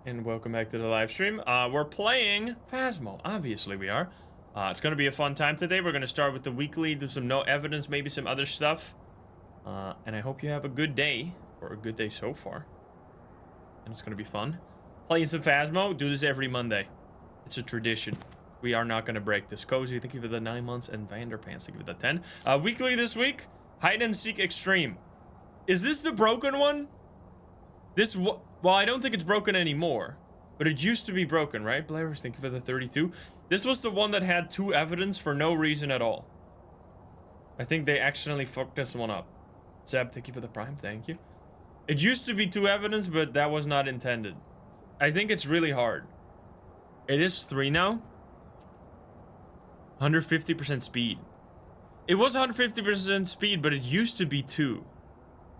and welcome back to the live stream. We're playing Phasmo. Obviously, we are. It's going to be a fun time today. We're going to start with the weekly, do some no evidence, maybe some other stuff. And I hope you have a good day, or a good day so far. And it's going to be fun. Playing some Phasmo, do this every Monday. It's a tradition. We are not going to break this. Cozy, thank you for the 9 months, and Vanderpants, thank you for the 10. Weekly this week, Hide and Seek Extreme. Is this the broken one? Well, I don't think it's broken anymore, but it used to be broken, right? Blair, thank you for the 32. This was the one that had 2 evidence for no reason at all. I think they accidentally fucked this one up. Zeb, thank you for the prime, thank you. It used to be 2 evidence, but that was not intended. I think it's really hard. It is 3 now. 150% speed. It was 150% speed, but it used to be 2.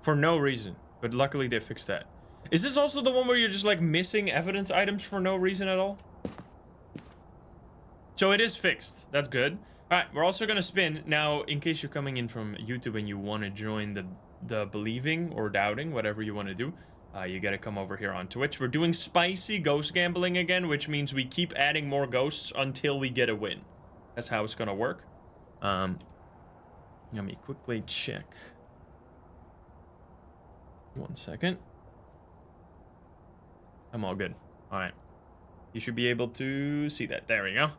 For no reason. But luckily they fixed that. Is this also the one where you're just like missing evidence items for no reason at all? So it is fixed. That's good. All right, we're also gonna spin. Now, in case you're coming in from YouTube and you want to join the believing or doubting, whatever you want to do, you gotta come over here on Twitch. We're doing spicy ghost gambling again, which means we keep adding more ghosts until we get a win. That's how it's gonna work. Let me quickly check. 1 second. I'm all good. All right. You should be able to see that. There we go. All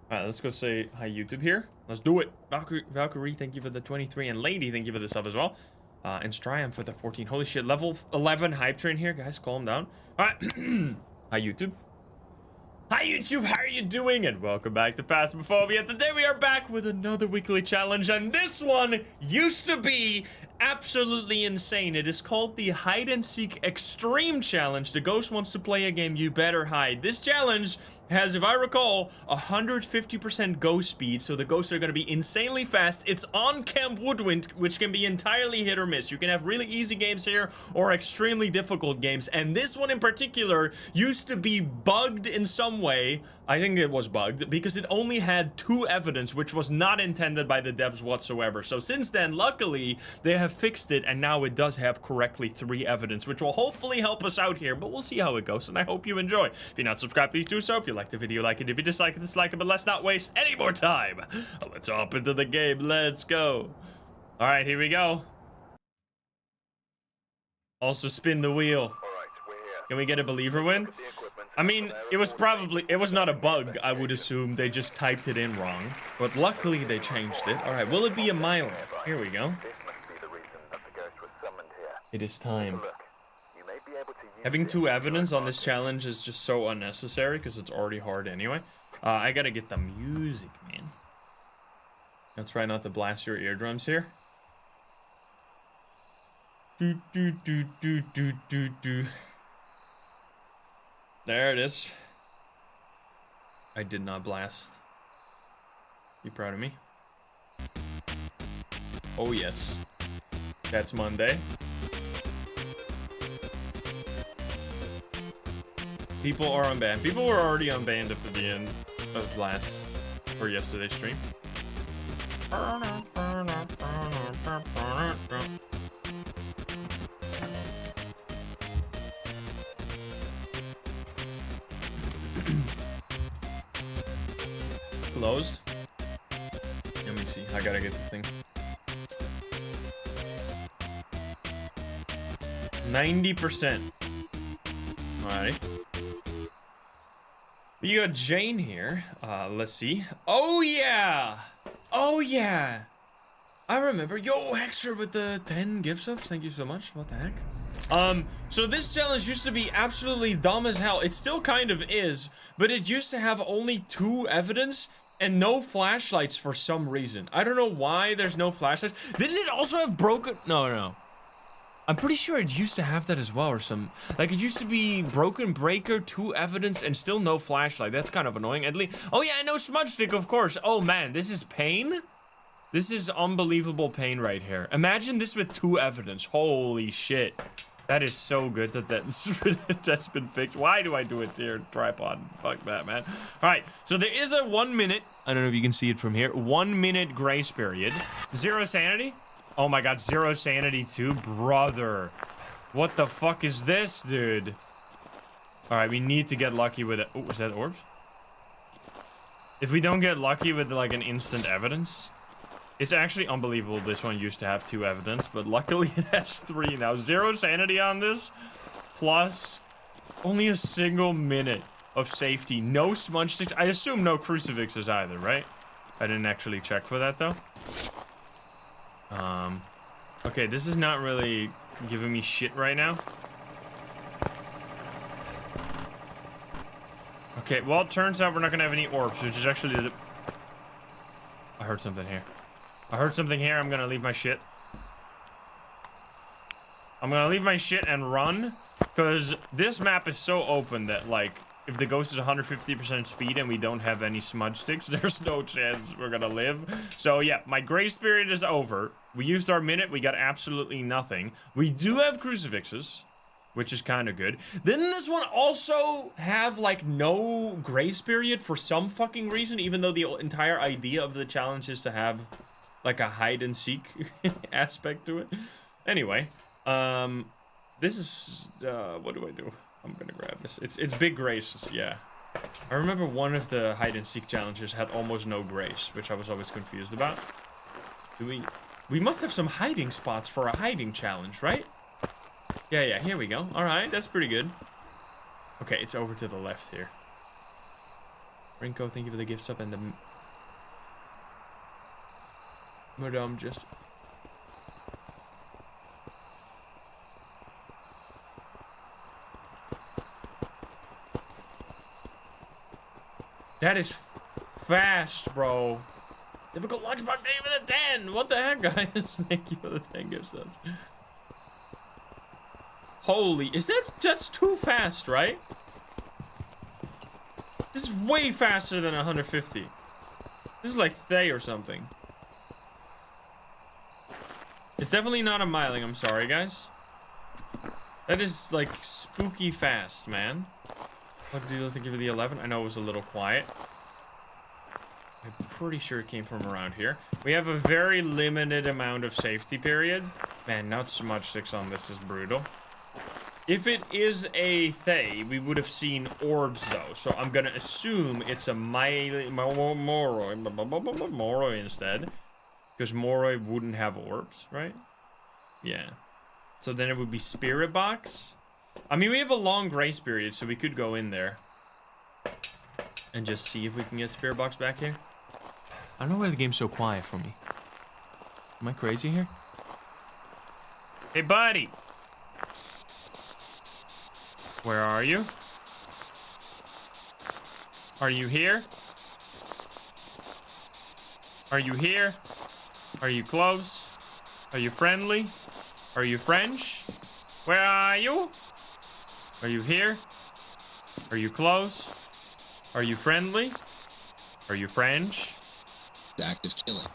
right, let's go say hi YouTube here. Let's do it. Valkyrie, thank you for the 23. And Lady, thank you for the sub as well. And Striam for the 14. Holy shit, level 11 hype train here. Guys, calm down. All right. Hi YouTube. Hi YouTube, how are you doing? And welcome back to Phasmophobia. Today we are back with another weekly challenge, and this one used to be absolutely insane. It is called the Hide and Seek Extreme Challenge. The ghost wants to play a game, you better hide. This challenge has, if I recall, 150% ghost speed, so the ghosts are going to be insanely fast. It's on Camp Woodwind, which can be entirely hit or miss. You can have really easy games here or extremely difficult games, and this one in particular used to be bugged in some way. I think it was bugged because it only had 2 evidence, which was not intended by the devs whatsoever. So since then, luckily, they have fixed it, and now it does have correctly 3 evidence, which will hopefully help us out here, but we'll see how it goes, and I hope you enjoy. If you're not subscribed, please do so. If you like the video, like it. If you dislike it, dislike it, but let's not waste any more time. Let's hop into the game. Let's go. All right, here we go. Also spin the wheel. Can we get a believer win? I mean, it was not a bug, I would assume. They just typed it in wrong. But luckily they changed it. Alright, will it be a mile? Here we go. It is time. Having 2 evidence on this challenge is just so unnecessary because it's already hard anyway. I gotta get the music, man. I'll try not to blast your eardrums here. Do, do, do, do, do, do, do. There it is. I did not blast. Be proud of me. Oh yes. That's Monday. People are unbanned. People were already unbanned after the end of last or yesterday's stream. Closed. Let me see. I gotta get this thing. 90%. Alright. You got Jane here. Let's see. Oh yeah! Oh yeah! I remember. Yo, Hexer with the 10 gift subs. Thank you so much. What the heck? So this challenge used to be absolutely dumb as hell. It still kind of is, but it used to have only 2 evidence and no flashlights for some reason. I don't know why there's no flashlights. Didn't it also have broken? No. I'm pretty sure it used to have that as well, or some, like it used to be broken breaker, 2 evidence, and still no flashlight. That's kind of annoying. At least, oh yeah, no smudge stick, of course. Oh man, this is pain. This is unbelievable pain right here. Imagine this with 2 evidence. Holy shit. That is so good that's been fixed. Why do I do it here? Tripod. Fuck that, man. All right, so there is a 1 minute, I don't know if you can see it from here, 1 minute grace period. 0 sanity. Oh my god, 0 sanity too? Brother. What the fuck is this, dude? All right, we need to get lucky with it. Oh, is that orbs? If we don't get lucky with like an instant evidence, it's actually unbelievable. This one used to have 2 evidence, but luckily it has 3 now. 0 sanity on this, plus only a single minute of safety. No smudge sticks. I assume no crucifixes either, right? I didn't actually check for that though. Okay, this is not really giving me shit right now. Okay, well, it turns out we're not gonna have any orbs, which is actually the... I heard something here. I heard something here. I'm gonna leave my shit. I'm gonna leave my shit and run, because this map is so open that, like, if the ghost is 150% speed and we don't have any smudge sticks, there's no chance we're gonna live. So, yeah, my grace period is over. We used our minute. We got absolutely nothing. We do have crucifixes, which is kind of good. Didn't this one also have, like, no grace period for some fucking reason, even though the entire idea of the challenge is to have, like, a hide-and-seek aspect to it? Anyway, this is, what do I do? I'm gonna grab this. It's big grace, yeah. I remember one of the hide-and-seek challenges had almost no grace, which I was always confused about. We must have some hiding spots for a hiding challenge, right? Yeah, here we go. Alright, that's pretty good. Okay, it's over to the left here. Rinko, thank you for the gift sub and the... Madame just... That is fast, bro. Typical lunchbox, thank you for the 10. What the heck, guys? Thank you for the 10 gift subs. Holy, that's too fast, right? This is way faster than 150. This is like Thay or something. It's definitely not a miling, I'm sorry, guys. That is like spooky fast, man. What do you think of the 11? I know it was a little quiet. I'm pretty sure it came from around here. We have a very limited amount of safety period. Man, not smudge sticks on this is brutal. If it is a Thay, we would have seen orbs though. So I'm gonna assume it's a Moroi instead. Because Moroi wouldn't have orbs, right? Yeah. So then it would be Spirit Box. I mean, we have a long grace period, so we could go in there and just see if we can get Spirit Box back here. I don't know why the game's so quiet for me. Am I crazy here? Hey, buddy! Where are you? Are you here? Are you here? Are you close? Are you friendly? Are you French? Where are you? Are you here? Are you close? Are you friendly? Are you French? Active killing.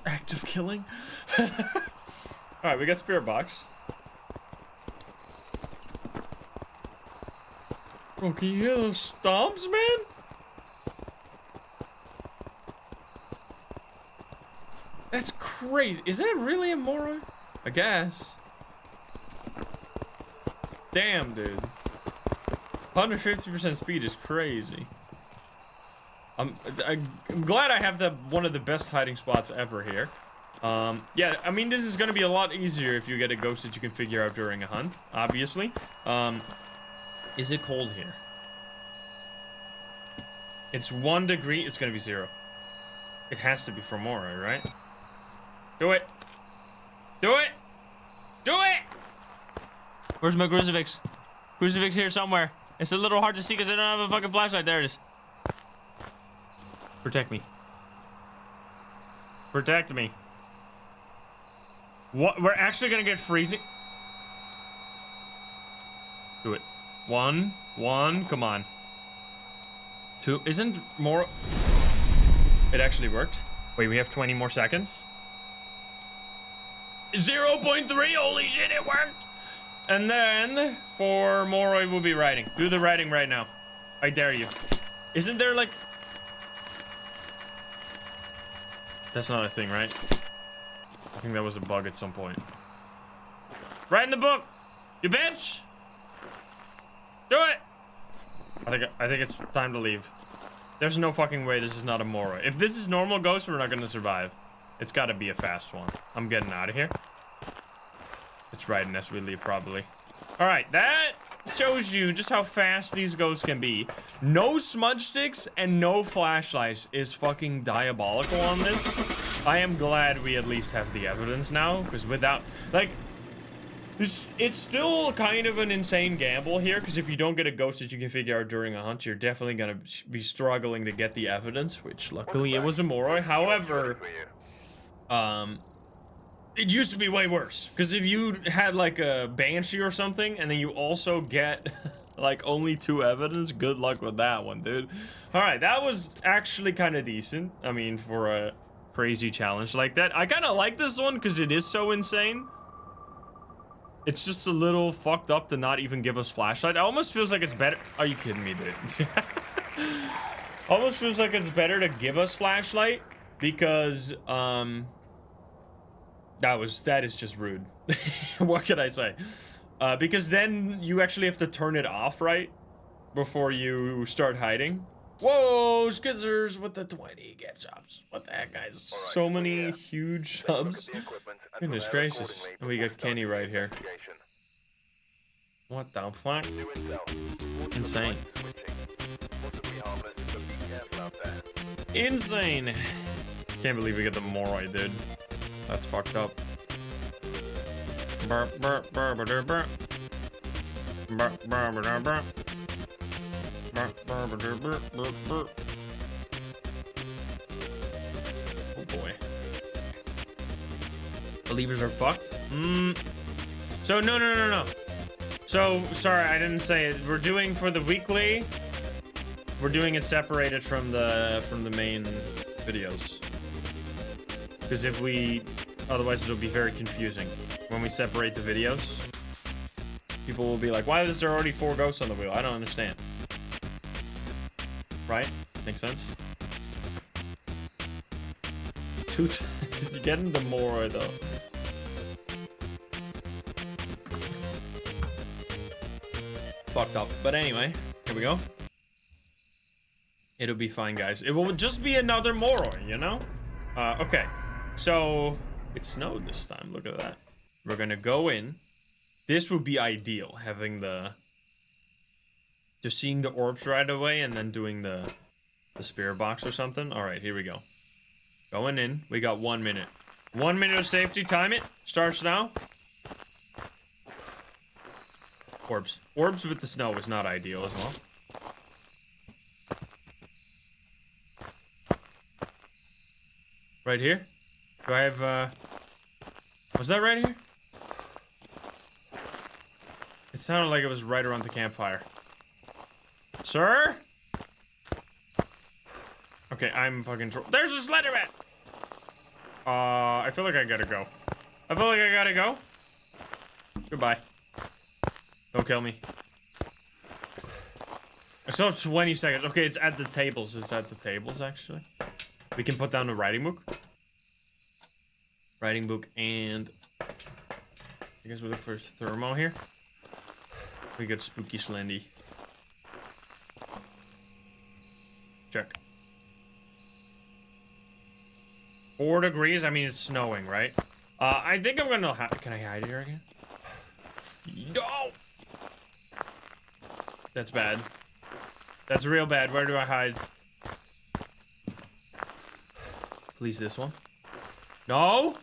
Active killing? Alright, we got Spirit Box. Bro, can you hear those stomps, man? That's crazy. Is that really a Moroi? I guess. Damn, dude. 150% speed is crazy. I'm glad I have one of the best hiding spots ever here. Yeah, I mean, this is gonna be a lot easier if you get a ghost that you can figure out during a hunt, obviously. Is it cold here? It's 1 degree. It's gonna be 0. It has to be for Moroi, right? Do it. Do it. Do it. Where's my crucifix? Crucifix here somewhere. It's a little hard to see because I don't have a fucking flashlight. There it is. Protect me. Protect me. What? We're actually gonna get freezing. Do it. 1, 1, come on. 2, isn't more... It actually worked. Wait, we have 20 more seconds. 0.3, holy shit, it worked! And then, for Moroi, we'll be writing. Do the writing right now. I dare you. Isn't there, like... That's not a thing, right? I think that was a bug at some point. Right in the book, you bitch! Do it! I think it's time to leave. There's no fucking way this is not a Moroi. If this is normal ghost, we're not gonna survive. It's gotta be a fast one. I'm getting out of here. It's riding as we leave, probably. Alright, that shows you just how fast these ghosts can be. No smudge sticks and no flashlights is fucking diabolical on this. I am glad we at least have the evidence now, because without, like, it's still kind of an insane gamble here, because if you don't get a ghost that you can figure out during a hunt, you're definitely gonna be struggling to get the evidence, which luckily it was a Moroi. However, it used to be way worse, because if you had like a Banshee or something, and then you also get like only 2 evidence, good luck with that one, dude. All right, that was actually kind of decent. I mean, for a crazy challenge like that. I kind of like this one because it is so insane. It's just a little fucked up to not even give us flashlight. It almost feels like it's better. Are you kidding me, dude? Almost feels like it's better to give us flashlight because that is just rude. What can I say? Because then you actually have to turn it off, right? Before you start hiding. Whoa, Skizzers with the 20 gift subs. What the heck, guys? Right, so many huge subs. Goodness gracious. And we got Kenny right here. What the fuck? Insane. Insane. Can't believe we get the Moroi, dude. That's fucked up. Oh boy. Believers are fucked? So no. So sorry, I didn't say it. We're doing for the weekly. We're doing it separated from the main videos. Because if we, otherwise it'll be very confusing when we separate the videos. People will be like, why is there already 4 ghosts on the wheel? I don't understand. Right? Makes sense? Dude, you're getting the Moroi though. Fucked up. But anyway, here we go. It'll be fine, guys. It will just be another Moroi, you know? Okay. So, it snowed this time. Look at that. We're gonna go in. This would be ideal, having the... just seeing the orbs right away and then doing the spirit box or something. Alright, here we go. Going in. We got 1 minute. 1 minute of safety. Time it. Starts now. Orbs. Orbs with the snow is not ideal as well. Right here? Do I have, was that right here? It sounded like it was right around the campfire. Sir? Okay, I'm fucking... There's a Slenderman! I feel like I gotta go. Goodbye. Don't kill me. I still have 20 seconds. Okay, it's at the tables. It's at the tables, actually. We can put down the writing book. Writing book and... I guess we look for thermo here. We got spooky Slendy. Check. 4 degrees? I mean, it's snowing, right? I think I'm gonna... Can I hide here again? No! That's bad. That's real bad. Where do I hide? Please, this one. No?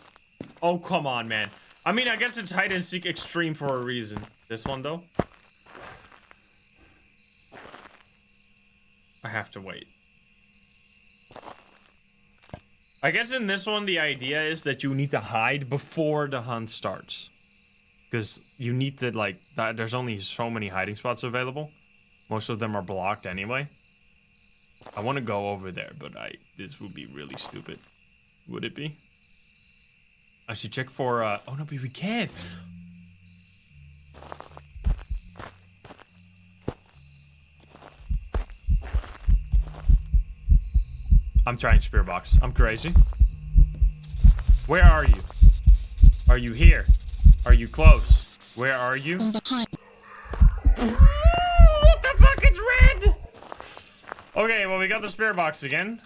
Oh, come on, man. I mean, I guess it's hide and seek extreme for a reason. This one, though? I have to wait. I guess in this one, the idea is that you need to hide before the hunt starts. Because you need to, like, there's only so many hiding spots available. Most of them are blocked anyway. I want to go over there, but this would be really stupid. Would it be? I should check for, oh no, but we can't. I'm trying spirit box. I'm crazy. Where are you? Are you here? Are you close? Where are you? Behind. What the fuck? It's red! Okay, well, we got the spirit box again.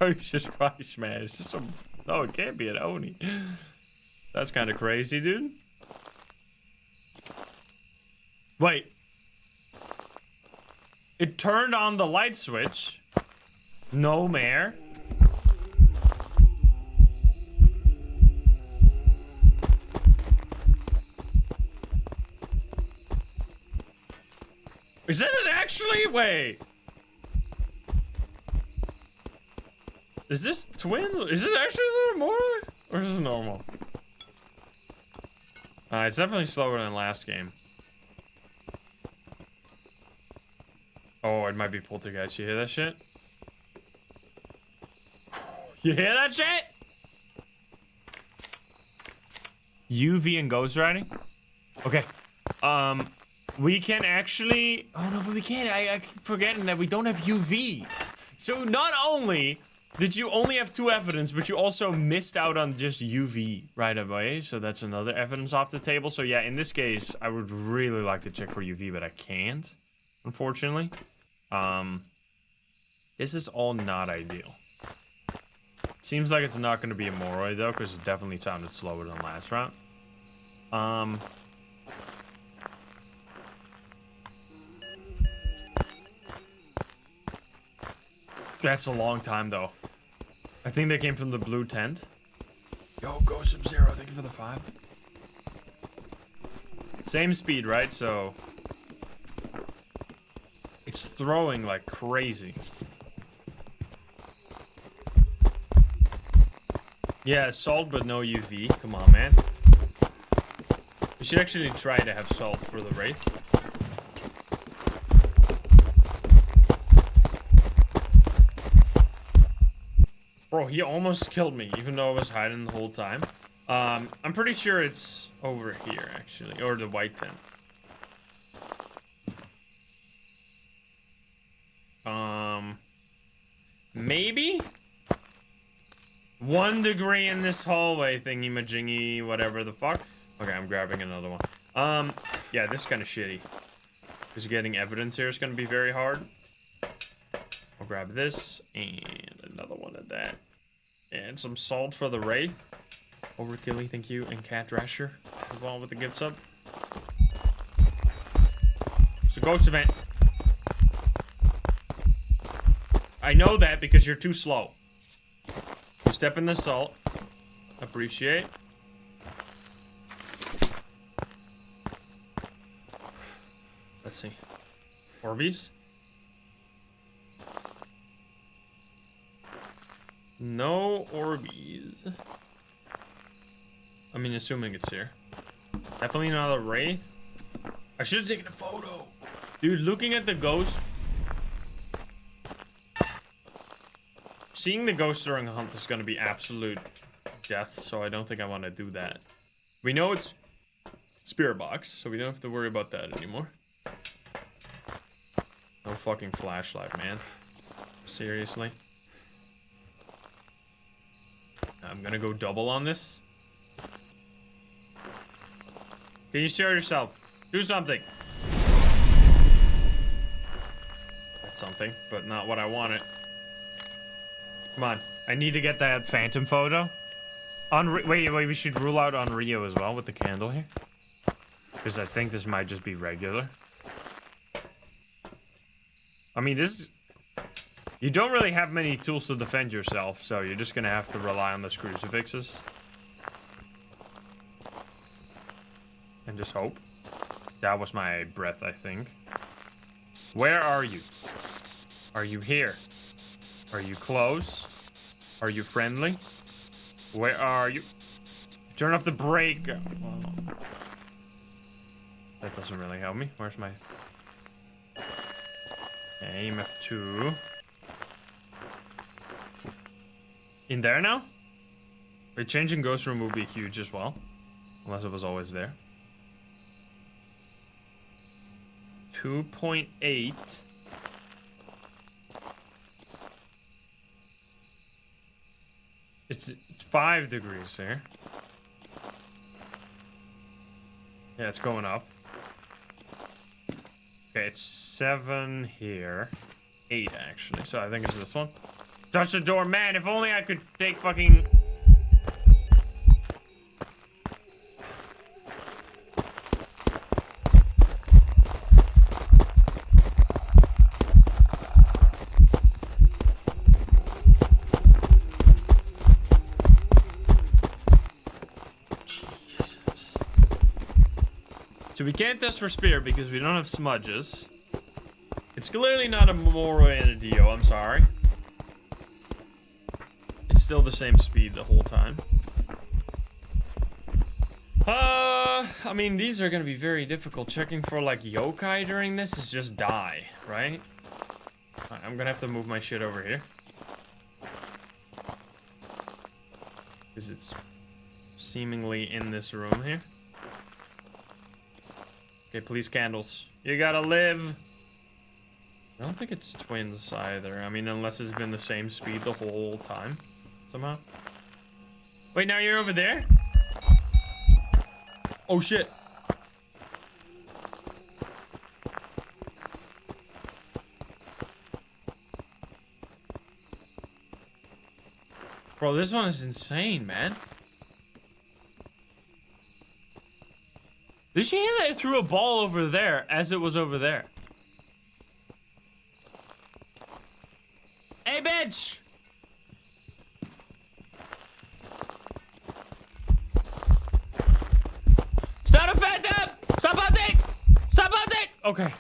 Jesus Christ, man. Is this some... No, it can't be an Oni. That's kind of crazy, dude. Wait. It turned on the light switch. No mare. Is that it actually? Wait. Is this twin? Is this actually a little more? Or is this normal? It's definitely slower than last game. Oh, it might be poltergeist. You hear that shit? You hear that shit? UV and ghost riding? Okay. We can actually... Oh, no, but we can't. I keep forgetting that we don't have UV. So not only did you only have 2 evidence, but you also missed out on just UV right away. So that's another evidence off the table. So yeah, in this case, I would really like to check for UV, but I can't, unfortunately. This is all not ideal. Seems like it's not going to be a Moroi, though, because it definitely sounded slower than last round. That's a long time, though. I think they came from the blue tent. Yo, go Sub-Zero. Thank you for the 5. Same speed, right? So... It's throwing like crazy. Yeah, salt, but no UV. Come on, man. We should actually try to have salt for the Wraith. Bro, he almost killed me, even though I was hiding the whole time. I'm pretty sure it's over here, actually. Or the white tent. Maybe? 1 degree in this hallway thingy-majingy, whatever the fuck. Okay, I'm grabbing another one. Yeah, this is kind of shitty. Because getting evidence here is going to be very hard. I'll grab this, and another one of that. And some salt for the Wraith. Overkilly, thank you, and Cat Rasher as well with the gift sub. It's a ghost event. I know that because you're too slow. You step in the salt. Appreciate. Let's see. Orbeez? No Orbeez. I mean, assuming it's here. Definitely not a Wraith. I should have taken a photo. Dude, looking at the ghost. Seeing the ghost during a hunt is going to be absolute death, so I don't think I want to do that. We know it's spirit box, so we don't have to worry about that anymore. No fucking flashlight, man. Seriously. I'm gonna go double on this. Can you share yourself? Do something. That's something, but not what I wanted. Come on. I need to get that phantom photo. Wait, we should rule out on Rio as well with the candle here. Because I think this might just be regular. I mean, this... You don't really have many tools to defend yourself, so you're just gonna have to rely on those crucifixes. And just hope. That was my breath, I think. Where are you? Are you here? Are you close? Are you friendly? Where are you? Turn off the brake. Oh. That doesn't really help me. Where's my... Okay, EMF 2. In there now? Wait, changing ghost room would be huge as well. Unless it was always there. 2.8. It's 5 degrees here. Yeah, it's going up. Okay, it's 7 here. 8, actually. So I think it's this one. Touch the door. Man, if only I could take fucking... So we can't test for spear because we don't have smudges. It's clearly not a Moro and a Dio, I'm sorry. It's still the same speed the whole time. I mean, these are gonna be very difficult. Checking for like yokai during this is just die, right? Alright, I'm gonna have to move my shit over here. Because it's seemingly in this room here. Okay, please, candles. You gotta live. I don't think it's twins either. I mean, unless it's been the same speed the whole time. Somehow. Wait, now you're over there? Oh, shit. Bro, this one is insane, man. Did you hear that it threw a ball over there as it was over there? Hey, bitch! Stop a phantom! Stop hunting! Stop hunting! Okay.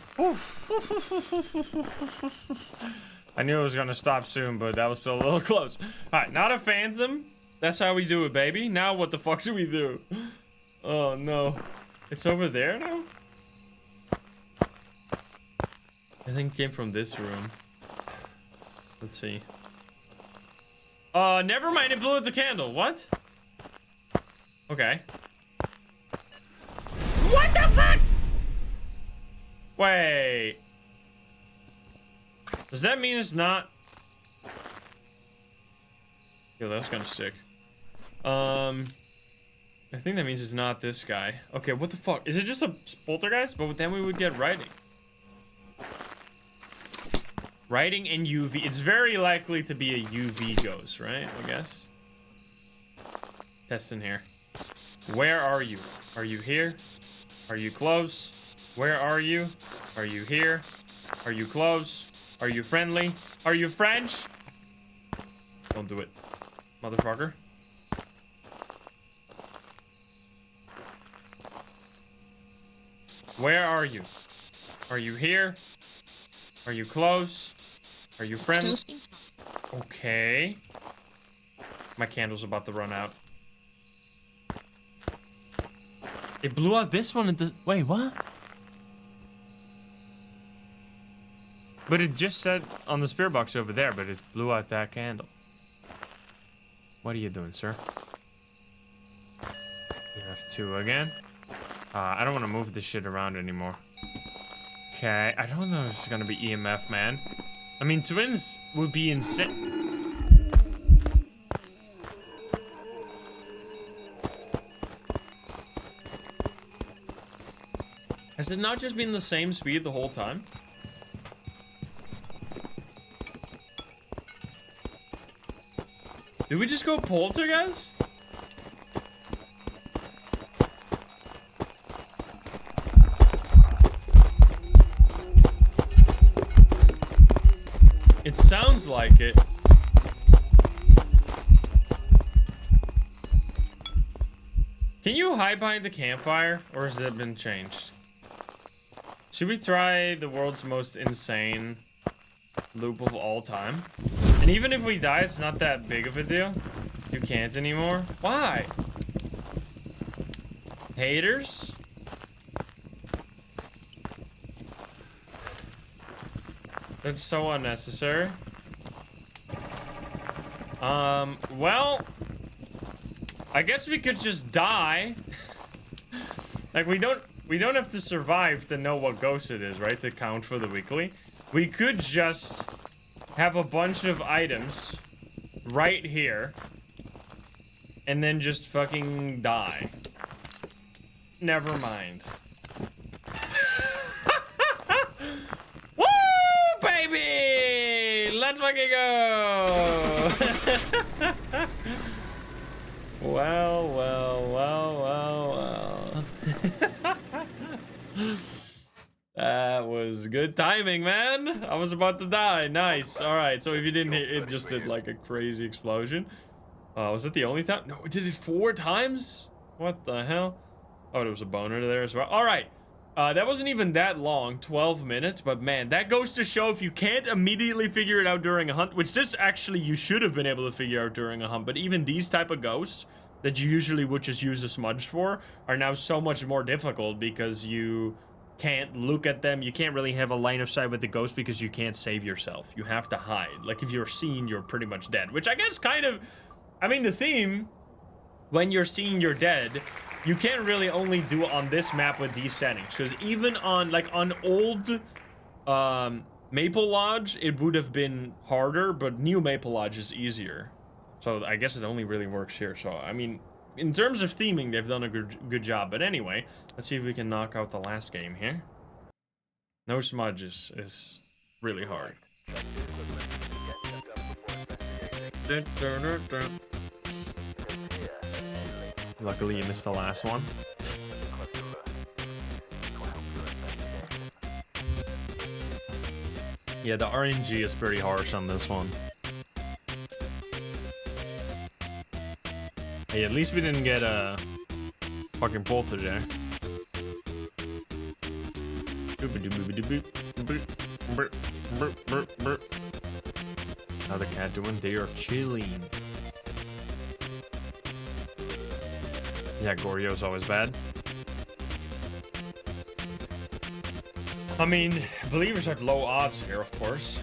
I knew it was gonna stop soon, but that was still a little close. Alright, not a phantom. That's how we do it, baby. Now what the fuck do we do? Oh, no. It's over there now? I think it came from this room. Let's see. Never mind, it blew out the candle. What? Okay. What the fuck? Wait. Does that mean it's not? Yo, that's kind of sick. I think that means it's not this guy. Okay, what the fuck? Is it just a poltergeist? But then we would get writing. Writing and UV. It's very likely to be a UV ghost, right? I guess. Test in here. Where are you? Are you here? Are you close? Where are you? Are you here? Are you close? Are you friendly? Are you French? Don't do it, motherfucker. Where are you? Are you here? Are you close? Are you friendly? Okay. My candle's about to run out. It blew out this one at the... Wait, what? But it just said on the spirit box over there, but it blew out that candle. What are you doing, sir? You have 2 again. I don't want to move this shit around anymore. Okay, I don't know if it's gonna be EMF, man. I mean, twins would be insane. Has it not just been the same speed the whole time? Did we just go poltergeist? It sounds like it. Can you hide behind the campfire, or has it been changed? Should we try the world's most insane loop of all time? And even if we die, it's not that big of a deal. You can't anymore. Why? Haters? That's so unnecessary. Well, I guess we could just die. Like, we don't have to survive to know what ghost it is, right? To count for the weekly. We could just have a bunch of items right here and then just fucking die. Never mind. Woo, baby! Let's fucking go! Well, well, well, well, well. That was good timing, man. I was about to die. Nice. All right. So if you didn't hear, it just did like a crazy explosion. Was it the only time? No, it did it 4 times? What the hell? Oh, there was a boner there as well. All right. That wasn't even that long, 12 minutes, but man, that goes to show if you can't immediately figure it out during a hunt, which this actually you should have been able to figure out during a hunt, but even these type of ghosts that you usually would just use a smudge for are now so much more difficult because you can't look at them. You can't really have a line of sight with the ghost because you can't save yourself. You have to hide. Like if you're seen, you're pretty much dead, which I guess kind of, I mean, the theme, when you're seen, you're dead, you can't really only do on this map with these settings, because even on like on old Maple Lodge, it would have been harder, but new Maple Lodge is easier. So I guess it only really works here. So, I mean, in terms of theming, they've done a good job. But anyway, let's see if we can knock out the last game here. No smudges is really hard. Luckily, you missed the last one. Yeah, the RNG is pretty harsh on this one. Hey, at least we didn't get a fucking polter there. How the cat doing? They are chilling. Yeah, Goryo's always bad. I mean, believers have low odds here, of course.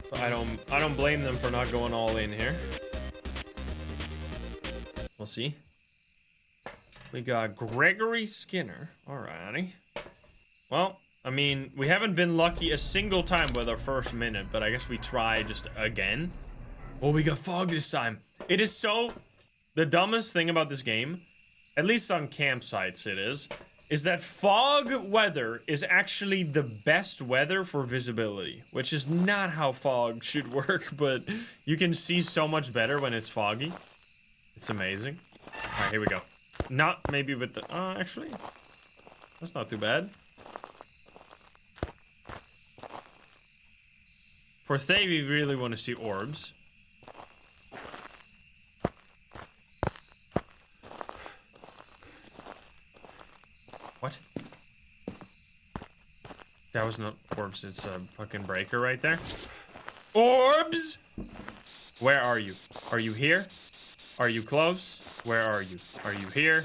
So I don't blame them for not going all in here. We'll see. We got Gregory Skinner. Alrighty. Well, I mean, we haven't been lucky a single time with our first minute, but I guess we try just again. Oh, we got fog this time. It is so... The dumbest thing about this game, at least on campsites it is that fog weather is actually the best weather for visibility, which is not how fog should work, but you can see so much better when it's foggy. It's amazing. All right, here we go. Not maybe with the... actually, that's not too bad. For Thay, we really want to see orbs. What? That was not orbs, it's a fucking breaker right there. Orbs! Where are you? Are you here? Are you close? Where are you? Are you here?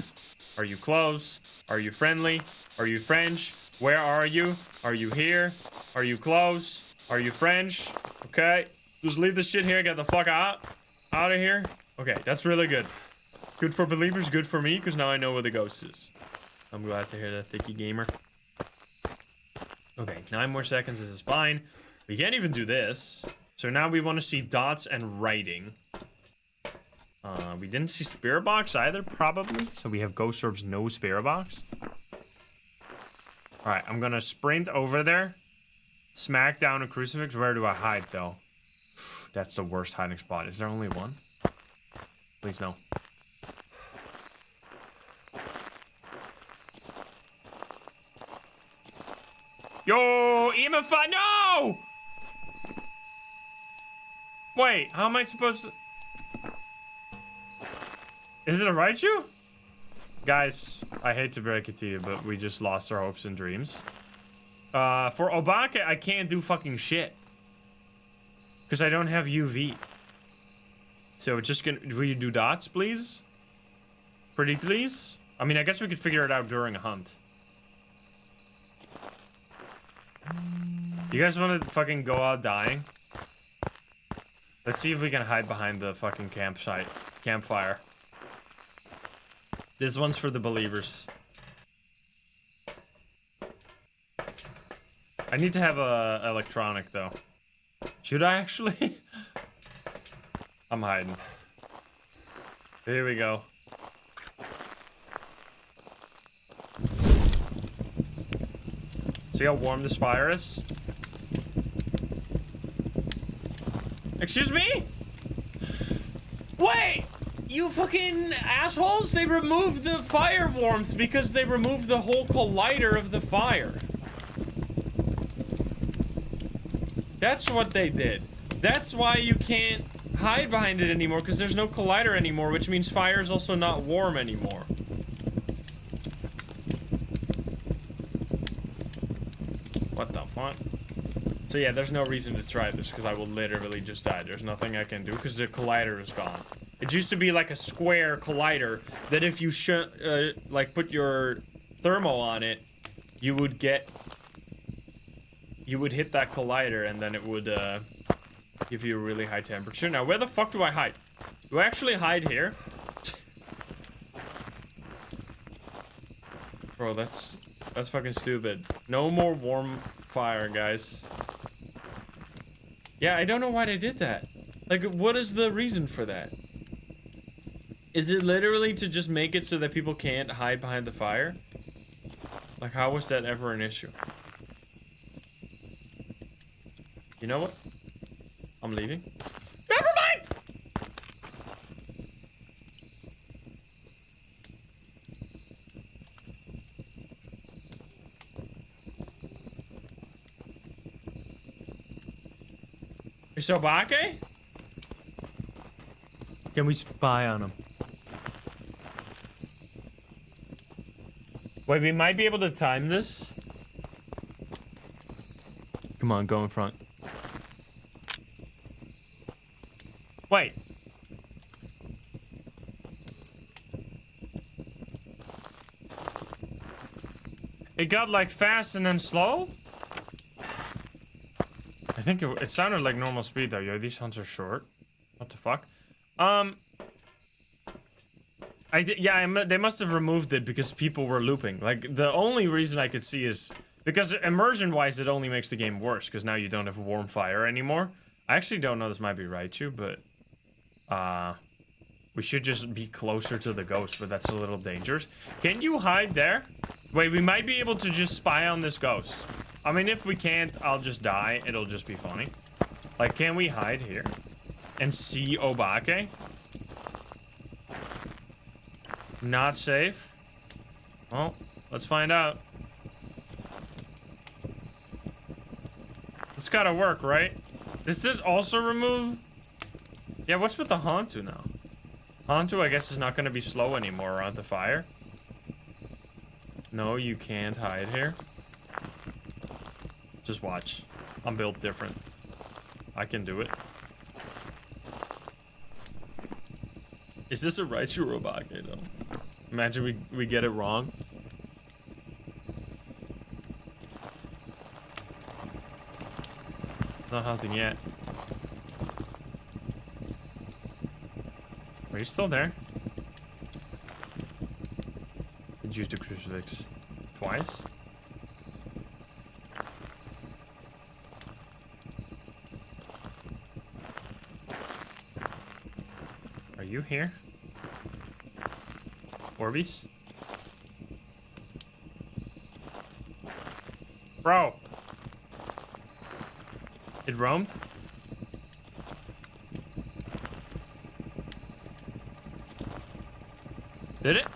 Are you close? Are you friendly? Are you French? Where are you? Are you here? Are you close? Are you French? Okay. Just leave this shit here. Get the fuck out of here. Okay, that's really good. Good for believers, good for me, because now I know where the ghost is. I'm glad to hear that, Thicky Gamer. Okay, 9 more seconds. This is fine. We can't even do this. So now we want to see dots and writing. We didn't see Spirit Box either, probably. So we have Ghost Orbs, no Spirit Box. Alright, I'm gonna sprint over there. Smack down a crucifix. Where do I hide, though? That's the worst hiding spot. Is there only one? Please, no. Yo, Emify, no! Wait, how am I supposed to... Is it a Raichu? Guys, I hate to break it to you, but we just lost our hopes and dreams. For Obake, I can't do fucking shit. Because I don't have UV. So we're just gonna... Will you do dots, please? Pretty please? I mean, I guess we could figure it out during a hunt. You guys want to fucking go out dying? Let's see if we can hide behind the fucking campfire. This one's for the believers. I need to have a electronic though. Should I actually? I'm hiding. Here we go. See how warm this fire is? Excuse me? Wait! You fucking assholes! They removed the fire warmth because they removed the whole collider of the fire. That's what they did. That's why you can't hide behind it anymore, because there's no collider anymore, which means fire is also not warm anymore. What the fuck? So yeah, there's no reason to try this, because I will literally just die. There's nothing I can do, because the collider is gone. It used to be like a square collider that if you like put your thermo on it, you would hit that collider and then it would give you a really high temperature. Now, where the fuck do I hide? Do I actually hide here? Bro, that's fucking stupid. No more warm fire, guys. Yeah, I don't know why they did that. Like, what is the reason for that? Is it literally to just make it so that people can't hide behind the fire? Like, how was that ever an issue? You know what? I'm leaving. Never mind! Is Obake? Can we spy on him? Wait, we might be able to time this. Come on, go in front. Wait. It got like fast and then slow? I think it sounded like normal speed though. Yo, these hunts are short. What the fuck? They must have removed it because people were looping. Like, the only reason I could see is because immersion-wise, it only makes the game worse because now you don't have warm fire anymore. I actually don't know, this might be Raichu, but we should just be closer to the ghost, but that's a little dangerous. Can you hide there? Wait, we might be able to just spy on this ghost. I mean, if we can't, I'll just die. It'll just be funny. Like, can we hide here and see Obake? Not safe. Well, let's find out. It's gotta work, right? Does it also remove... Yeah, what's with the Hantu now? Hantu, I guess, is not gonna be slow anymore around the fire. No, you can't hide here. Just watch. I'm built different. I can do it. Is this a Raichu or Obake, though? Imagine we get it wrong. Not hunting yet. Are you still there? Did you use the crucifix twice? Are you here? Orbeez? Bro! It roamed? Did it?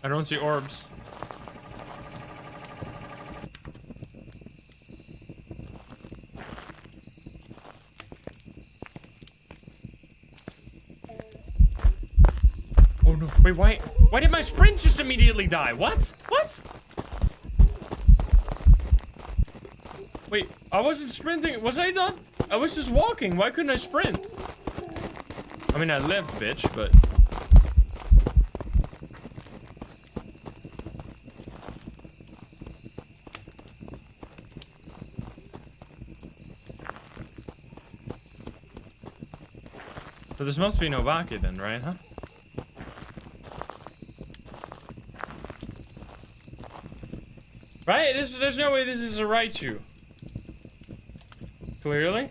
I don't see orbs. Oh no, wait, why did my sprint just immediately die? What? What? Wait, I wasn't sprinting. Was I done? I was just walking. Why couldn't I sprint? I mean, I lived, bitch, but... So this must be an Obake then, right, huh? Right? There's no way this is a Raichu. Clearly.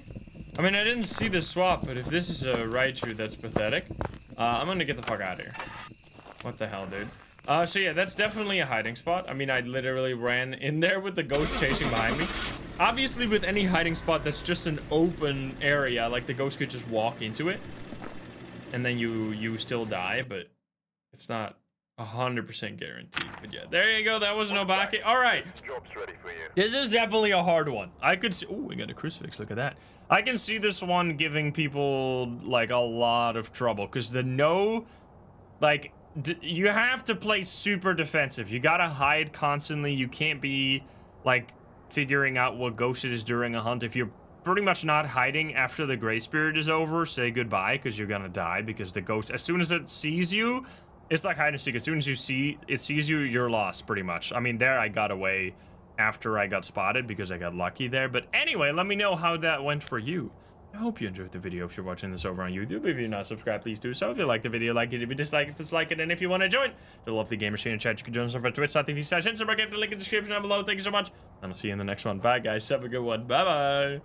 I mean, I didn't see the swap, but if this is a Raichu, that's pathetic. I'm gonna get the fuck out of here. What the hell, dude? So yeah, that's definitely a hiding spot. I mean, I literally ran in there with the ghost chasing behind me. Obviously, with any hiding spot that's just an open area, like the ghost could just walk into it. And then you still die, but it's not 100% guaranteed. But yeah, there you go. That was an Obake. All right. Job's ready for you. This is definitely a hard one. I could see... Oh, we got a crucifix. Look at that. I can see this one giving people, like, a lot of trouble. Because the no... Like, you have to play super defensive. You gotta hide constantly. You can't be, like, figuring out what ghost it is during a hunt. If you're pretty much not hiding after the Gray Spirit is over, say goodbye, because you're gonna die. Because the ghost... As soon as it sees you... It's like hide and seek. As soon as it sees you, you're lost, pretty much. I mean, there I got away after I got spotted because I got lucky there. But anyway, let me know how that went for you. I hope you enjoyed the video. If you're watching this over on YouTube, if you're not subscribed, please do so. If you like the video, like it. If you dislike it, dislike it. And if you want to join the Lovely Gamer Scene chat, you can join us over at twitch.tv/Instagram. Get the link in the description down below. Thank you so much. And I'll see you in the next one. Bye, guys. Have a good one. Bye-bye.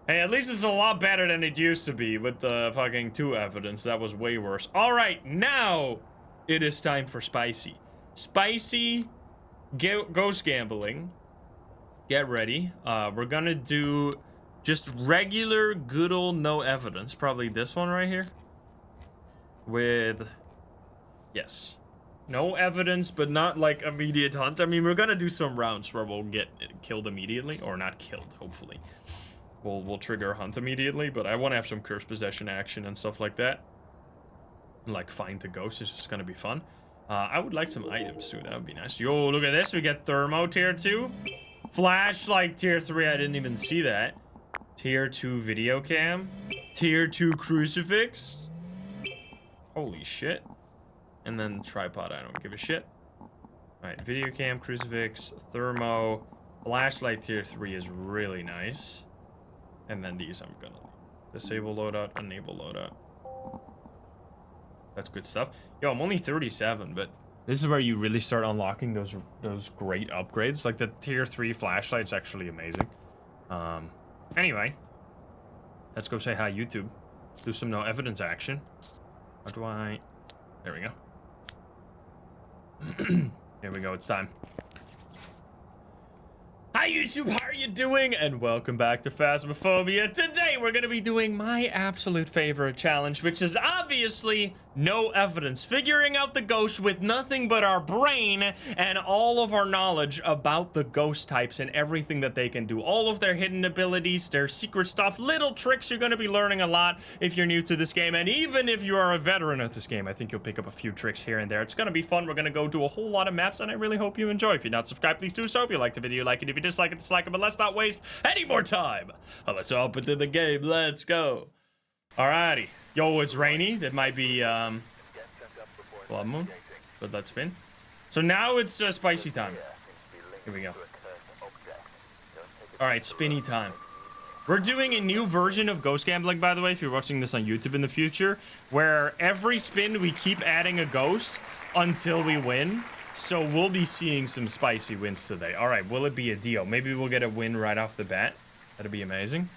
Hey, at least it's a lot better than it used to be with the fucking 2 evidence. That was way worse. All right, now... It is time for spicy. Spicy ghost gambling. Get ready. We're gonna do just regular, good old no evidence. Probably this one right here. With... Yes. No evidence, but not like immediate hunt. I mean, we're gonna do some rounds where we'll get killed immediately. Or not killed, hopefully. We'll trigger a hunt immediately, but I want to have some curse possession action and stuff like that. Like find the ghost is just gonna be fun. I would like some items too. That would be nice. Yo, look at this. We get thermo tier 2, flashlight tier 3. I didn't even see that. Tier 2 video cam, tier 2 crucifix. Holy shit. And then tripod. I don't give a shit. All right, video cam, crucifix, thermo, flashlight tier 3 is really nice. And then these I'm gonna disable loadout, enable loadout. That's good stuff. Yo, I'm only 37, but this is where you really start unlocking those great upgrades. Like the tier 3 flashlight's actually amazing. Anyway, let's go say hi, YouTube. Do some no evidence action. How do I... There we go. Here we go. It's time. Hi YouTube, how are you doing? And welcome back to Phasmophobia. Today we're going to be doing my absolute favorite challenge, which is obviously no evidence. Figuring out the ghost with nothing but our brain and all of our knowledge about the ghost types and everything that they can do. All of their hidden abilities, their secret stuff, little tricks. You're going to be learning a lot if you're new to this game. And even if you are a veteran at this game, I think you'll pick up a few tricks here and there. It's going to be fun. We're going to go do a whole lot of maps, and I really hope you enjoy. If you're not subscribed, please do so. If you like the video, like it. If you dislike it, dislike it. But let's not waste any more time. Let's hop into the game. Let's go. Alrighty. Yo, it's rainy. That might be blood moon, but let's spin. So now it's spicy time. Here we go. All right, spinny time. We're doing a new version of ghost gambling, by the way, if you're watching this on YouTube in the future, where every spin we keep adding a ghost until we win. So we'll be seeing some spicy wins today. All right, will it be a deal? Maybe we'll get a win right off the bat. That'd be amazing.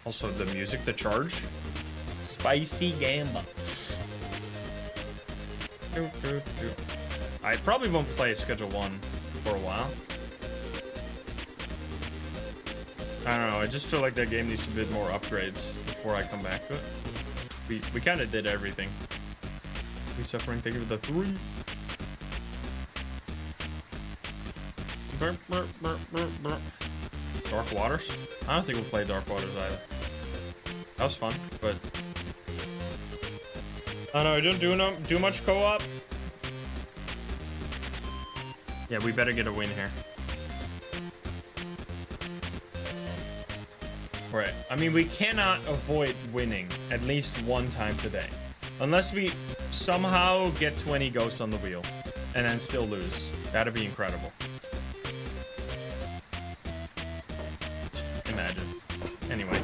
Also, the music, the charge. Spicy gamble. I probably won't play Schedule 1 for a while. I don't know, I just feel like that game needs a bit more upgrades before I come back to it. We kind of did everything. We suffering, thank you for the 3. Dark Waters? I don't think we'll play Dark Waters either. That was fun, but I don't know, I don't do much co-op. Yeah, we better get a win here. Right. I mean, we cannot avoid winning at least one time today. Unless we somehow get 20 ghosts on the wheel and then still lose. That'd be incredible. Imagine. Anyway.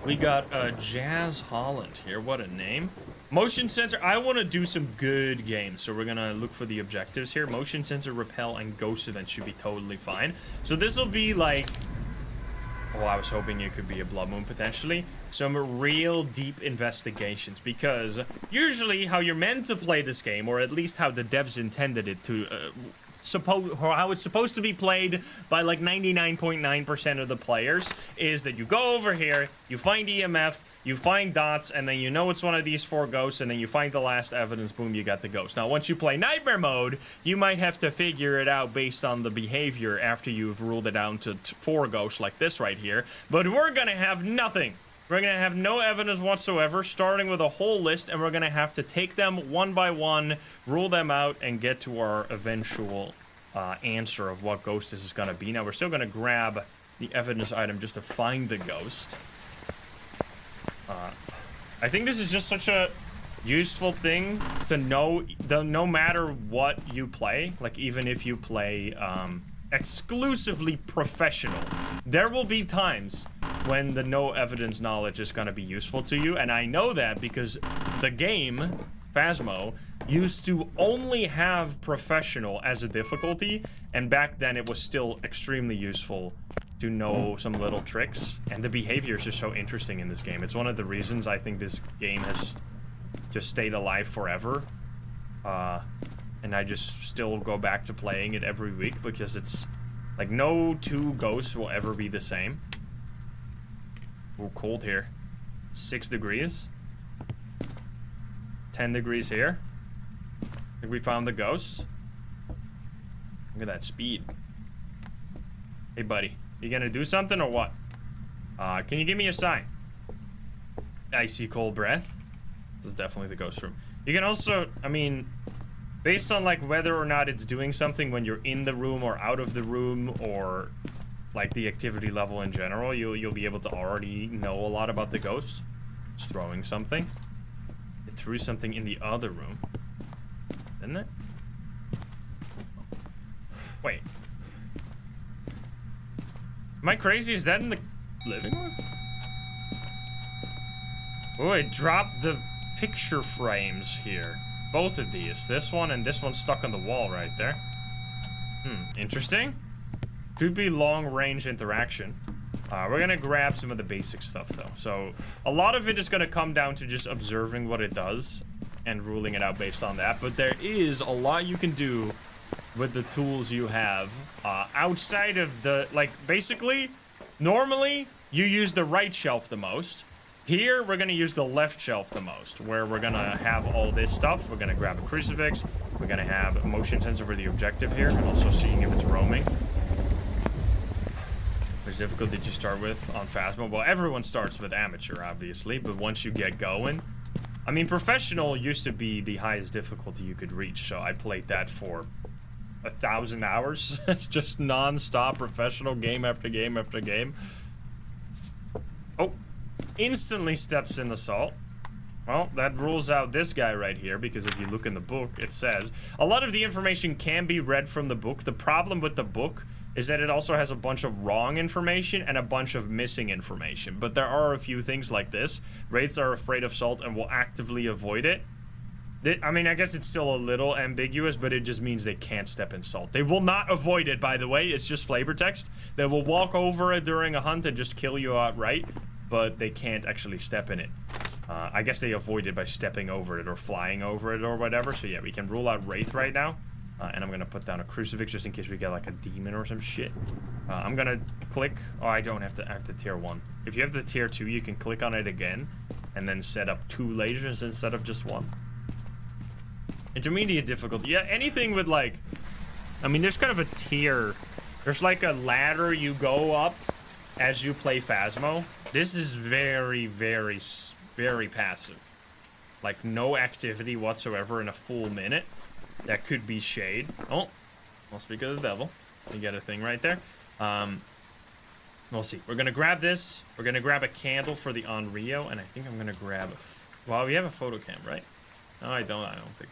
We got Jazz Holland here. What a name. Motion sensor. I want to do some good games, so we're going to look for the objectives here. Motion sensor, repel, and ghost event should be totally fine. So this will be like well, I was hoping it could be a blood moon potentially, some real deep investigations, because usually how you're meant to play this game, or at least how the devs intended it to, how it's supposed to be played by like 99.9% of the players, is that you go over here, you find EMF, you find dots, and then you know it's one of these 4 ghosts, and then you find the last evidence, boom, you got the ghost. Now, once you play Nightmare Mode, you might have to figure it out based on the behavior after you've ruled it down to 4 ghosts like this right here, but we're gonna have nothing. We're gonna have no evidence whatsoever, starting with a whole list, and we're gonna have to take them one by one, rule them out, and get to our eventual answer of what ghost this is gonna be. Now, we're still gonna grab the evidence item just to find the ghost. I think this is just such a useful thing to know, no matter what you play, like even if you play exclusively professional, there will be times when the no evidence knowledge is going to be useful to you, and I know that because the game, Phasmo, used to only have professional as a difficulty, and back then it was still extremely useful to know some little tricks, and the behavior is just so interesting in this game. It's one of the reasons I think this game has just stayed alive forever, and I just still go back to playing it every week, because it's like no 2 ghosts will ever be the same. Ooh, cold here. 6 degrees. 10 degrees here. I think we found the ghost. Look at that speed. Hey, buddy. You gonna do something or what? Can you give me a sign? Icy cold breath. This is definitely the ghost room. You can also, I mean, based on like whether or not it's doing something when you're in the room or out of the room, or like the activity level in general, you'll be able to already know a lot about the ghost. It's throwing something. It threw something in the other room, didn't it? Wait. Am I crazy? Is that in the living room? Oh, it dropped the picture frames here. Both of these. This one and this one stuck on the wall right there. Interesting. Could be long-range interaction. We're gonna grab some of the basic stuff, though. So, a lot of it is gonna come down to just observing what it does and ruling it out based on that. But there is a lot you can do with the tools you have outside of the, like, basically normally you use the right shelf the most. Here we're gonna use the left shelf the most, where we're gonna have all this stuff. We're gonna grab a crucifix, we're gonna have a motion sensor for the objective here, and also seeing if it's roaming. Which difficulty did you start with on Phasmo? Well, everyone starts with amateur, obviously, but once you get going, I mean, professional used to be the highest difficulty you could reach, so I played that for 1,000 hours. It's just non-stop professional, game after game after game. Oh, instantly steps in the salt. Well, that rules out this guy right here, because if you look in the book, it says a lot of the information can be read from the book. The problem with the book is that it also has a bunch of wrong information and a bunch of missing information. But there are a few things like this. Wraiths are afraid of salt and will actively avoid it. I mean, I guess it's still a little ambiguous, but it just means they can't step in salt. They will not avoid it, by the way. It's just flavor text. They will walk over it during a hunt and just kill you outright, but they can't actually step in it. I guess they avoid it by stepping over it or flying over it or whatever. So yeah, we can rule out Wraith right now. And I'm gonna put down a crucifix just in case we get like a demon or some shit. I'm gonna click. Oh, I don't have to. I have the tier 1. If you have the tier 2, you can click on it again and then set up 2 lasers instead of just 1. Intermediate difficulty. Yeah, anything with like, I mean, there's kind of a tier. There's like a ladder you go up as you play Phasmo. This is very, very, very passive. Like no activity whatsoever in a full minute. That could be shade. Oh, must be good of the devil. You get a thing right there. We'll see. We're gonna grab this. We're gonna grab a candle for the Onryo, and I think I'm gonna grab a. Well, we have a photo cam, right? No, I don't. I don't think.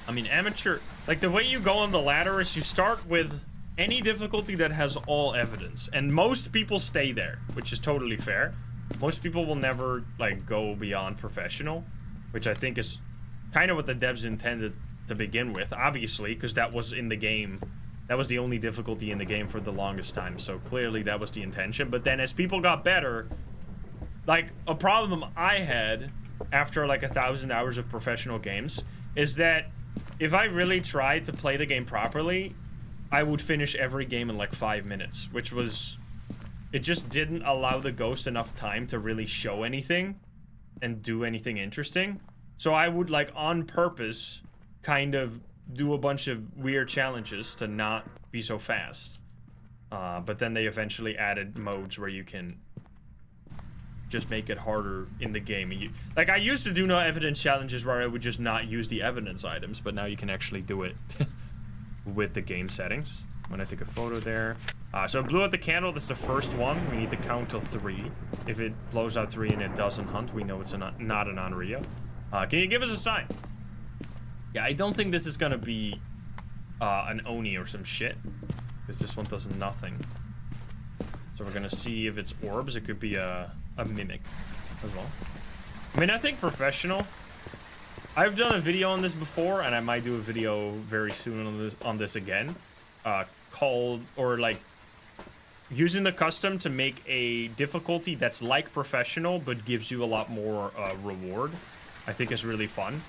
I mean, amateur. Like the way you go on the ladder is you start with any difficulty that has all evidence, and most people stay there, which is totally fair. Most people will never like go beyond professional, which I think is kind of what the devs intended to begin with, obviously, because that was in the game That was the only difficulty in the game for the longest time, so clearly that was the intention. But then as people got better, like, a problem I had after like 1,000 hours of professional games is that if I really tried to play the game properly, I would finish every game in like 5 minutes, which was... It just didn't allow the ghost enough time to really show anything and do anything interesting. So I would, like, on purpose, kind of do a bunch of weird challenges to not be so fast. But then they eventually added modes where you can just make it harder in the game. Like, I used to do no evidence challenges where I would just not use the evidence items, but now you can actually do it with the game settings. I'm gonna take a photo there. So it blew out the candle. That's the first one. We need to count till 3. If it blows out 3 and it doesn't hunt, we know it's not an Onryo. Can you give us a sign? Yeah, I don't think this is gonna be an Oni or some shit, because this one does nothing. So we're gonna see if it's orbs. It could be a mimic as well. I mean, I think professional. I've done a video on this before, and I might do a video very soon on this again. Called, or like, using the custom to make a difficulty that's like professional, but gives you a lot more reward. I think is really fun.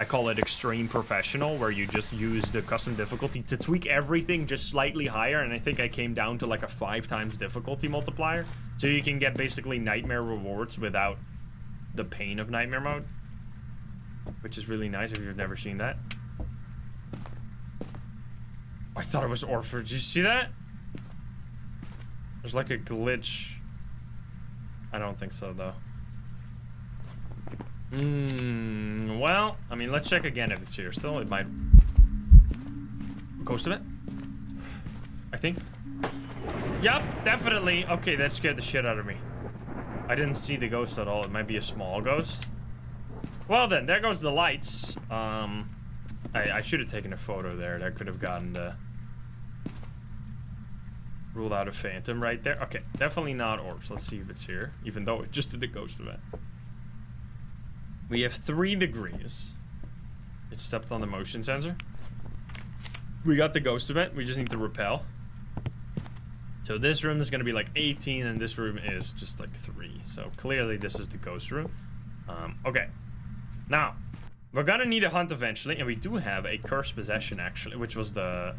I call it extreme professional, where you just use the custom difficulty to tweak everything just slightly higher, and I think I came down to like a 5 times difficulty multiplier. So you can get basically nightmare rewards without the pain of nightmare mode, which is really nice if you've never seen that. I thought it was Orphan. Did you see that? There's like a glitch. I don't think so, though. Well, I mean, let's check again if it's here. Still, it might... Ghost of it? I think. Yup, definitely. Okay, that scared the shit out of me. I didn't see the ghost at all. It might be a small ghost. Well then, there goes the lights. I should have taken a photo there. That could have gotten the... Ruled out a phantom right there. Okay, definitely not orbs. Let's see if it's here. Even though it just did a ghost event. We have 3 degrees. It stepped on the motion sensor. We got the ghost event. We just need to repel. So this room is going to be like 18, and this room is just like 3. So clearly this is the ghost room. Okay. Now, we're going to need a hunt eventually, and we do have a cursed possession, actually, which was the...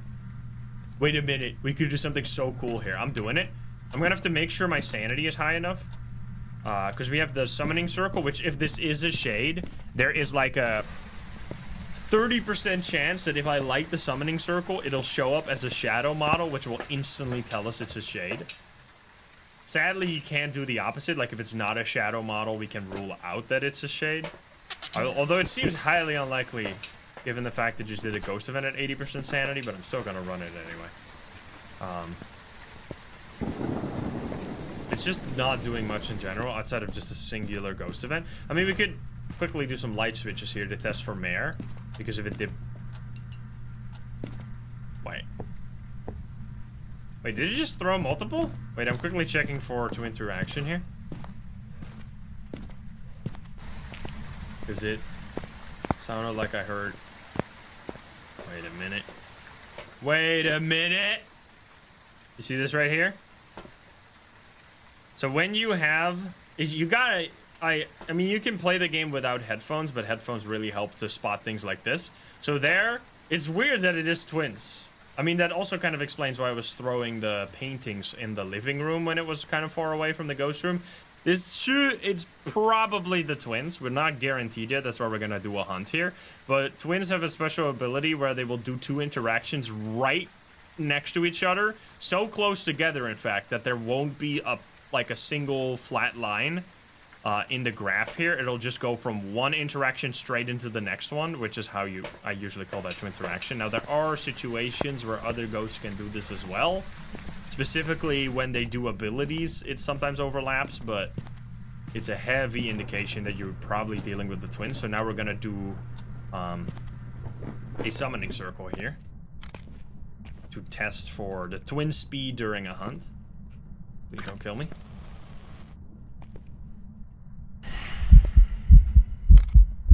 Wait a minute. We could do something so cool here. I'm doing it. I'm going to have to make sure my sanity is high enough. Because we have the summoning circle, which if this is a shade, there is like a 30% chance that if I light the summoning circle, it'll show up as a shadow model, which will instantly tell us it's a shade. Sadly, you can't do the opposite. Like, if it's not a shadow model, we can rule out that it's a shade. Although it seems highly unlikely, given the fact that you just did a ghost event at 80% sanity, but I'm still gonna run it anyway. It's just not doing much in general, outside of just a singular ghost event. I mean, we could quickly do some light switches here to test for mare, because if it did... Wait, did it just throw multiple? Wait, I'm quickly checking for twin through action here. Because it sounded like I heard... Wait a minute. Wait a minute! You see this right here? So when you have... You gotta... I mean, you can play the game without headphones, but headphones really help to spot things like this. So there... It's weird that it is twins. I mean, that also kind of explains why I was throwing the paintings in the living room when it was kind of far away from the ghost room. It's probably the twins. We're not guaranteed yet. That's why we're gonna do a hunt here. But twins have a special ability where they will do 2 interactions right next to each other, so close together, in fact, that there won't be a single flat line in the graph here. It'll just go from one interaction straight into the next one, which is how I usually call that twin interaction. Now, there are situations where other ghosts can do this as well. Specifically, when they do abilities, it sometimes overlaps, but it's a heavy indication that you're probably dealing with the twins. So now we're gonna do a summoning circle here to test for the twin speed during a hunt. Please don't kill me.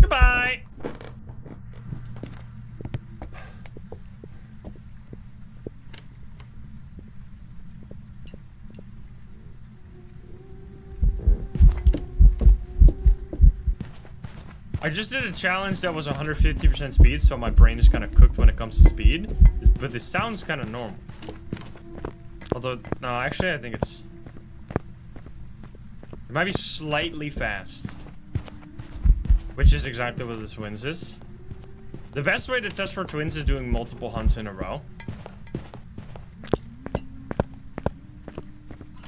Goodbye! I just did a challenge that was 150% speed, so my brain is kind of cooked when it comes to speed. But this sounds kind of normal. Although, no, actually, I think it might be slightly fast. Which is exactly what the twins is. The best way to test for twins is doing multiple hunts in a row.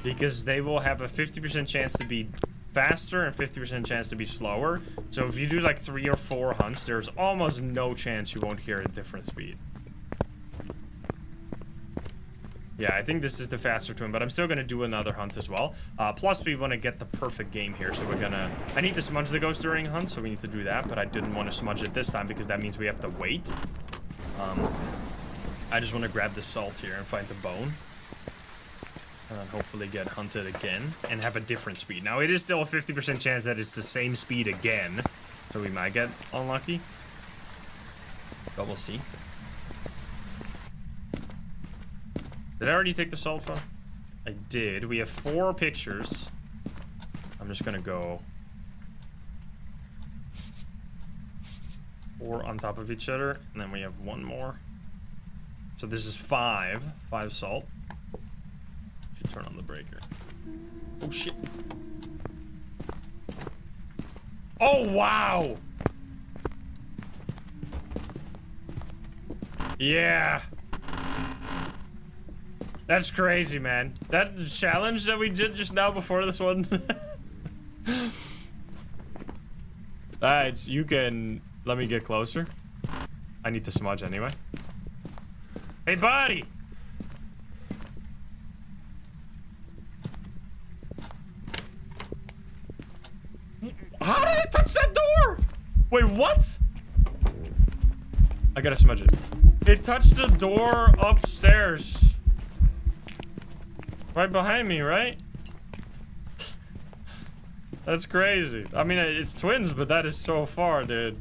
Because they will have a 50% chance to be faster and 50% chance to be slower. So if you do like 3 or 4 hunts, there's almost no chance you won't hear a different speed. Yeah, I think this is the faster twin, but I'm still gonna do another hunt as well. Plus we want to get the perfect game here, so we're gonna... I need to smudge the ghost during hunt, so we need to do that, but I didn't want to smudge it this time because that means we have to wait. I just want to grab the salt here and find the bone. And then hopefully get hunted again and have a different speed. Now, it is still a 50% chance that it's the same speed again, so we might get unlucky. But we'll see. Did I already take the salt phone? I did. We have 4 pictures. I'm just gonna go 4 on top of each other, and then we have 1 more. So this is 5 salt. Should turn on the breaker. Oh shit. Oh wow! Yeah. That's crazy, man. That challenge that we did just now before this one. Alright, you can... Let me get closer. I need to smudge anyway. Hey, buddy! How did it touch that door? Wait, what? I gotta smudge it. It touched the door upstairs. Right behind me, right? That's crazy. I mean, it's twins, but that is so far, dude.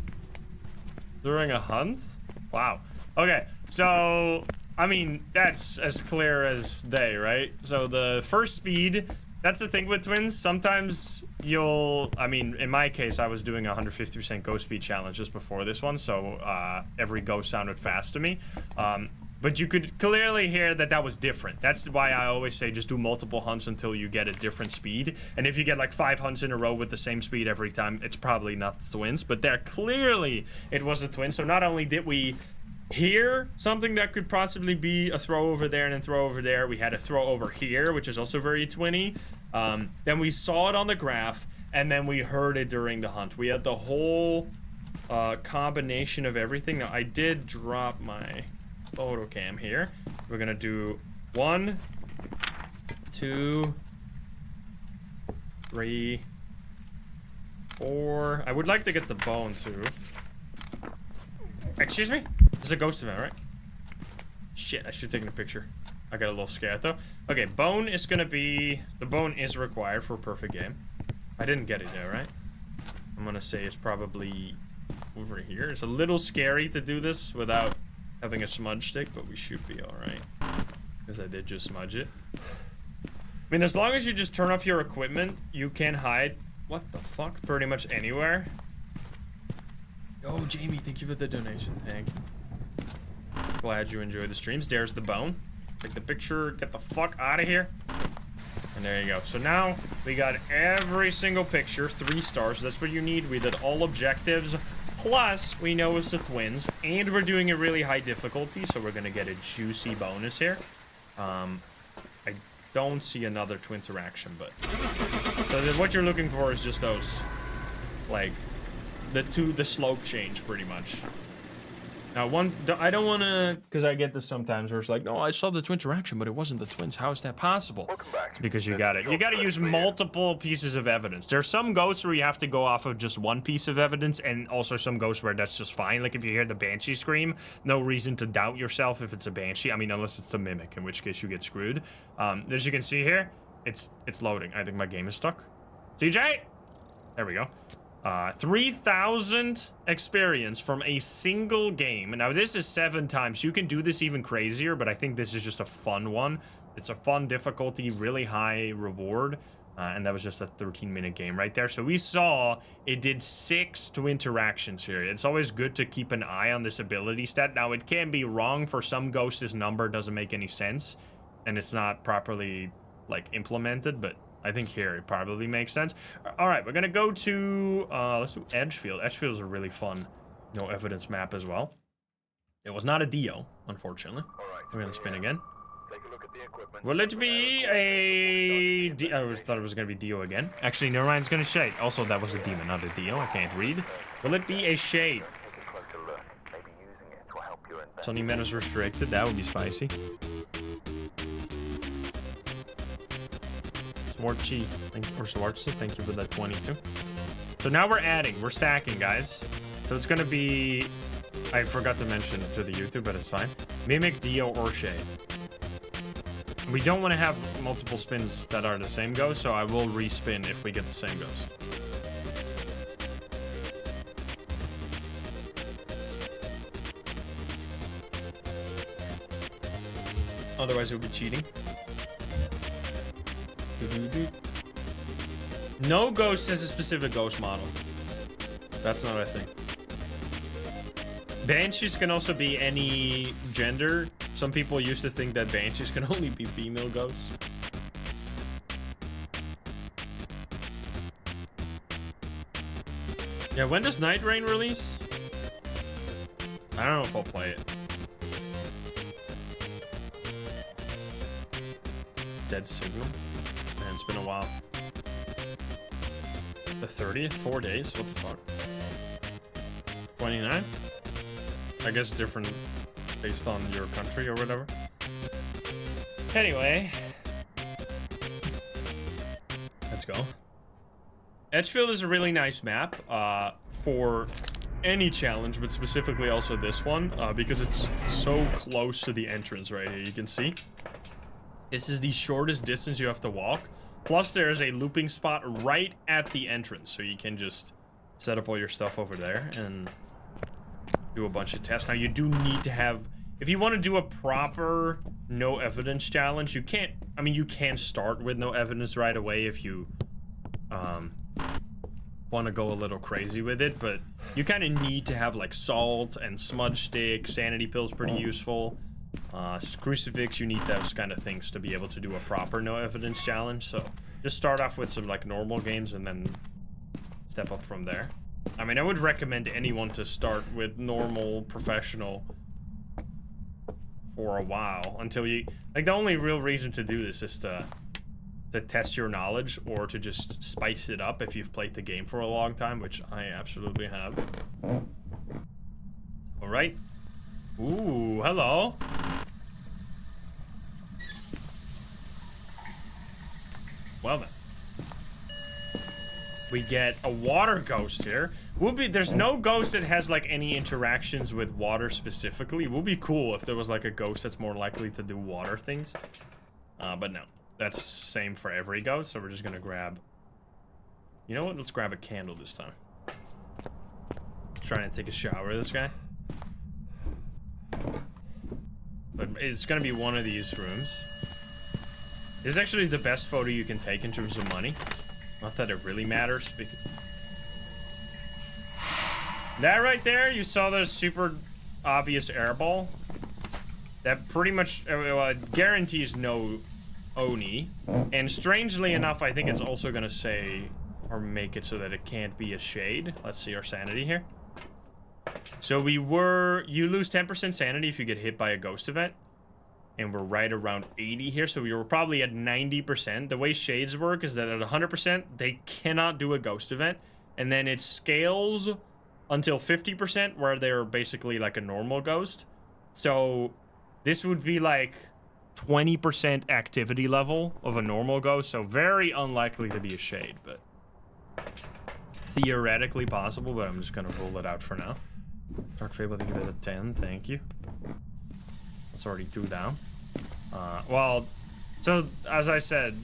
During a hunt? Wow. Okay, so... I mean, that's as clear as day, right? So the first speed... That's the thing with twins. Sometimes you'll... I mean, in my case, I was doing a 150% ghost speed challenge just before this one, so every ghost sounded fast to me. But you could clearly hear that that was different. That's why I always say just do multiple hunts until you get a different speed. And if you get like 5 hunts in a row with the same speed every time, it's probably not the twins. But there, clearly, it was the twins. So not only did we hear something that could possibly be a throw over there and then throw over there, we had a throw over here, which is also very twinny. Then we saw it on the graph, and then we heard it during the hunt. We had the whole combination of everything. Now, I did drop my... photo cam here. We're gonna do 1, 2, 3, 4. I would like to get the bone too. Excuse me? This is a ghost event, right? Shit, I should have taken a picture. I got a little scared though. Okay, bone is gonna be... The bone is required for a perfect game. I didn't get it there, right? I'm gonna say it's probably over here. It's a little scary to do this without having a smudge stick, but we should be alright. Because I did just smudge it. I mean, as long as you just turn off your equipment, you can hide... What the fuck? Pretty much anywhere. Oh, Jamie, thank you for the donation. Thank you. Glad you enjoyed the streams. There's the bone. Take the picture. Get the fuck out of here. And there you go. So now, we got every single picture. 3 stars. That's what you need. We did all objectives. Plus, we know it's the twins, and we're doing a really high difficulty, so we're gonna get a juicy bonus here. I don't see another twin interaction, but... So what you're looking for is just those, like, the slope change, pretty much. Now, I don't want to, because I get this sometimes where it's like, no, I saw the twin interaction, but it wasn't the twins. How is that possible? Because you got to use multiple pieces of evidence. There are some ghosts where you have to go off of just one piece of evidence, and also some ghosts where that's just fine. Like if you hear the banshee scream, no reason to doubt yourself if it's a banshee. I mean, unless it's the mimic, in which case you get screwed. As you can see here, it's loading. I think my game is stuck. CJ! There we go. 3,000 experience from a single game. Now, this is 7 times. You can do this even crazier, but I think this is just a fun one. It's a fun difficulty, really high reward. And that was just a 13-minute game right there. So we saw it did 6 to interactions here. It's always good to keep an eye on this ability stat. Now, it can be wrong. For some ghosts, this number doesn't make any sense. And it's not properly, like, implemented. But I think here it probably makes sense. All right, we're going to go to... let's do Edgefield. Edgefield is a really fun no evidence map as well. It was not a Dio, unfortunately. We're going to spin again. Will it be a... I thought it was going to be Dio again. Actually, never mind, it's going to Shade. Also, that was a demon, not a Dio. I can't read. Will it be a Shade? Sunny Menace restricted. That would be spicy. Swartzy, thank you for that 22. So now we're adding. We're stacking, guys. So it's going to be... I forgot to mention to the YouTube, but it's fine. Mimic, Dio, or Shade. We don't want to have multiple spins that are the same ghost, so I will respin if we get the same ghost. Otherwise, it would be cheating. No ghost has a specific ghost model. That's not a thing. Banshees can also be any gender. Some people used to think that Banshees can only be female ghosts. Yeah, when does Night Rain release? I don't know if I'll play it. Dead Signal? Man, it's been a while. The 30th? 4 days? What the fuck? 29? I guess different based on your country or whatever. Anyway. Let's go. Edgefield is a really nice map for any challenge, but specifically also this one, because it's so close to the entrance right here. You can see. This is the shortest distance you have to walk. Plus, there is a looping spot right at the entrance, so you can just set up all your stuff over there and do a bunch of tests. Now, you do need to have... If you want to do a proper no evidence challenge, you can't... I mean, you can start with no evidence right away if you want to go a little crazy with it, but you kind of need to have, like, salt and smudge stick. Sanity pills pretty useful. Crucifix, you need those kind of things to be able to do a proper no evidence challenge. So just start off with some like normal games and then step up from there. I mean, I would recommend anyone to start with normal professional for a while until you like. The only real reason to do this is to test your knowledge or to just spice it up if you've played the game for a long time, which I absolutely have. All right. Ooh, hello. Well then. We get a water ghost here. There's no ghost that has like any interactions with water specifically. It would be cool if there was like a ghost that's more likely to do water things. But no. That's same for every ghost, so we're just gonna grab... You know what? Let's grab a candle this time. Trying to take a shower with this guy. But it's gonna be one of these rooms. This is actually the best photo you can take in terms of money. Not that it really matters. That right there, you saw the super obvious airball. That pretty much guarantees no Oni. And strangely enough, I think it's also gonna say or make it so that it can't be a shade. Let's see our sanity here. So you lose 10% sanity if you get hit by a ghost event. And we're right around 80 here, so we were probably at 90%. The way shades work is that at 100%, they cannot do a ghost event. And then it scales until 50%, where they're basically like a normal ghost. So this would be like 20% activity level of a normal ghost, so very unlikely to be a shade, but theoretically possible, but I'm just gonna rule it out for now. Dark Fable, I think it's a 10, thank you. It's already 2 down. Well, so as I said,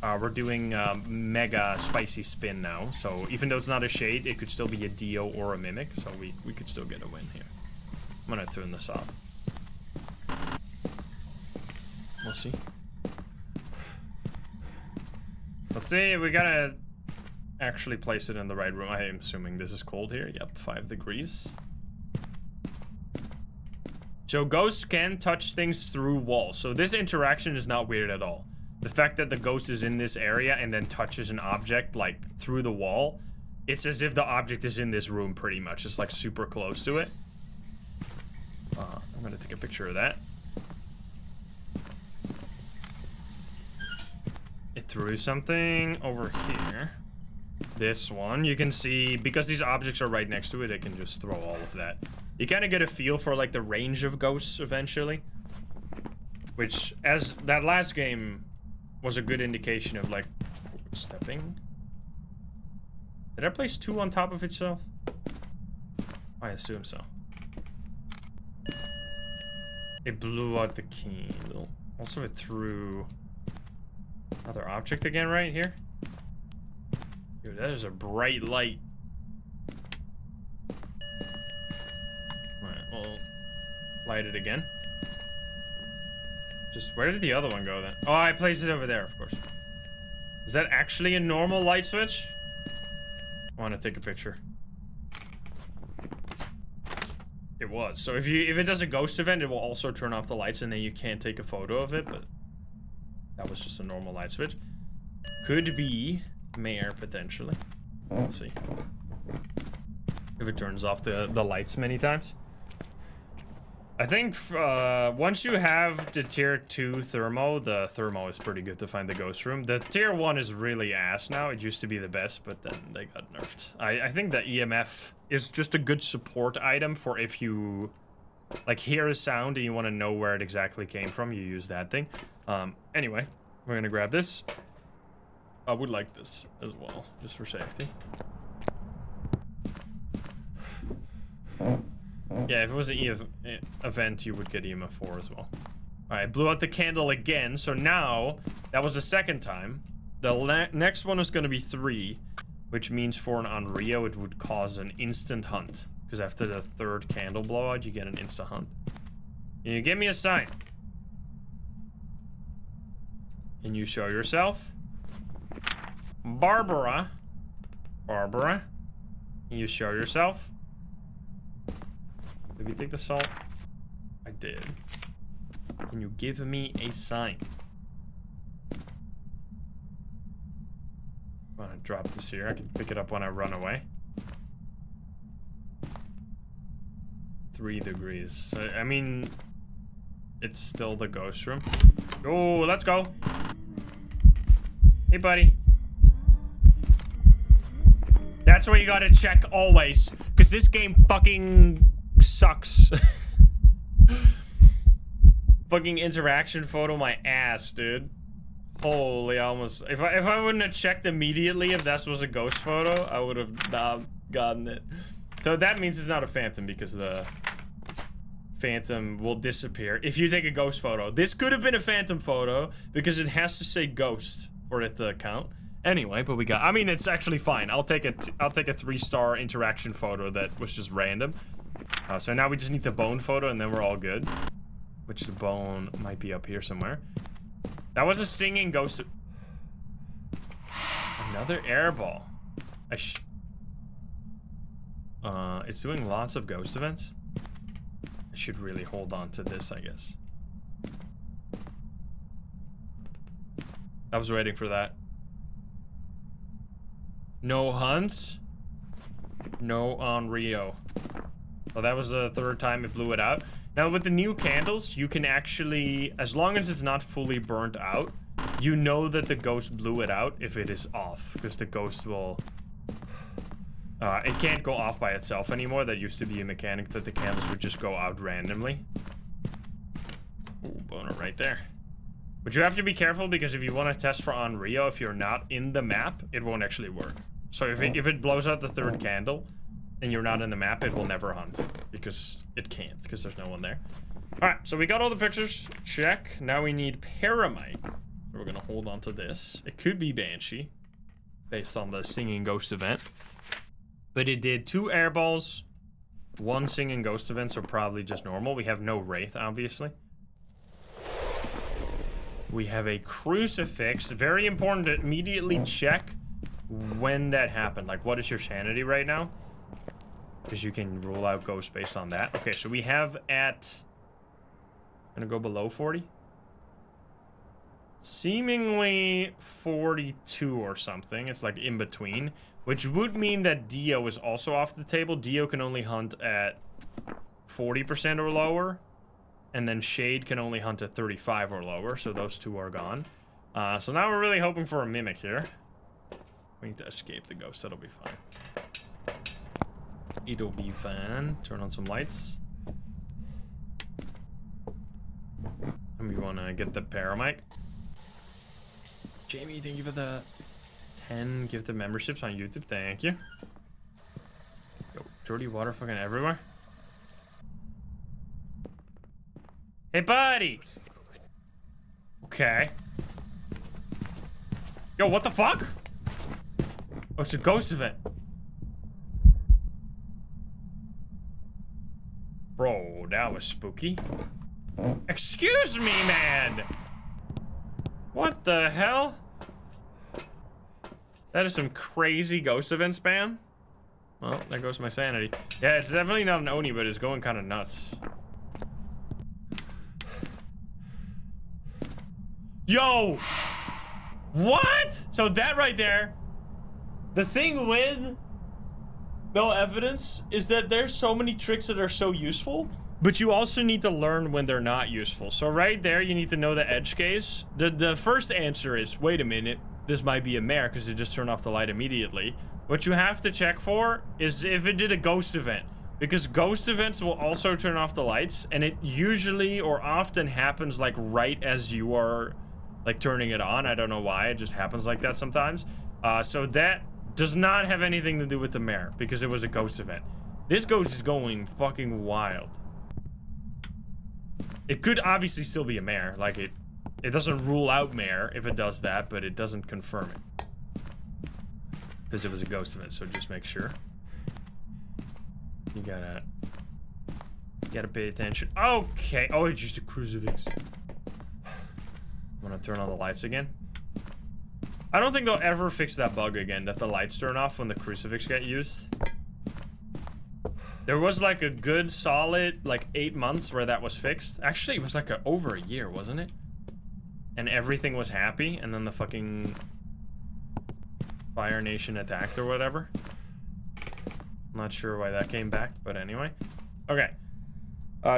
we're doing mega spicy spin now. So even though it's not a shade, it could still be a Dio or a Mimic. So we could still get a win here. I'm gonna turn this off. We'll see. Let's see, we gotta actually place it in the right room. I am assuming this is cold here. Yep, 5 degrees. So ghosts can touch things through walls. So this interaction is not weird at all. The fact that the ghost is in this area and then touches an object like through the wall, it's as if the object is in this room pretty much. It's like super close to it. I'm gonna take a picture of that. It threw something over here. This one, you can see, because these objects are right next to it, it can just throw all of that. You kind of get a feel for like the range of ghosts eventually. Which, as that last game was a good indication of like, stepping. Did I place 2 on top of itself? I assume so. It blew out the candle. Also it threw another object again right here. Dude, that is a bright light. Alright, we'll light it again. Just, where did the other one go then? Oh, I placed it over there, of course. Is that actually a normal light switch? I want to take a picture. It was. So if it does a ghost event, it will also turn off the lights and then you can't take a photo of it, but that was just a normal light switch. Could be Mayor, potentially. We'll see. If it turns off the lights many times. I think once you have the tier 2 thermo, the thermo is pretty good to find the ghost room. The tier 1 is really ass now. It used to be the best, but then they got nerfed. I think the EMF is just a good support item for if you like hear a sound and you want to know where it exactly came from, you use that thing. Anyway, we're gonna grab this. I would like this as well, just for safety. Yeah, if it was an event, you would get EMF 4 as well. Alright, blew out the candle again, so now, that was the second time. The next one is going to be 3, which means for an Onryo, it would cause an instant hunt. Because after the 3rd candle blowout, you get an instant hunt. Can you give me a sign? Can you show yourself? Barbara. Barbara. Can you show yourself? Did we take the salt? I did. Can you give me a sign? I'm gonna drop this here. I can pick it up when I run away. 3 degrees. I mean, it's still the ghost room. Oh, let's go. Hey, buddy. That's what you gotta check always. Because this game fucking sucks. Fucking interaction photo my ass, dude. Holy, almost. If I wouldn't have checked immediately if that was a ghost photo, I would have not gotten it. So that means it's not a phantom because the phantom will disappear if you take a ghost photo. This could have been a phantom photo because it has to say ghost for it to count. Anyway, but we got, I mean, it's actually fine. I'll take a 3-star interaction photo that was just random. So now we just need the bone photo and then we're all good. Which the bone might be up here somewhere. That was a singing ghost. Another airball. It's doing lots of ghost events. I should really hold on to this, I guess. I was waiting for that. No hunts. No Onryo. Well, that was the 3rd time it blew it out. Now, with the new candles, you can actually, as long as it's not fully burnt out, you know that the ghost blew it out if it is off. Because the ghost will... it can't go off by itself anymore. That used to be a mechanic that the candles would just go out randomly. Ooh, boner right there. But you have to be careful because if you want to test for Onryo, if you're not in the map, it won't actually work. So if it blows out the 3rd candle, and you're not in the map, it will never hunt. Because it can't, because there's no one there. Alright, so we got all the pictures. Check. Now we need Paramite. So we're gonna hold on to this. It could be Banshee, based on the singing ghost event. But it did 2 airballs, 1 singing ghost event, so probably just normal. We have no Wraith, obviously. We have a crucifix. Very important to immediately check when that happened. Like, what is your sanity right now? Because you can rule out ghosts based on that. Okay, so we have at... I'm gonna go below 40. Seemingly 42 or something. It's like in between. Which would mean that Dio is also off the table. Dio can only hunt at 40% or lower. And then Shade can only hunt at 35 or lower. So those two are gone. So now we're really hoping for a Mimic here. We need to escape the ghost. That'll be fine. It'll be fine. Turn on some lights. And we want to get the paramic. Jamie, thank you for the 10 gifted memberships on YouTube. Thank you. Yo, dirty water fucking everywhere. Hey, buddy. Okay. Yo, what the fuck? Oh, it's a ghost event. Bro, that was spooky. Excuse me, man. What the hell? That is some crazy ghost event spam. Well, there goes my sanity. Yeah, it's definitely not an Oni, but it's going kind of nuts. Yo! What? So that right there, the thing with no evidence is that there's so many tricks that are so useful, but you also need to learn when they're not useful. So right there, you need to know the edge case. The first answer is, wait a minute, this might be a mare because it just turned off the light immediately. What you have to check for is if it did a ghost event, because ghost events will also turn off the lights, and it usually or often happens like right as you are like turning it on. I don't know why, it just happens like that sometimes. So that does not have anything to do with the mare because it was a ghost event. This ghost is going fucking wild. It could obviously still be a mare, like it doesn't rule out mare if it does that, but it doesn't confirm it. Because it was a ghost event, so just make sure. You gotta pay attention. Okay, oh, it's just a crucifix. I'm gonna turn on the lights again. I don't think they'll ever fix that bug again, that the lights turn off when the crucifix get used. There was like a good solid like 8 months where that was fixed. Actually, it was like over a year, wasn't it? And everything was happy, and then the fucking Fire Nation attacked or whatever. I'm not sure why that came back, but anyway. Okay.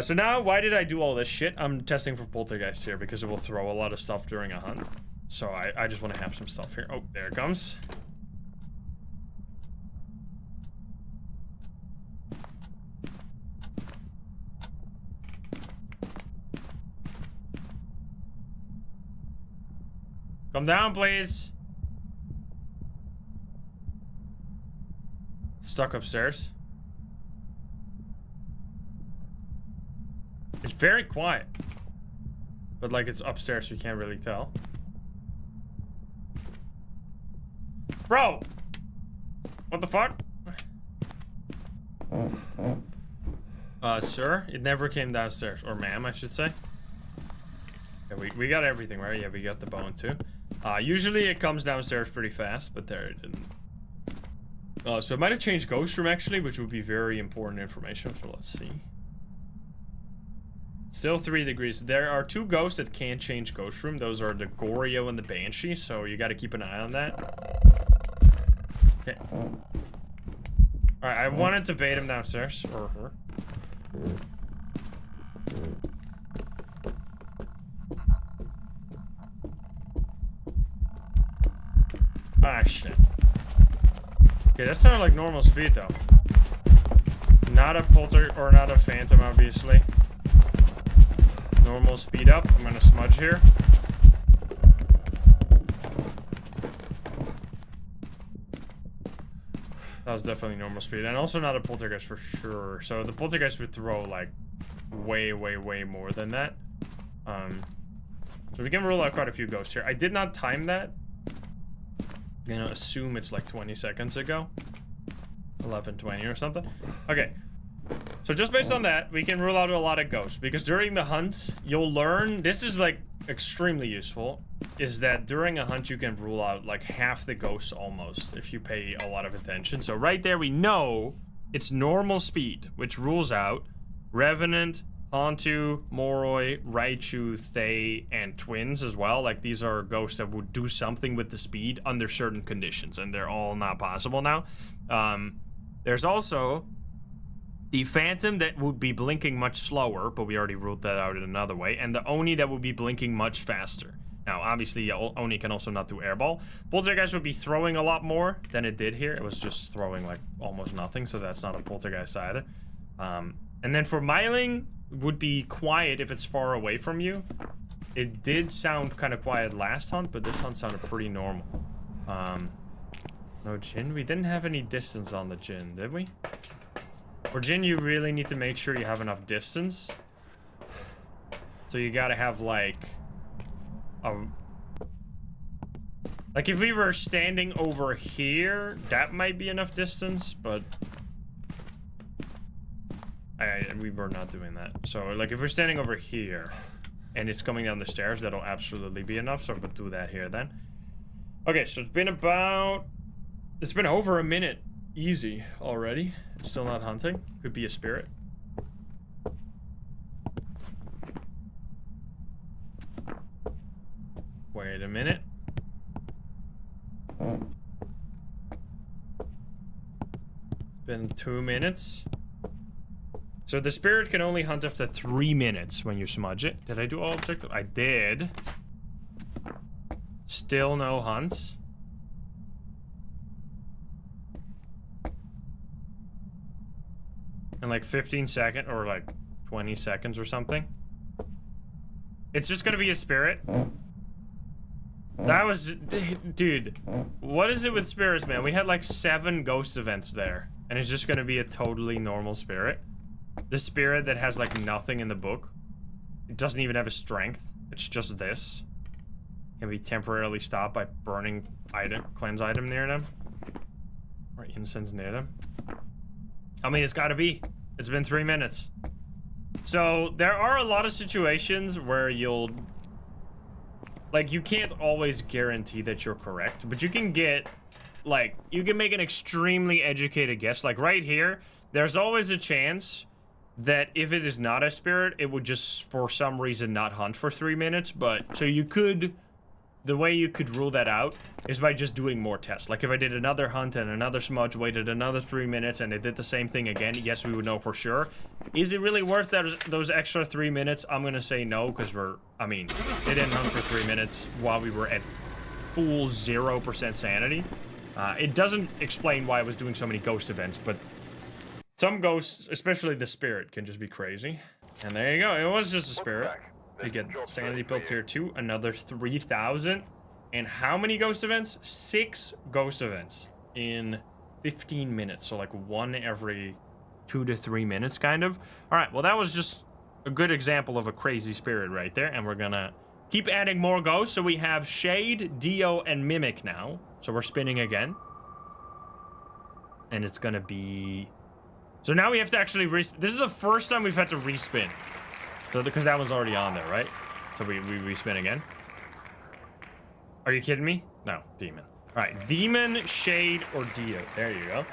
So now, why did I do all this shit? I'm testing for poltergeist here because it will throw a lot of stuff during a hunt. So I just want to have some stuff here. Oh, there it comes. Come down, please. Stuck upstairs. It's very quiet. But like it's upstairs, so you can't really tell. Bro! What the fuck? Sir? It never came downstairs. Or ma'am, I should say. Yeah, we got everything, right? Yeah, we got the bone too. Usually it comes downstairs pretty fast, but there it didn't. So it might have changed ghost room actually, which would be very important information. So let's see. Still 3 degrees. There are 2 ghosts that can't change ghost room. Those are the Goryo and the Banshee, so you got to keep an eye on that. Okay. Alright, I wanted to bait him downstairs. Or her. Ah, shit. Okay, that sounded like normal speed, though. Not a polter, or not a phantom, obviously. Normal speed up. I'm gonna smudge here. That was definitely normal speed. And also not a poltergeist for sure. So the poltergeist would throw, like, way, way, way more than that. So we can rule out quite a few ghosts here. I did not time that. I'm gonna assume it's like 20 seconds ago. 11:20 or something. Okay. So just based on that, we can rule out a lot of ghosts. Because during the hunt, you'll learn... This is like extremely useful is that during a hunt you can rule out like half the ghosts almost if you pay a lot of attention. So right there we know it's normal speed, which rules out Revenant, Hantu, Moroi, Raichu, Thaye, and Twins as well. Like, these are ghosts that would do something with the speed under certain conditions, and they're all not possible now. There's also the Phantom that would be blinking much slower, but we already ruled that out in another way, and the Oni that would be blinking much faster. Now, obviously, Oni can also not do airball. Poltergeist would be throwing a lot more than it did here. It was just throwing, like, almost nothing, so that's not a Poltergeist either. And then for Myling, would be quiet if it's far away from you. It did sound kind of quiet last hunt, but this hunt sounded pretty normal. No Jin? We didn't have any distance on the Jin, did we? Or Jin, you really need to make sure you have enough distance. So you gotta have, like... Like, if we were standing over here, that might be enough distance, but... we were not doing that. So, like, if we're standing over here, and it's coming down the stairs, that'll absolutely be enough, so we'll do that here then. Okay, so it's been about... It's been over a minute. Easy already. It's still not hunting. Could be a spirit. Wait a minute. It's been 2 minutes. So the spirit can only hunt after 3 minutes when you smudge it. Did I do all objectives? I did. Still no hunts. In like 15 seconds or like 20 seconds or something. It's just gonna be a spirit. That was, dude, what is it with spirits, man? We had like 7 ghost events there, and it's just gonna be a totally normal spirit. The spirit that has like nothing in the book. It doesn't even have a strength. It's just this. Can be temporarily stopped by burning cleanse item near them. Or incense near them. I mean, it's gotta be. It's been 3 minutes. So, there are a lot of situations where you'll... Like, you can't always guarantee that you're correct, but you can get... Like, you can make an extremely educated guess. Like, right here, there's always a chance that if it is not a spirit, it would just, for some reason, not hunt for 3 minutes, but... So you could... The way you could rule that out is by just doing more tests. Like, if I did another hunt and another smudge, waited another 3 minutes, and it did the same thing again, yes, we would know for sure. Is it really worth those extra 3 minutes? I'm gonna say no, because I mean, they didn't hunt for 3 minutes while we were at full 0% sanity. It doesn't explain why I was doing so many ghost events, but some ghosts, especially the spirit, can just be crazy. And there you go, it was just a spirit. We get sanity pill tier 2, another 3,000. And how many ghost events? 6 ghost events in 15 minutes. So like 1 every 2 to 3 minutes, kind of. All right, well, that was just a good example of a crazy spirit right there. And we're gonna keep adding more ghosts. So we have Shade, Dio, and Mimic now. So we're spinning again. And it's gonna be... So now we have to actually this is the first time we've had to respin. So, because that was already on there, right? So we respin again. Are you kidding me? No, Demon. All right, Demon, Shade, or Dio. There you go.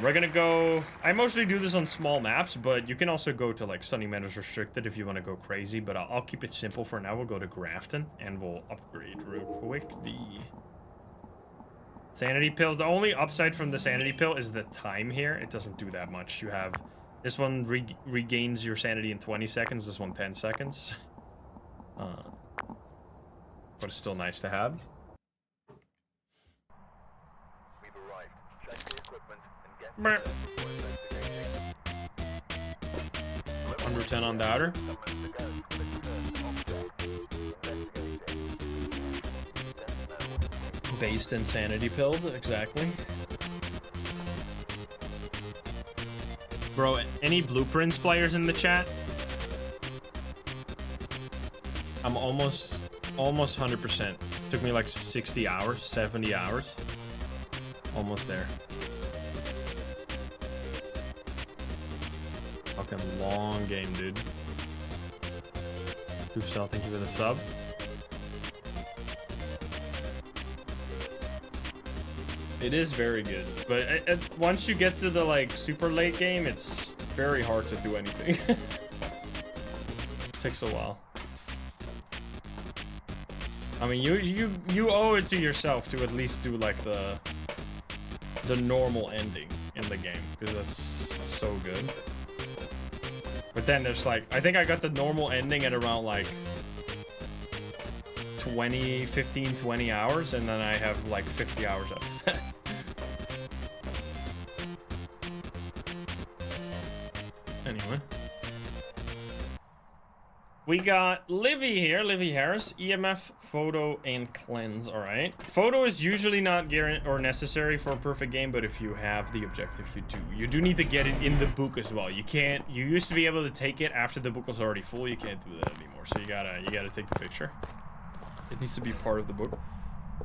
We're gonna go... I mostly do this on small maps, but you can also go to, like, Sunny Meadows Restricted if you want to go crazy, but I'll keep it simple for now. We'll go to Grafton, and we'll upgrade real quick the... Sanity pills. The only upside from the sanity pill is the time here. It doesn't do that much. You have... This one regains your sanity in 20 seconds. This one 10 seconds. But it's still nice to have. Under 10 on the outer. Based insanity pilled, exactly. Bro, any Blueprints players in the chat? I'm almost 100%. Took me like 60 hours, 70 hours. Almost there. Fucking long game, dude. Goofstyle, thank you for the sub. It is very good, but once you get to the like super late game, it's very hard to do anything. Takes a while. I mean, you owe it to yourself to at least do like the normal ending in the game, because that's so good. But then there's like, I think I got the normal ending at around like 15, 20 hours, and then I have like 50 hours after that. Anyway. We got Livy here, Livy Harris, EMF, photo, and cleanse. All right. Photo is usually not guaranteed or necessary for a perfect game, but if you have the objective, you do need to get it in the book as well. You can't. You used to be able to take it after the book was already full. You can't do that anymore. So you gotta take the picture. It needs to be part of the book.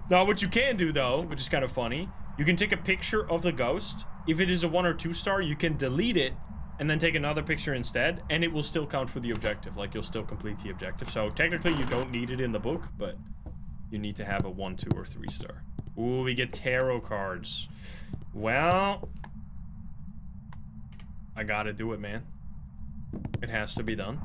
Now, what you can do though, which is kind of funny, you can take a picture of the ghost. If it is a 1 or 2 star, you can delete it and then take another picture instead, and it will still count for the objective. Like, you'll still complete the objective. So technically you don't need it in the book, but you need to have a 1, 2, or 3 star. Ooh, we get tarot cards. Well, I gotta do it, man. It has to be done.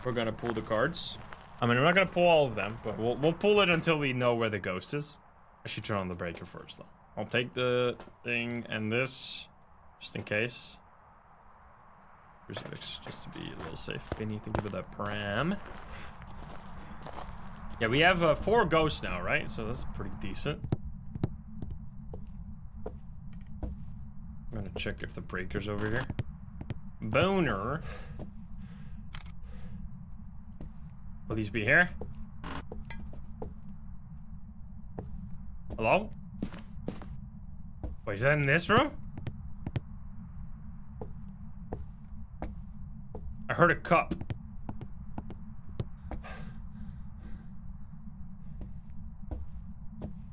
We're gonna pull the cards. I mean, I'm not gonna pull all of them, but we'll pull it until we know where the ghost is. I should turn on the breaker first, though. I'll take the thing and this, just in case. Crucifix, just to be a little safe. Vinny, thank you for that pram. Yeah, we have 4 ghosts now, right? So that's pretty decent. I'm gonna check if the breaker's over here. Boner. Will these be here? Hello? Wait, is that in this room? I heard a cup.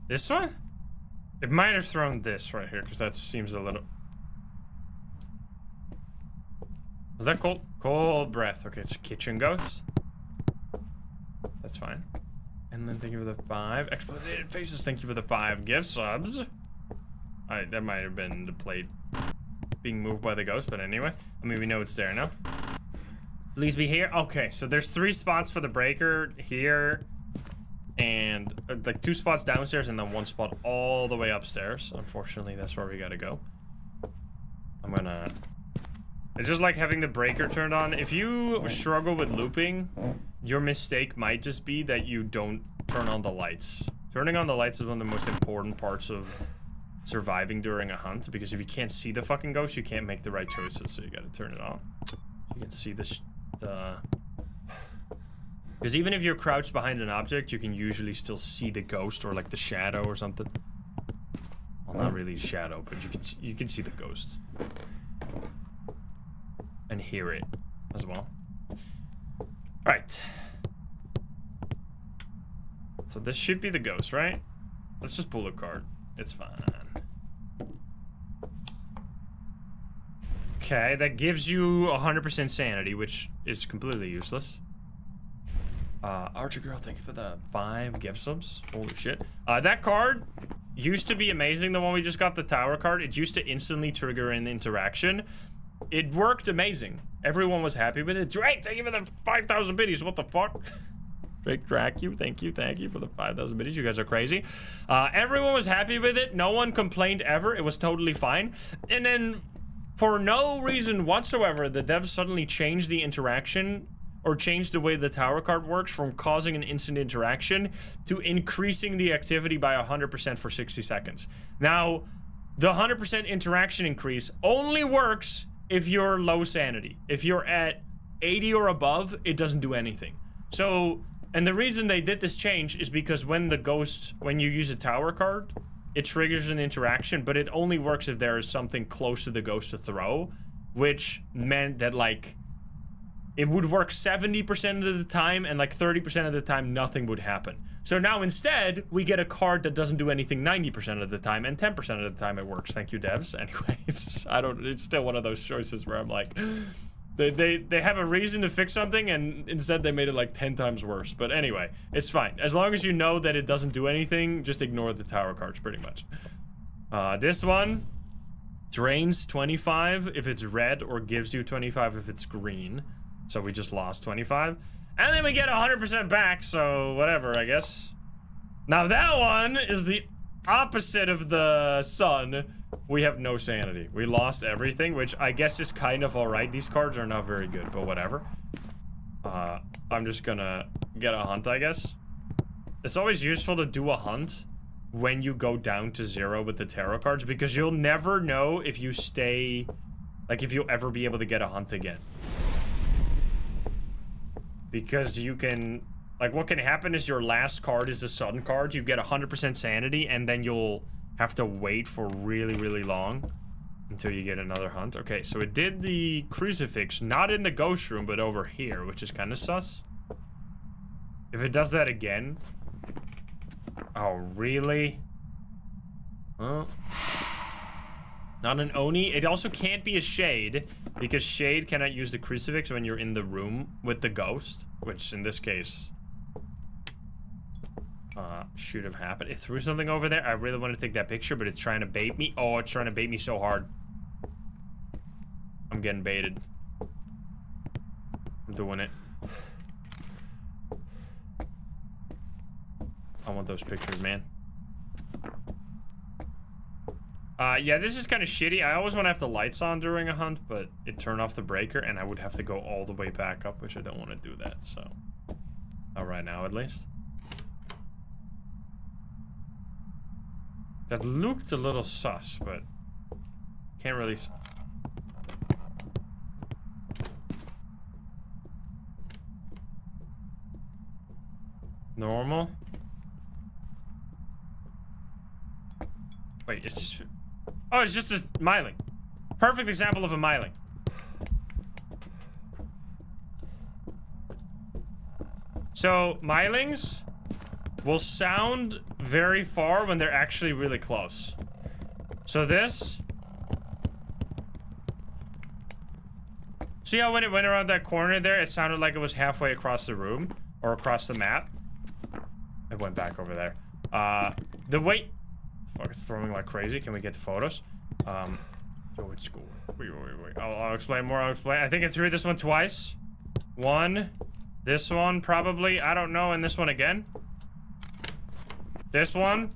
This one? It might have thrown this right here, because that seems a little... Was that cold? Cold breath. Okay, it's a kitchen ghost. That's fine. And then thank you for the 5 exploded faces. Thank you for the 5 gift subs. That might have been the plate being moved by the ghost, but anyway. I mean, we know it's there now. Please be here. Okay, so there's 3 spots for the breaker here, and like 2 spots downstairs, and then 1 spot all the way upstairs. Unfortunately, that's where we gotta go. I'm gonna... It's just like having the breaker turned on. If you struggle with looping, your mistake might just be that you don't turn on the lights. Turning on the lights is one of the most important parts of surviving during a hunt, because if you can't see the fucking ghost, you can't make the right choices, so you gotta turn it on. You can see this, because even if you're crouched behind an object, you can usually still see the ghost or like the shadow or something. Well, not really shadow, but you can see the ghost and hear it as well. Right. So this should be the ghost, right? Let's just pull a card. It's fine. Okay, that gives you 100% sanity, which is completely useless. Archer Girl, thank you for the 5 gift subs. Holy shit. That card used to be amazing, the one we just got, the tower card. It used to instantly trigger an interaction. It worked amazing. Everyone was happy with it. Drake, thank you for the 5,000 biddies. What the fuck? Drake, thank you for the 5,000 biddies. You guys are crazy. Everyone was happy with it. No one complained ever. It was totally fine. And then, for no reason whatsoever, the devs suddenly changed the interaction, or changed the way the tower card works, from causing an instant interaction to increasing the activity by 100% for 60 seconds. Now, the 100% interaction increase only works if you're low sanity. If you're at 80 or above, it doesn't do anything. So, and the reason they did this change is because when you use a tower card, it triggers an interaction, but it only works if there is something close to the ghost to throw, which meant that, like, it would work 70% of the time, and like 30% of the time, nothing would happen. So now instead, we get a card that doesn't do anything 90% of the time, and 10% of the time it works. Thank you, devs. Anyway, it's still one of those choices where I'm like, They have a reason to fix something, and instead they made it like 10 times worse. But anyway, it's fine. As long as you know that it doesn't do anything, just ignore the tower cards pretty much. This one drains 25 if it's red, or gives you 25 if it's green. So we just lost 25. And then we get 100% back, so whatever, I guess. Now that one is the opposite of the sun. We have no sanity. We lost everything, which I guess is kind of alright. These cards are not very good, but whatever. I'm just gonna get a hunt, I guess. It's always useful to do a hunt when you go down to 0 with the tarot cards, because you'll never know if you stay, like, if you'll ever be able to get a hunt again. Because you can, like, what can happen is your last card is a sun card. You get 100% sanity, and then you'll have to wait for really, really long until you get another hunt. Okay, so it did the crucifix, not in the ghost room, but over here, which is kind of sus. If it does that again... Oh, really? Well... Not an Oni. It also can't be a Shade, because Shade cannot use the crucifix when you're in the room with the ghost, which in this case... should have happened. It threw something over there. I really want to take that picture, but it's trying to bait me. Oh, it's trying to bait me so hard. I'm getting baited. I'm doing it. I want those pictures, man. Yeah, this is kind of shitty. I always want to have the lights on during a hunt, but it turned off the breaker, and I would have to go all the way back up, which I don't want to do that, so... Not right now, at least. That looked a little sus, but can't really. Normal. Wait, it's just. Oh, it's just a myling. Perfect example of a myling. So, mylings will sound very far when they're actually really close. So this... See how when it went around that corner there, it sounded like it was halfway across the room? Or across the map? It went back over there. The weight... Fuck, it's throwing like crazy. Can we get the photos? So it's cool. Wait. I'll explain more, I'll explain. I think I threw this one twice. One. This one, probably. I don't know. And this one again. This one.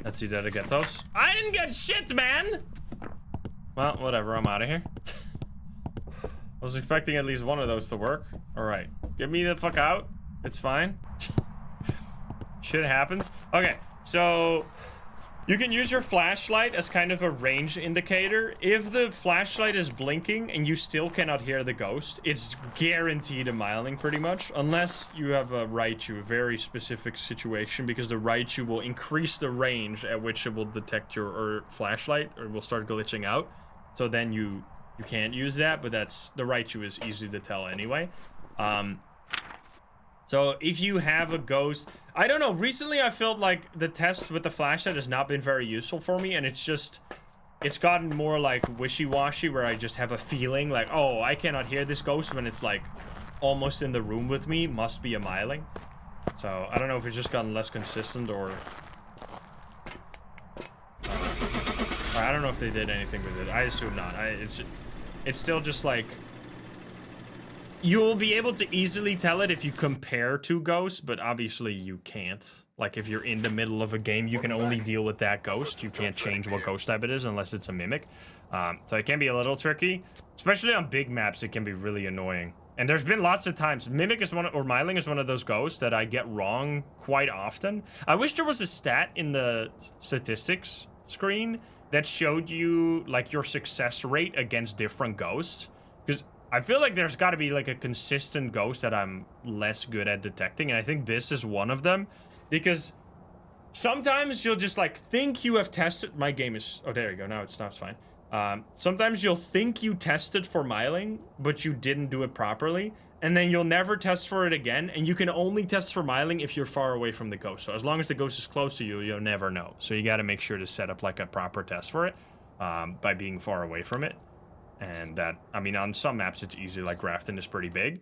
Let's see, did I get those? I didn't get shit, man! Well, whatever, I'm out of here. I was expecting at least one of those to work. Alright, get me the fuck out. It's fine. Shit happens. Okay, so... You can use your flashlight as kind of a range indicator. If the flashlight is blinking and you still cannot hear the ghost, it's guaranteed a myling pretty much. Unless you have a Raichu, a very specific situation, because the Raichu will increase the range at which it will detect your flashlight, or it will start glitching out. So then you can't use that, but that's, the Raichu is easy to tell anyway. So if you have a ghost, I don't know, recently I felt like the test with the flashlight has not been very useful for me, and it's gotten more like wishy-washy, where I just have a feeling like, oh, I cannot hear this ghost when it's like almost in the room with me, must be a myling. So I don't know if it's just gotten less consistent, or I don't know if they did anything with it. I assume not. It's still just like, you'll be able to easily tell it if you compare two ghosts, but obviously you can't. Like, if you're in the middle of a game, you can only deal with that ghost. You can't change what ghost type it is unless it's a mimic. So it can be a little tricky. Especially on big maps, it can be really annoying. And there's been lots of times, Mimic is or myling is one of those ghosts that I get wrong quite often. I wish there was a stat in the statistics screen that showed you, like, your success rate against different ghosts. Because I feel like there's got to be, like, a consistent ghost that I'm less good at detecting, and I think this is one of them. Because sometimes you'll just, like, think you have tested... My game is... Oh, there you go. Now it stops fine. Sometimes you'll think you tested for myling, but you didn't do it properly, and then you'll never test for it again, and you can only test for myling if you're far away from the ghost. So as long as the ghost is close to you, you'll never know. So you got to make sure to set up, like, a proper test for it by being far away from it. And that, I mean, on some maps it's easy, like Grafton is pretty big.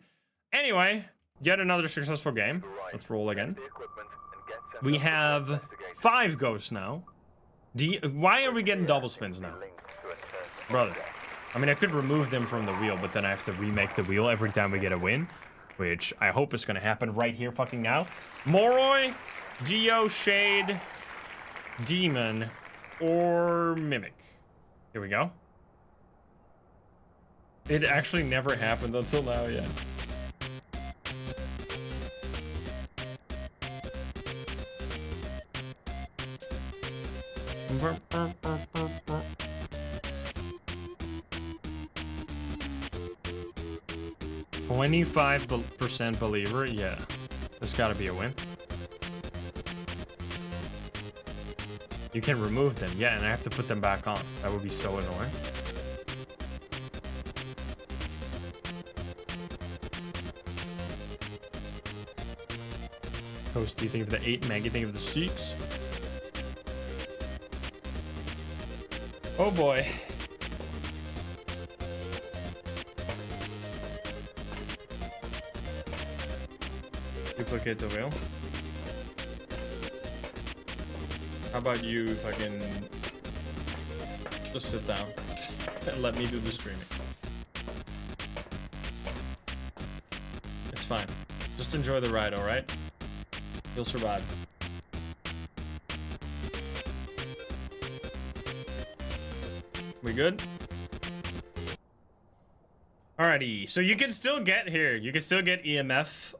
Anyway, yet another successful game. Let's roll again. We have 5 ghosts now. Why are we getting double spins now? Brother. I mean, I could remove them from the wheel, but then I have to remake the wheel every time we get a win. Which I hope is going to happen right here fucking now. Moroi, Dio, Shade, Demon, or Mimic. Here we go. It actually never happened until now, yeah. %25 believer, yeah. That's gotta be a win. You can remove them, yeah, and I have to put them back on. That would be so annoying. Toasty, think of the 8. Maggie, think of the 6. Oh boy. Duplicate the wheel. How about you fucking just sit down and let me do the streaming? It's fine. Just enjoy the ride, alright? You'll survive. We good? Alrighty, so you can still get here. You can still get EMF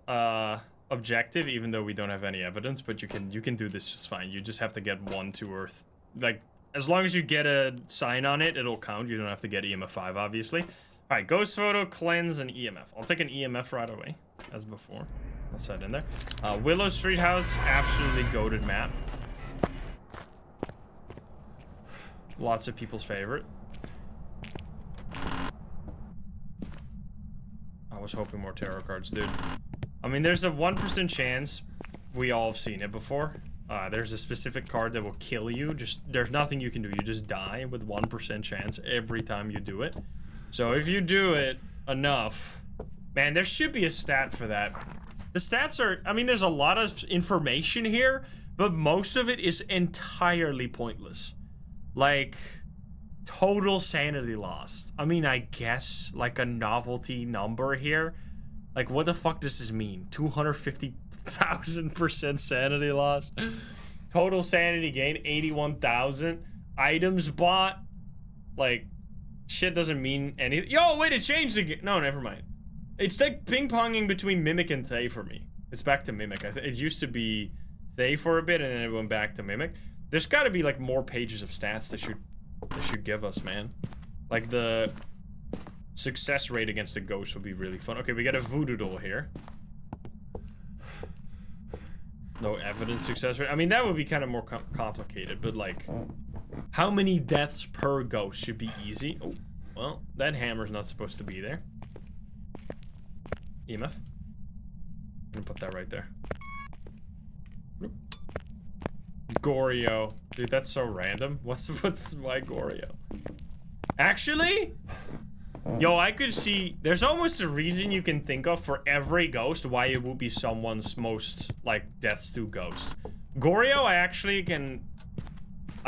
objective, even though we don't have any evidence, but you can do this just fine. You just have to get 1, 2, or like, as long as you get a sign on it, it'll count. You don't have to get EMF 5, obviously. Alright, ghost photo, cleanse, and EMF. I'll take an EMF right away, as before. I'll set in there. Willow Street House, absolutely goated map. Lots of people's favorite. I was hoping more tarot cards, dude. I mean, there's a 1% chance we all have seen it before. There's a specific card that will kill you. There's nothing you can do. You just die with 1% chance every time you do it. So if you do it enough, man, there should be a stat for that. The stats are, I mean, there's a lot of information here, but most of it is entirely pointless. Like, total sanity lost. I mean, I guess, like, a novelty number here. Like, what the fuck does this mean? 250,000% sanity loss. Total sanity gain, 81,000. Items bought. Like, shit doesn't mean anything. Yo, wait, it changed again. No, never mind. It's like ping-ponging between Mimic and Thay for me. It's back to Mimic. It used to be Thay for a bit, and then it went back to Mimic. There's got to be, like, more pages of stats that should give us, man. Like, the success rate against the ghost would be really fun. Okay, we got a voodoo doll here. No evidence success rate. I mean, that would be kind of more complicated, but, like, how many deaths per ghost should be easy? Oh, well, that hammer's not supposed to be there. EMF. I'm gonna put that right there. Goryo. Dude, that's so random. Why Goryo? Actually, yo, I could see there's almost a reason you can think of for every ghost why it would be someone's most, like, deaths to ghost. Goryo, I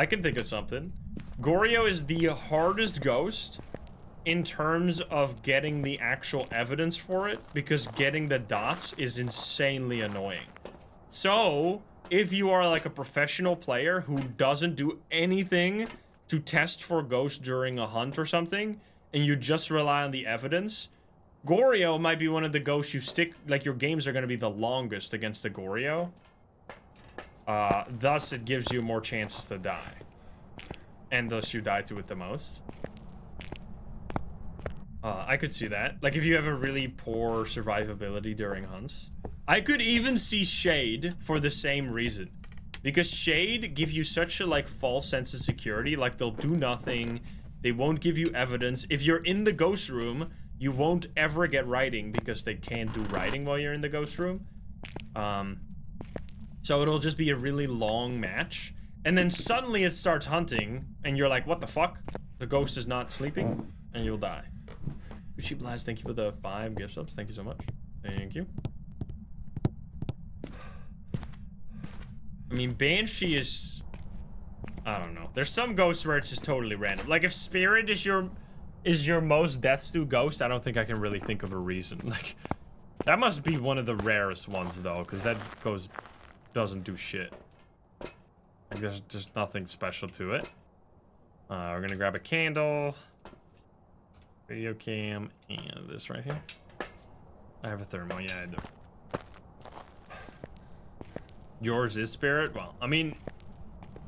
can think of something. Goryo is the hardest ghost in terms of getting the actual evidence for it, because getting the dots is insanely annoying. So, if you are like a professional player who doesn't do anything to test for ghosts during a hunt or something, and you just rely on the evidence, Goryo might be one of the ghosts you stick, like, your games are going to be the longest against the Goryo. Thus, it gives you more chances to die. And thus, you die to it the most. I could see that. Like, if you have a really poor survivability during hunts. I could even see Shade for the same reason. Because Shade give you such a, like, false sense of security. Like, they'll do nothing. They won't give you evidence. If you're in the ghost room, you won't ever get writing because they can't do writing while you're in the ghost room. So it'll just be a really long match. And then suddenly it starts hunting, and you're like, what the fuck? The ghost is not sleeping? and you'll die. Gucci Blast, thank you for the 5 gift subs. Thank you so much. Thank you. I mean, Banshee is... I don't know. There's some ghosts where it's just totally random. Like, if Spirit is your most deaths to ghost, I don't think I can really think of a reason. Like, that must be one of the rarest ones, though, because that doesn't do shit. Like, there's just nothing special to it. We're gonna grab a candle, video cam, and this right here. I have a thermal, yeah, I do. Yours is Spirit? Well, I mean,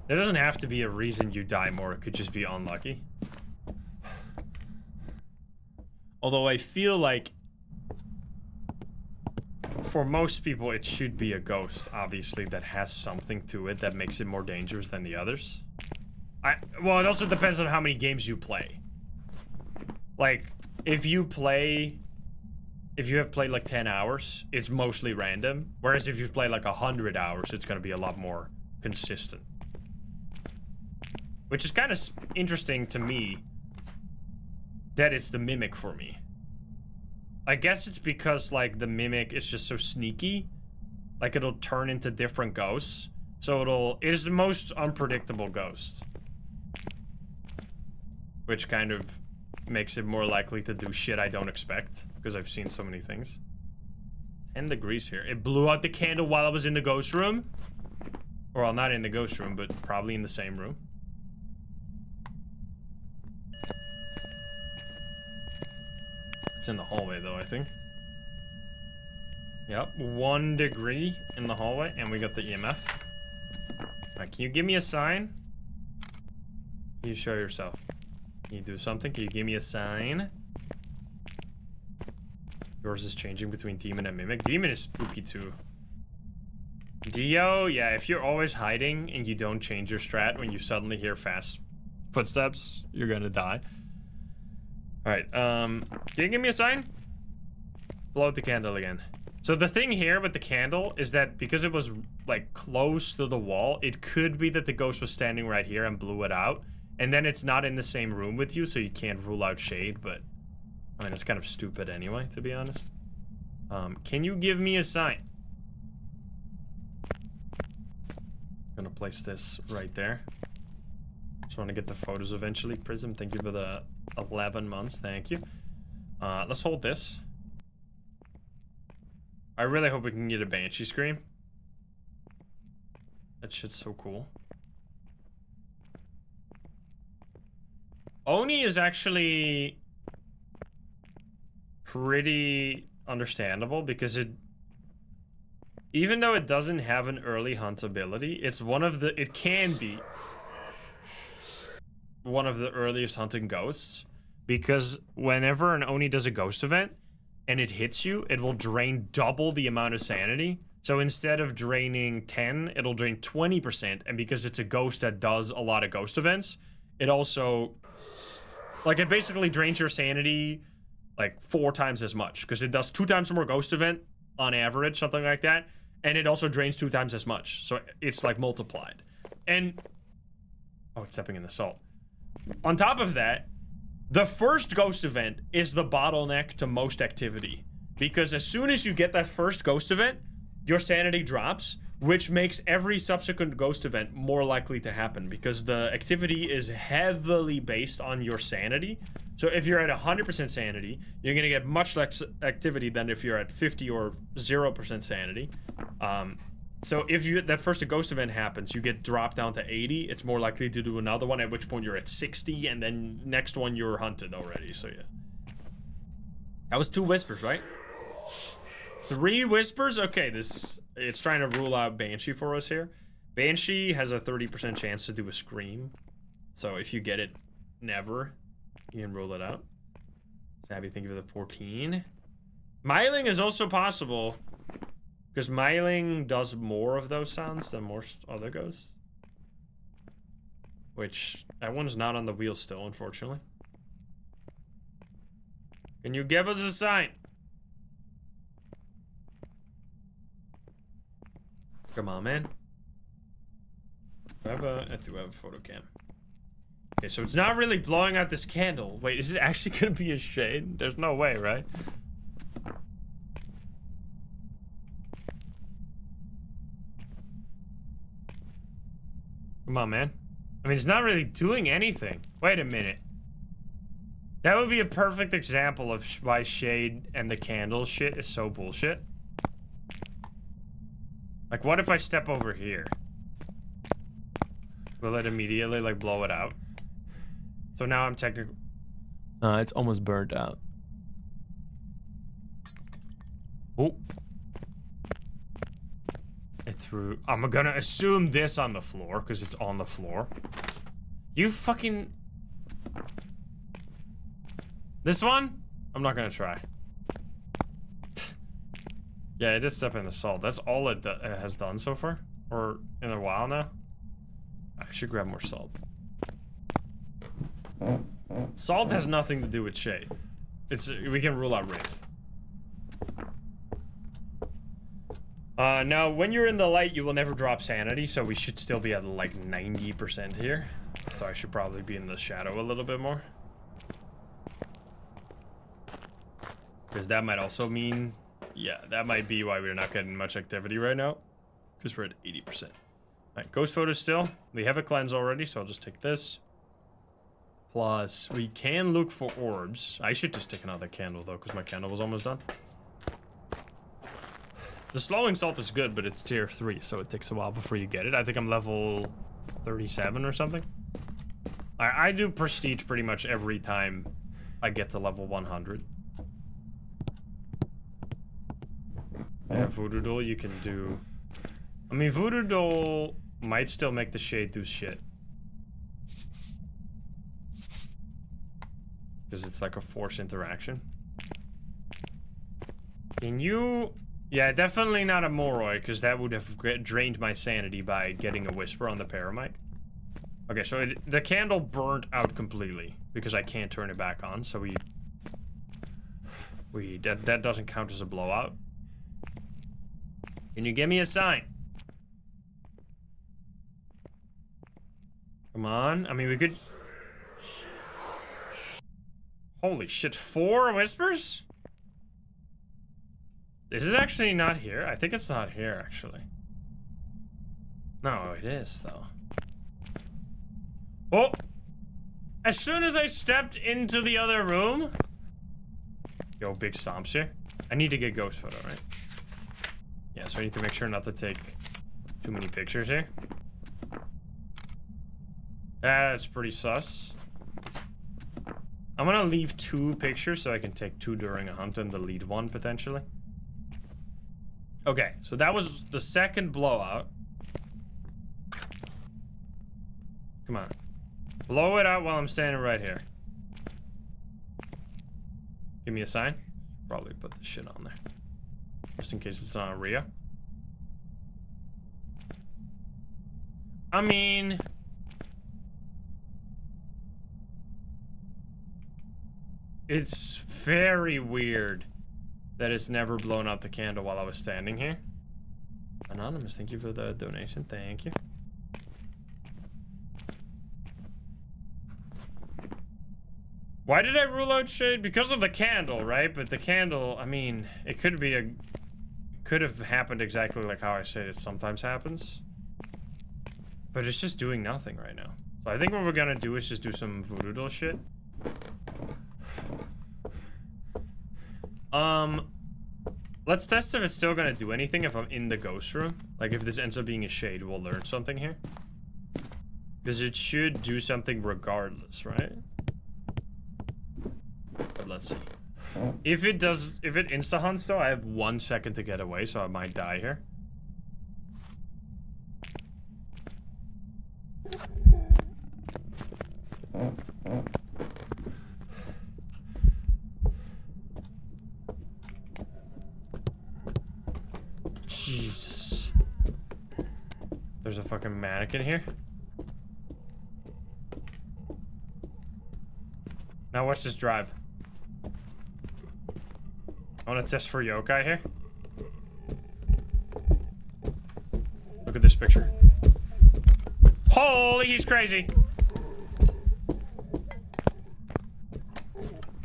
there doesn't have to be a reason you die more. It could just be unlucky. Although I feel like for most people, it should be a ghost, obviously, that has something to it that makes it more dangerous than the others. Well, it also depends on how many games you play. Like, if you have played like 10 hours, it's mostly random. Whereas if you've played like 100 hours, it's gonna be a lot more consistent. Which is kind of interesting to me that it's the Mimic for me. I guess it's because like the Mimic is just so sneaky. Like it'll turn into different ghosts. So it is the most unpredictable ghost. Which kind of makes it more likely to do shit I don't expect, because I've seen so many things. 10 degrees here. It blew out the candle while I was in the ghost room. Or, well, not in the ghost room, but probably in the same room. It's in the hallway, though, I think. Yep, 1 degree in the hallway, and we got the EMF. Alright, can you give me a sign? Can you show yourself? Can you do something? Can you give me a sign? Yours is changing between Demon and Mimic. Demon is spooky too. Dio, yeah, if you're always hiding and you don't change your strat when you suddenly hear fast footsteps, you're gonna die. Alright, can you give me a sign? Blow out the candle again. So the thing here with the candle is that because it was like close to the wall, it could be that the ghost was standing right here and blew it out. And then it's not in the same room with you, so you can't rule out shade, but... I mean, it's kind of stupid anyway, to be honest. Can you give me a sign? Gonna place this right there. Just want to get the photos eventually. Prism, thank you for the 11 months, thank you. Let's hold this. I really hope we can get a Banshee scream. That shit's so cool. Oni is actually pretty understandable because even though it doesn't have an early hunt ability, it can be one of the earliest hunting ghosts, because whenever an Oni does a ghost event and it hits you, it will drain double the amount of sanity. So instead of draining 10, it'll drain 20%, and because it's a ghost that does a lot of ghost events, it also... Like, it basically drains your sanity, like, 4 times as much. Because it does 2 times more ghost event, on average, something like that. And it also drains 2 times as much. So, it's, like, multiplied. And... Oh, it's stepping in the salt. On top of that, the first ghost event is the bottleneck to most activity. Because as soon as you get that first ghost event, your sanity drops, which makes every subsequent ghost event more likely to happen, because the activity is heavily based on your sanity. So if you're at 100% sanity, you're gonna get much less activity than if you're at 50 or 0% sanity. So if that first ghost event happens, you get dropped down to 80, it's more likely to do another one, at which point you're at 60, and then next one you're hunted already, so yeah. That was 2 whispers, right? 3 whispers? Okay, it's trying to rule out Banshee for us here. Banshee has a 30% chance to do a scream. So if you get it never, you can rule it out. Sabby, thank you for the 14. Myling is also possible, because Myling does more of those sounds than most other ghosts. Which, that one's not on the wheel still, unfortunately. Can you give us a sign? Come on, man. I do have a photo cam. Okay, so it's not really blowing out this candle. Wait, is it actually gonna be a shade? There's no way, right? Come on, man. I mean, it's not really doing anything. Wait a minute. That would be a perfect example of why shade and the candle shit is so bullshit. Like, what if I step over here? Will it immediately, like, blow it out? So now I'm technically... it's almost burnt out. Oh. I threw... I'm gonna assume this on the floor, because it's on the floor. You fucking... This one? I'm not gonna try. Yeah, it did step in the salt. That's all it has done so far. Or in a while now. I should grab more salt. Salt has nothing to do with shade. We can rule out Wraith. Now, when you're in the light, you will never drop sanity, so we should still be at like 90% here. So I should probably be in the shadow a little bit more. Because that might also mean... Yeah, that might be why we're not getting much activity right now. Because we're at 80%. Alright, ghost photos still. We have a cleanse already, so I'll just take this. Plus, we can look for orbs. I should just take another candle, though, because my candle was almost done. The slowing salt is good, but it's tier 3, so it takes a while before you get it. I think I'm level 37 or something. I do prestige pretty much every time I get to level 100. Yeah, Voodoo Doll you can do... I mean, Voodoo Doll might still make the shade do shit. Because it's like a forced interaction. Can you... Yeah, definitely not a Moroi, because that would have drained my sanity by getting a Whisper on the Paramic. Okay, so the candle burnt out completely, because I can't turn it back on, so that doesn't count as a blowout. Can you give me a sign? Come on. I mean, we could... Holy shit, 4 whispers? Is it actually not here? I think it's not here, actually. No, it is, though. Oh! As soon as I stepped into the other room... Yo, big stomps here. I need to get ghost photo, right? Yeah, so I need to make sure not to take too many pictures here. That's pretty sus. I'm gonna leave 2 pictures so I can take 2 during a hunt and delete 1 potentially. Okay, so that was the second blowout. Come on. Blow it out while I'm standing right here. Give me a sign. Probably put the shit on there. Just in case it's not a Rio. I mean... It's very weird that it's never blown out the candle while I was standing here. Anonymous, thank you for the donation. Thank you. Why did I rule out shade? Because of the candle, right? But the candle, I mean, it could be a... Could have happened exactly like how I said it sometimes happens. But it's just doing nothing right now. So I think what we're gonna do is just do some Voodoo Doll shit. Let's test if it's still gonna do anything if I'm in the ghost room. Like if this ends up being a shade, we'll learn something here. Because it should do something regardless, right? But let's see. If it insta-hunts though, I have 1 second to get away, so I might die here. Jesus. There's a fucking mannequin here. Now watch this drive. I want to test for yokai here. Look at this picture. Holy, he's crazy.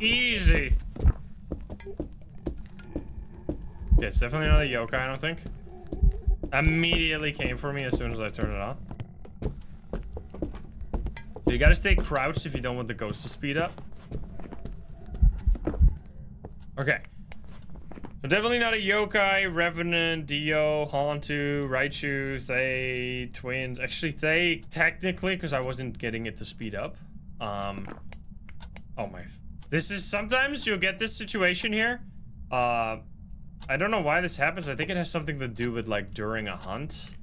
Easy. Okay, it's definitely not a yokai, I don't think. Immediately came for me as soon as I turned it on. So you gotta stay crouched if you don't want the ghost to speed up. Okay. So definitely not a yokai, revenant, dio, Hauntu, Raichu, Thay, twins. Actually, Thay, technically, because I wasn't getting it to speed up. Oh my. This is, sometimes you'll get this situation here. I don't know why this happens. I think it has something to do with, like, during a hunt.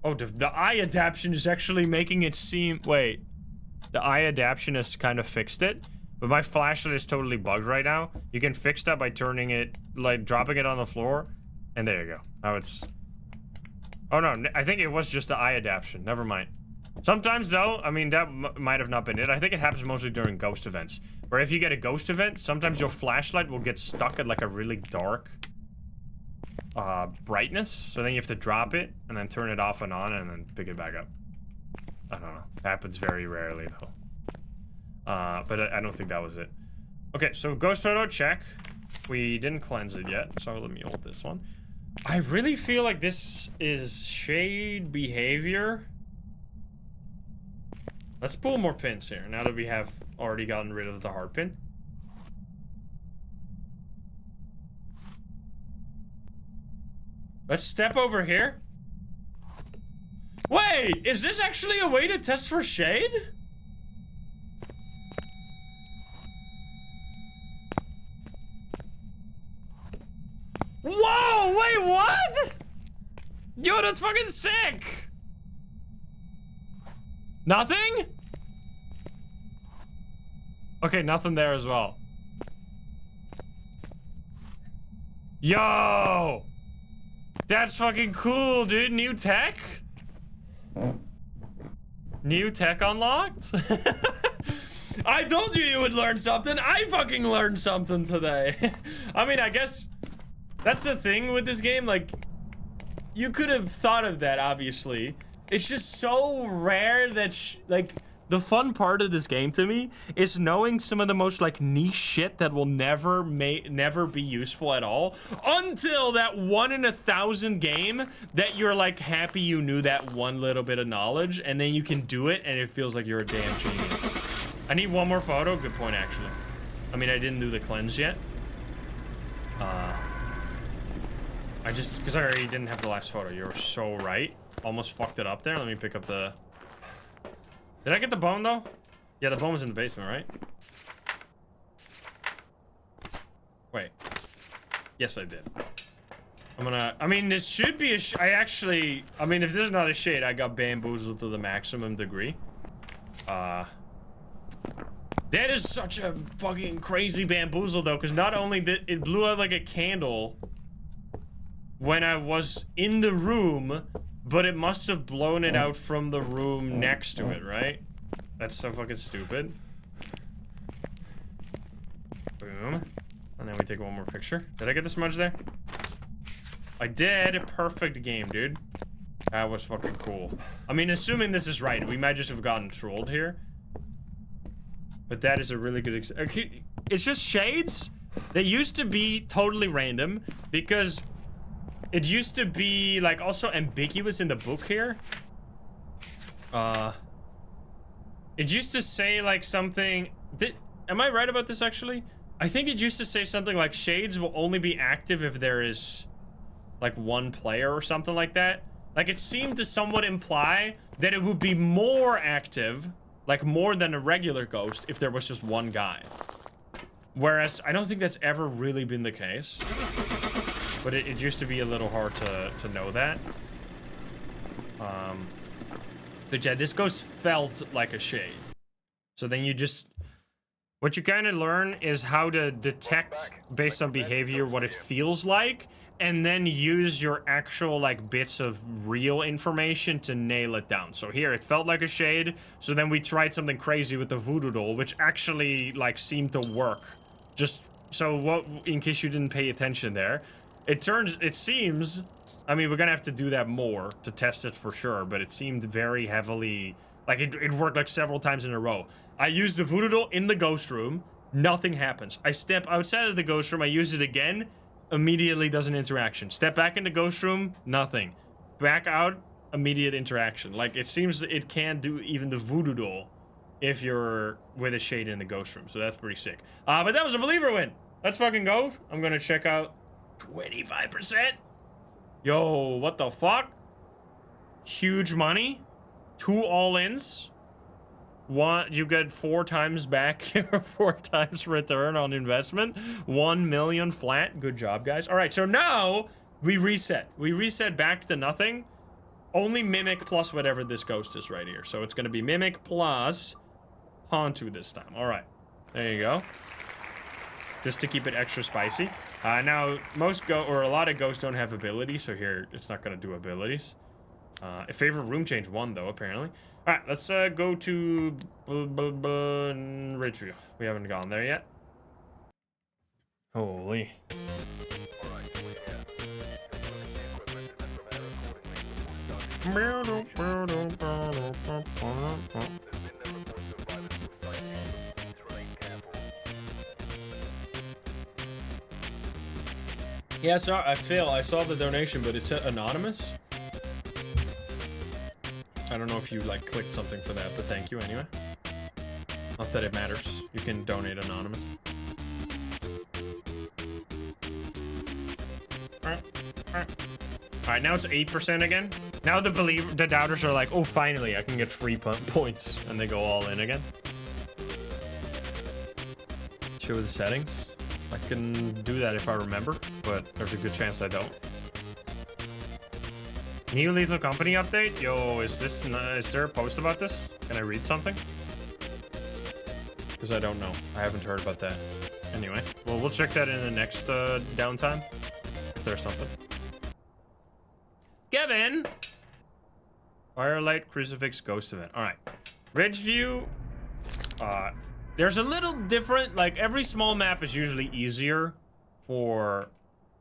Oh, the eye adaptation is actually making it seem... Wait. The eye adaptation has kind of fixed it. But my flashlight is totally bugged right now. You can fix that by turning it, like, dropping it on the floor. And there you go. Now it's... Oh, no. I think it was just the eye adaptation. Never mind. Sometimes, though, I mean, that might have not been it. I think it happens mostly during ghost events. Where if you get a ghost event, sometimes your flashlight will get stuck at, like, a really dark... brightness, so then you have to drop it and then turn it off and on and then pick it back up. I don't know. Happens very rarely though. But I don't think that was it. Okay, so ghost photo, check. We didn't cleanse it yet, so let me hold this one. I really feel like this is shade behavior. Let's pull more pins here now that we have already gotten rid of the hard pin. Let's step over here. Wait, is this actually a way to test for shade? Whoa, wait, what? Yo, that's fucking sick. Nothing? Okay, nothing there as well. Yo! That's fucking cool, dude. New tech? New tech unlocked? I told you you would learn something. I fucking learned something today. I mean, I guess that's the thing with this game. Like, you could have thought of that, obviously. It's just so rare that, like, the fun part of this game to me is knowing some of the most, like, niche shit that will never be useful at all until that 1 in 1,000 game that you're, like, happy you knew that one little bit of knowledge, and then you can do it and it feels like you're a damn genius. I need one more photo. Good point, actually. I mean, I didn't do the cleanse yet. Because I already didn't have the last photo. You're so right. Almost fucked it up there. Let me pick up the... Did I get the bone, though? Yeah, the bone was in the basement, right? Wait. Yes, I did. I'm gonna... I mean, this should be a... I mean, if this is not a shade, I got bamboozled to the maximum degree. That is such a fucking crazy bamboozle, though, because not only did it blew out like a candle when I was in the room, but it must have blown it out from the room next to it, right? That's so fucking stupid. Boom. And then we take one more picture. Did I get the smudge there? I did. Perfect game, dude. That was fucking cool. I mean, assuming this is right, we might just have gotten trolled here. But that is a really good it's just shades. They used to be totally random because it used to be like also ambiguous in the book here. It used to say like something am I right about this actually? I think it used to say something like shades will only be active if there is like one player or something like that. Like it seemed to somewhat imply that it would be more active, like more than a regular ghost, if there was just one guy. Whereas I don't think that's ever really been the case. But it used to be a little hard to know that. But yeah, this ghost felt like a shade. So then you just... What you kind of learn is how to detect, based on behavior, what it feels like. And then use your actual, like, bits of real information to nail it down. So here, it felt like a shade. So then we tried something crazy with the voodoo doll, which actually, like, seemed to work. Just so what, in case you didn't pay attention there. It seems, I mean, we're gonna have to do that more to test it for sure, but it seemed very heavily, like it worked like several times in a row. I used the voodoo doll in the ghost room, Nothing happens. I step outside of the ghost room, I use it again, immediately does an interaction. Step back in the ghost room, nothing. Back out, immediate interaction. Like, it seems it can't do even the voodoo doll if you're with a shade in the ghost room, so that's pretty sick. But that was a believer win. Let's fucking go. I'm gonna check out 25%. Yo, what the fuck? Huge money. 2 all-ins. One, you get 4 times back, 4 times return on investment. 1 million flat. Good job, guys. All right, so now we reset. We reset back to nothing. Only Mimic plus whatever this ghost is right here. So it's going to be Mimic plus Hantu this time. All right, there you go. Just to keep it extra spicy. Now, a lot of ghosts don't have abilities, so here it's not going to do abilities. A favorite room change 1 though, apparently. All right, let's go to Ridgeview. We haven't gone there yet. Holy. Yeah, sorry, I saw the donation, but it said anonymous. I don't know if you like clicked something for that, but thank you anyway. Not that it matters. You can donate anonymous. Alright, now it's 8% again. Now the doubters are like, oh, finally, I can get free points, and they go all in again. Show the settings. I can do that if I remember, but there's a good chance I don't. New Lethal Company update? Yo, is there a post about this? Can I read something? Because I don't know. I haven't heard about that. Anyway, well, we'll check that in the next downtime. If there's something. Kevin! Firelight Crucifix Ghost Event. Alright. Ridgeview. There's a little different, like, every small map is usually easier for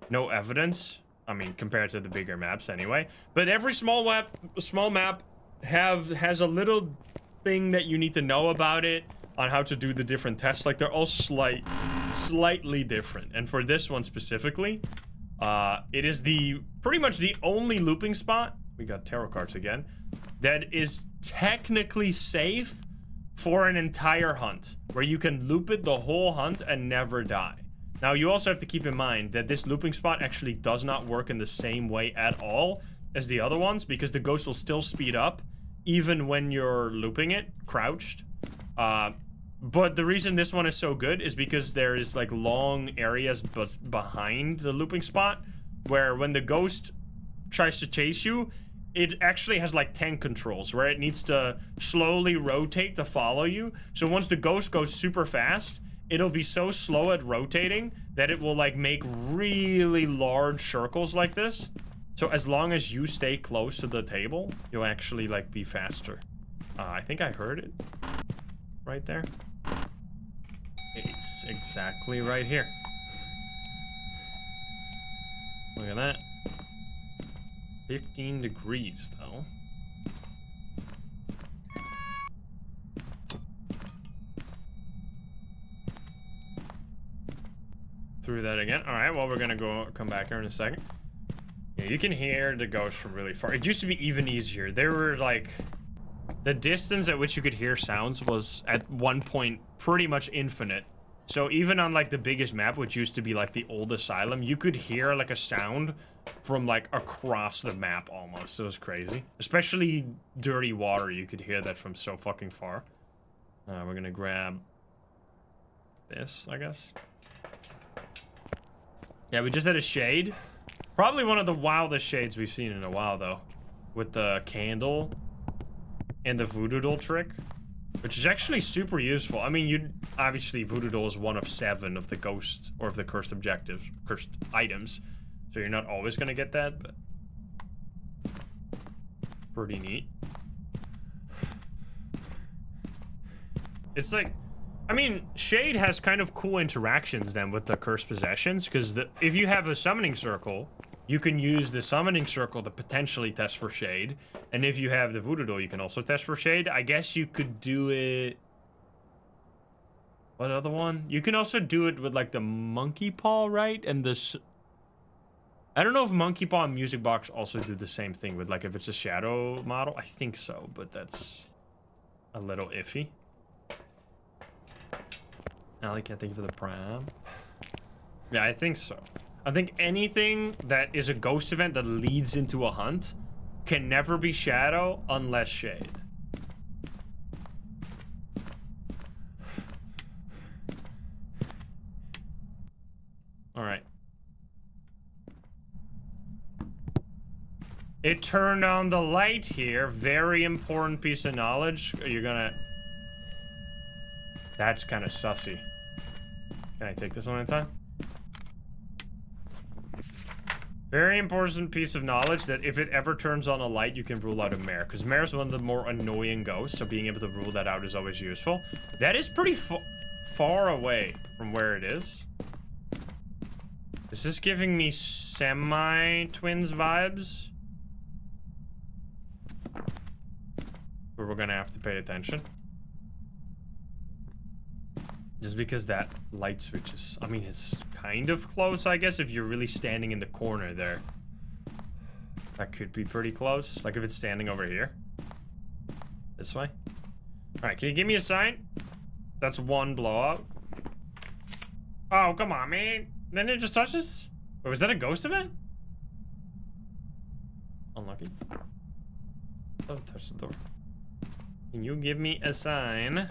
no evidence. I mean, compared to the bigger maps anyway. But every small map has a little thing that you need to know about it on how to do the different tests. Like, they're all slightly different. And for this one specifically, it is pretty much the only looping spot, we got tarot cards again, that is technically safe for an entire hunt, where you can loop it the whole hunt and never die. Now, you also have to keep in mind that this looping spot actually does not work in the same way at all as the other ones, because the ghost will still speed up even when you're looping it, crouched. But the reason this one is so good is because there is like long areas behind the looping spot where when the ghost tries to chase you, it actually has like tank controls where it needs to slowly rotate to follow you. So once the ghost goes super fast, it'll be so slow at rotating that it will like make really large circles like this. So as long as you stay close to the table, you'll actually like be faster. I think I heard it right there. It's exactly right here. Look at that. 15 degrees though. Through that again. All right, well, we're gonna come back here in a second. Yeah, you can hear the ghost from really far. It used to be even easier. There were like, the distance at which you could hear sounds was at one point pretty much infinite. So even on like the biggest map, which used to be like the old asylum, you could hear like a sound from like across the map almost. It was crazy. Especially dirty water, you could hear that from so fucking far. We're gonna grab this, I guess. Yeah, we just had a shade. Probably one of the wildest shades we've seen in a while though. With the candle and the voodoo doll trick. Which is actually super useful. I mean, obviously voodoo doll is one of 7 of the ghost or of the cursed objectives, cursed items. So you're not always gonna get that, but pretty neat. It's like, I mean, Shade has kind of cool interactions then with the cursed possessions, because if you have a summoning circle, you can use the summoning circle to potentially test for Shade. And if you have the voodoo doll, you can also test for Shade. I guess you could do it... What other one? You can also do it with like the monkey paw, right? And this. I don't know if monkey paw and music box also do the same thing with like if it's a shadow model. I think so, but that's a little iffy. Alec, thank you for the pram. Yeah, I think so. I think anything that is a ghost event that leads into a hunt can never be shadow unless shade. All right. It turned on the light here. Very important piece of knowledge. You're gonna... That's kind of sussy. Can I take this one at a time? Very important piece of knowledge that if it ever turns on a light, you can rule out a mare. Because mare is one of the more annoying ghosts, so being able to rule that out is always useful. That is pretty far away from where it is. Is this giving me semi-twins vibes? Where we're gonna have to pay attention. Just because that light switches. I mean, it's kind of close, I guess, if you're really standing in the corner there. That could be pretty close. Like if it's standing over here. This way. Alright, can you give me a sign? That's one blowout. Oh, come on, man. Then it just touches? Wait, was that a ghost event? Unlucky. Oh, touch the door. Can you give me a sign?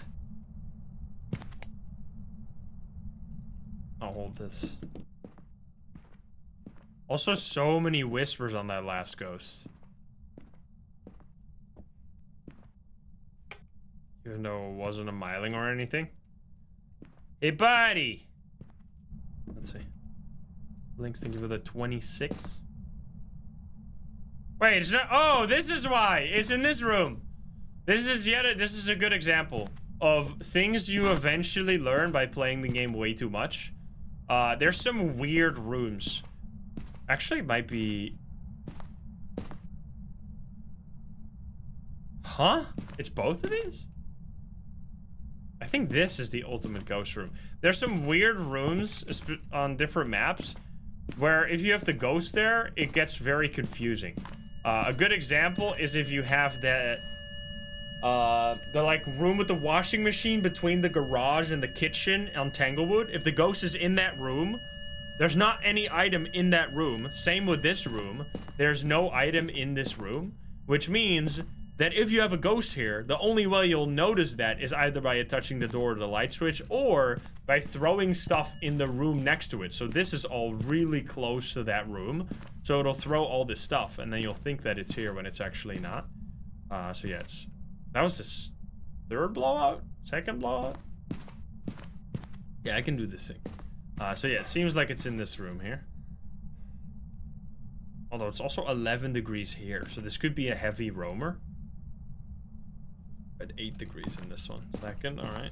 I'll hold this. Also, so many whispers on that last ghost. Even though it wasn't a miling or anything. Hey, buddy! Let's see. Links, thank you for the 26. Wait, it's not. Oh, this is why. It's in this room. This is a good example of things you eventually learn by playing the game way too much. There's some weird rooms. Actually, it might be... Huh? It's both of these? I think this is the ultimate ghost room. There's some weird rooms on different maps where if you have the ghost there, it gets very confusing. A good example is if you have that... the like room with the washing machine between the garage and the kitchen on Tanglewood. If the ghost is in that room, there's not any item in that room. Same with this room. There's no item in this room, which means that if you have a ghost here, the only way you'll notice that is either by touching the door or the light switch or by throwing stuff in the room next to it. So this is all really close to that room. So it'll throw all this stuff and then you'll think that it's here when it's actually not. So yeah, that was this third blowout? Second blowout? Yeah, I can do this thing. So yeah, it seems like it's in this room here. Although it's also 11 degrees here, so this could be a heavy roamer. At 8 degrees in this one. Second, alright.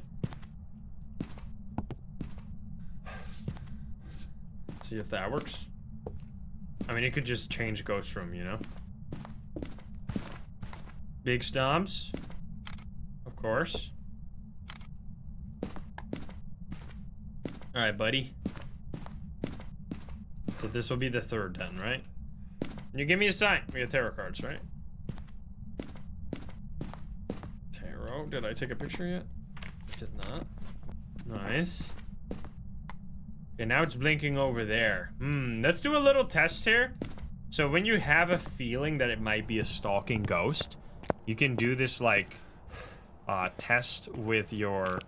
Let's see if that works. I mean, it could just change ghost room, you know? Big stomps. Of course. Alright, buddy. So this will be the third then, right? Can you give me a sign? We got tarot cards, right? Tarot. Did I take a picture yet? I did not. Nice. Okay, now it's blinking over there. Let's do a little test here. So when you have a feeling that it might be a stalking ghost, you can do this like test with your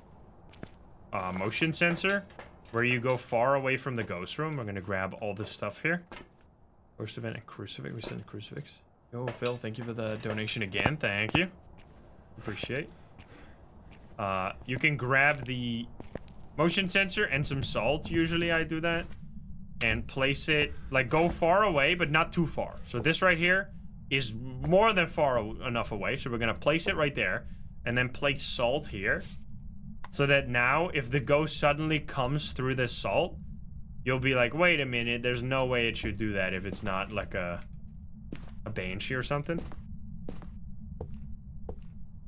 motion sensor where you go far away from the ghost room. We're gonna grab all this stuff here. Ghost event and crucifix. We sent a crucifix. Yo, Phil, thank you for the donation again. Thank you. Appreciate. You can grab the motion sensor and some salt. Usually I do that. And place it, like go far away, but not too far. So this right here is more than far enough away. So we're gonna place it right there. And then place salt here. So that now, if the ghost suddenly comes through this salt, you'll be like, wait a minute, there's no way it should do that if it's not like a banshee or something.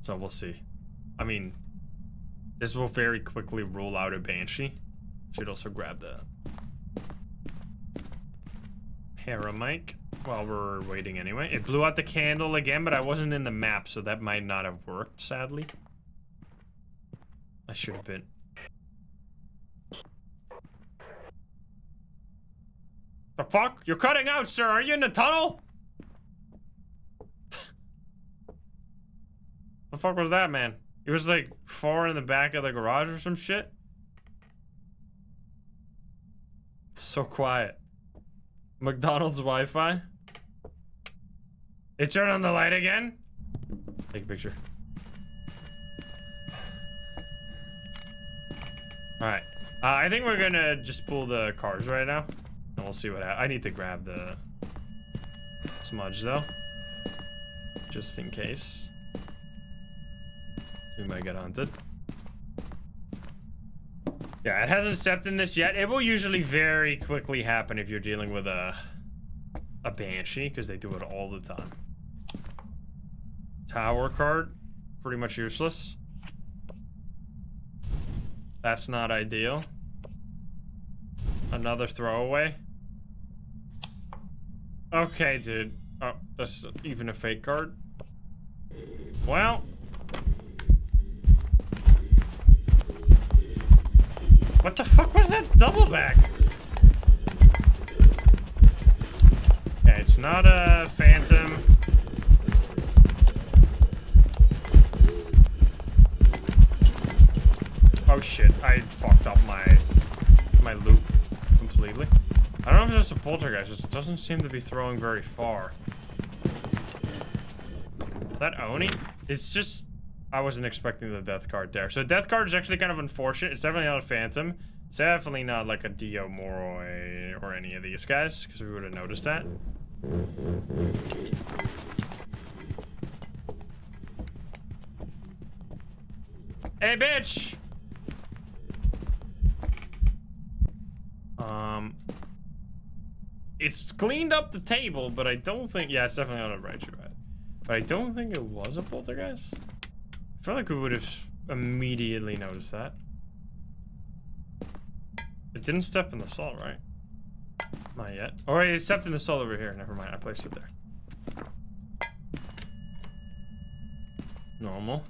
So we'll see. I mean, This will very quickly rule out a banshee. Should also grab the paramic while we're waiting anyway. It blew out the candle again, but I wasn't in the map, so that might not have worked, sadly. I should have been. The fuck? You're cutting out, sir. Are you in the tunnel? The fuck was that, man? It was like far in the back of the garage or some shit. It's so quiet. McDonald's Wi-Fi. It turned on the light again. Take a picture. All right. I think we're gonna just pull the cars right now, and we'll see what happens. I need to grab the smudge though, just in case. We might get hunted. Yeah, it hasn't stepped in this yet. It will usually very quickly happen if you're dealing with a banshee, because they do it all the time. Tower card, pretty much useless. That's not ideal. Another throwaway. Okay, dude. Oh, that's even a fake card. Well. What the fuck was that double back? Okay, it's not a phantom. Oh shit, I fucked up my loop completely. I don't know if it's just a poltergeist, it doesn't seem to be throwing very far. That Oni? It's just, I wasn't expecting the death card there. So death card is actually kind of unfortunate. It's definitely not a phantom. It's definitely not like a Dio Moroi or any of these guys, because we would have noticed that. Hey, bitch! It's cleaned up the table, but I don't think... Yeah, it's definitely not a right. But I don't think it was a poltergeist. I feel like we would have immediately noticed that. It didn't step in the salt, right? Not yet. Oh, wait, it stepped in the salt over here. Never mind, I placed it there. Normal.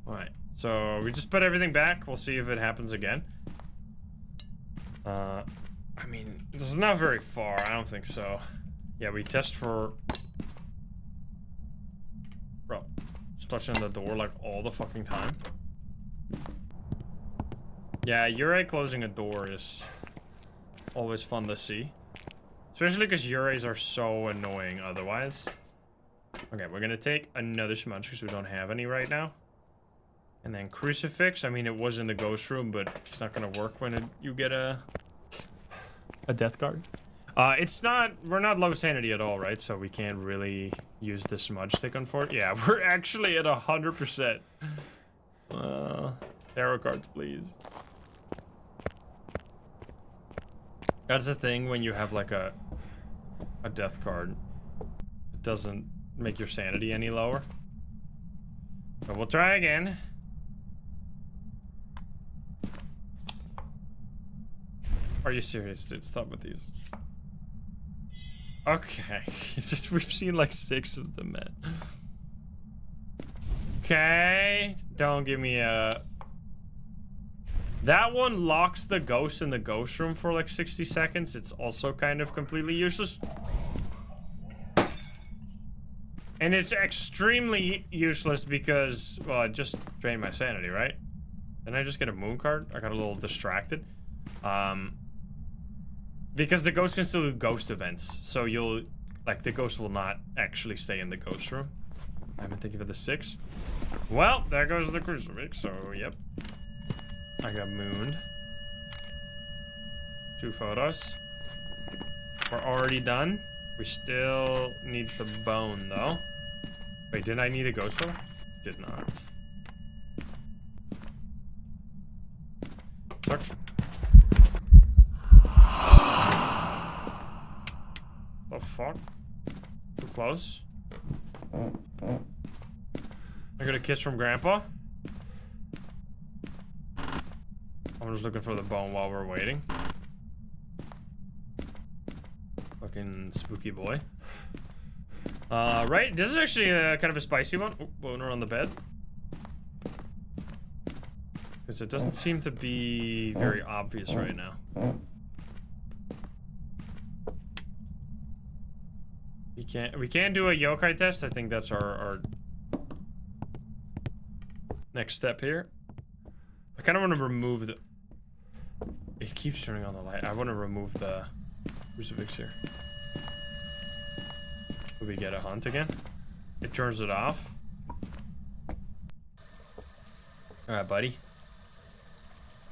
Alright, so we just put everything back. We'll see if it happens again. I mean, this is not very far. I don't think so. Yeah, we test for... Bro, just touching the door like all the fucking time. Yeah, Urei closing a door is always fun to see. Especially because Ureis are so annoying otherwise. Okay, we're gonna take another smudge because we don't have any right now. And then crucifix. I mean, it was in the ghost room, but it's not gonna work when you get a death card. It's not, we're not low sanity at all, right? So we can't really use the smudge stick on for it. Yeah, we're actually at 100%. Tarot cards, please. That's the thing when you have like a death card. It doesn't make your sanity any lower. But we'll try again. Are you serious, dude? Stop with these. Okay. It's just we've seen like 6 of them, man. Okay. Don't give me a... That one locks the ghost in the ghost room for like 60 seconds. It's also kind of completely useless. And it's extremely useless because, well, I just drained my sanity, right? Didn't I just get a moon card? I got a little distracted. Because the ghost can still do ghost events. So you'll, like, the ghost will not actually stay in the ghost room. I'm thinking for the 6. Well, there goes the crucifix, so, yep. I got mooned. 2 photos. We're already done. We still need the bone, though. Wait, didn't I need a ghost photo? Did not. Touch. The fuck? Too close? I got a kiss from Grandpa. I'm just looking for the bone while we're waiting. Fucking spooky boy. Right, this is actually kind of a spicy one. Oh, boner on the bed. Because it doesn't seem to be very obvious right now. We can't do a yokai test. I think that's our next step here. I kind of want to remove the... It keeps turning on the light. I want to remove the crucifix here. Will we get a hunt again? It turns it off. Alright, buddy.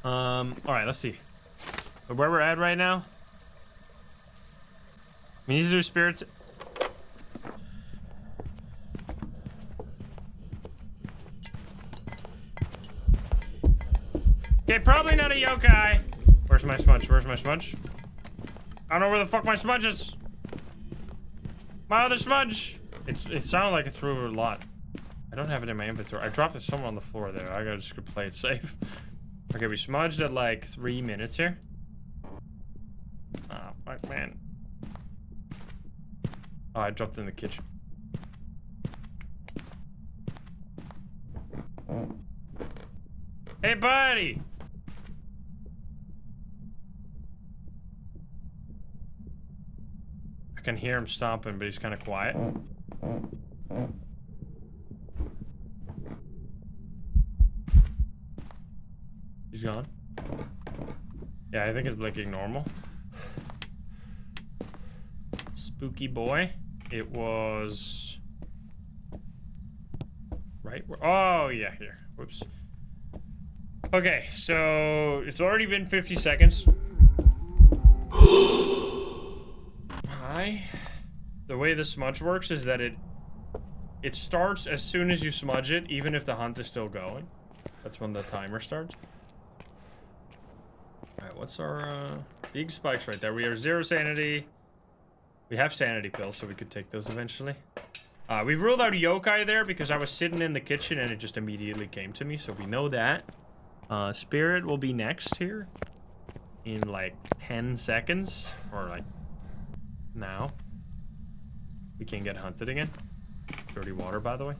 Alright, let's see. Where we're at right now. We need to do spirits. Okay, probably not a yokai. Where's my smudge? Where's my smudge? I don't know where the fuck my smudge is. My other smudge. It sounded like it threw a lot. I don't have it in my inventory. I dropped it somewhere on the floor there. I gotta just play it safe. Okay, we smudged at like 3 minutes here. Ah, fuck, man. Oh, I dropped it in the kitchen. Hey, buddy. I can hear him stomping, but he's kind of quiet. He's gone. Yeah, I think it's blinking normal. Spooky boy. It was... Right? Oh, yeah, here. Whoops. Okay, so it's already been 50 seconds. Hi. The way the smudge works is that it starts as soon as you smudge it, even if the hunt is still going. That's when the timer starts. Alright, what's our big spikes right there? We are 0 sanity. We have sanity pills, so we could take those eventually. We ruled out yokai there because I was sitting in the kitchen and it just immediately came to me, so we know that. Spirit will be next here in like 10 seconds, or like now. We can get hunted again. Dirty water, by the way.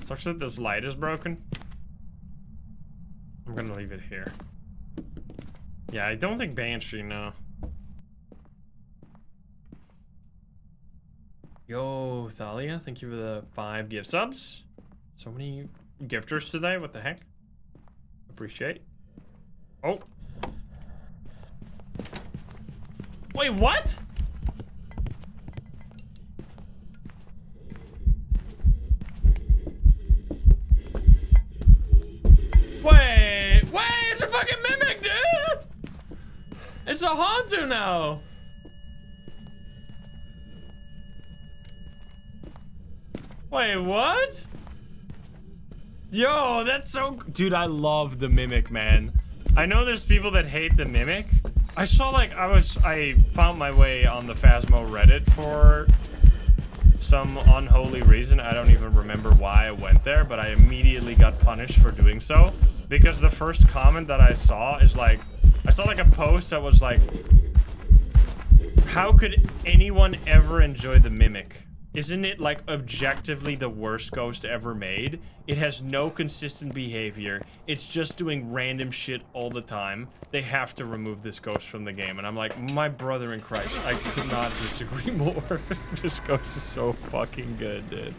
Sucks that this light is broken. I'm gonna leave it here. Yeah, I don't think Banshee, no. Yo, Thalia, thank you for the 5 gift subs. So many gifters today, what the heck? Appreciate. Oh. Wait, what? Wait, it's a fucking mimic, dude! It's a Hantu now. Wait, what? Yo, that's so... Dude, I love the mimic, man. I know there's people that hate the mimic. I saw, like, I found my way on the Phasmo Reddit for some unholy reason. I don't even remember why I went there, but I immediately got punished for doing so. Because the first comment that I saw is, like... I saw, like, a post that was, like... How could anyone ever enjoy the mimic? Isn't it, like, objectively the worst ghost ever made? It has no consistent behavior. It's just doing random shit all the time. They have to remove this ghost from the game. And I'm like, my brother in Christ, I could not disagree more. This ghost is so fucking good, dude.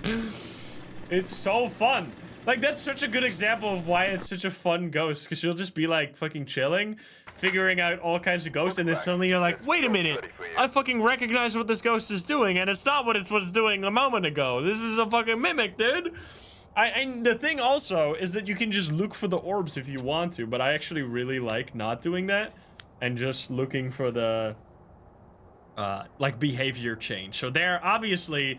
It's so fun. Like, that's such a good example of why it's such a fun ghost. Because you'll just be, like, fucking chilling, figuring out all kinds of ghosts, and then suddenly you're like, wait a minute, I fucking recognize what this ghost is doing, and it's not what it was doing a moment ago. This is a fucking mimic, dude. And the thing also is that you can just look for the orbs if you want to, but I actually really like not doing that, and just looking for the like behavior change. So there, obviously,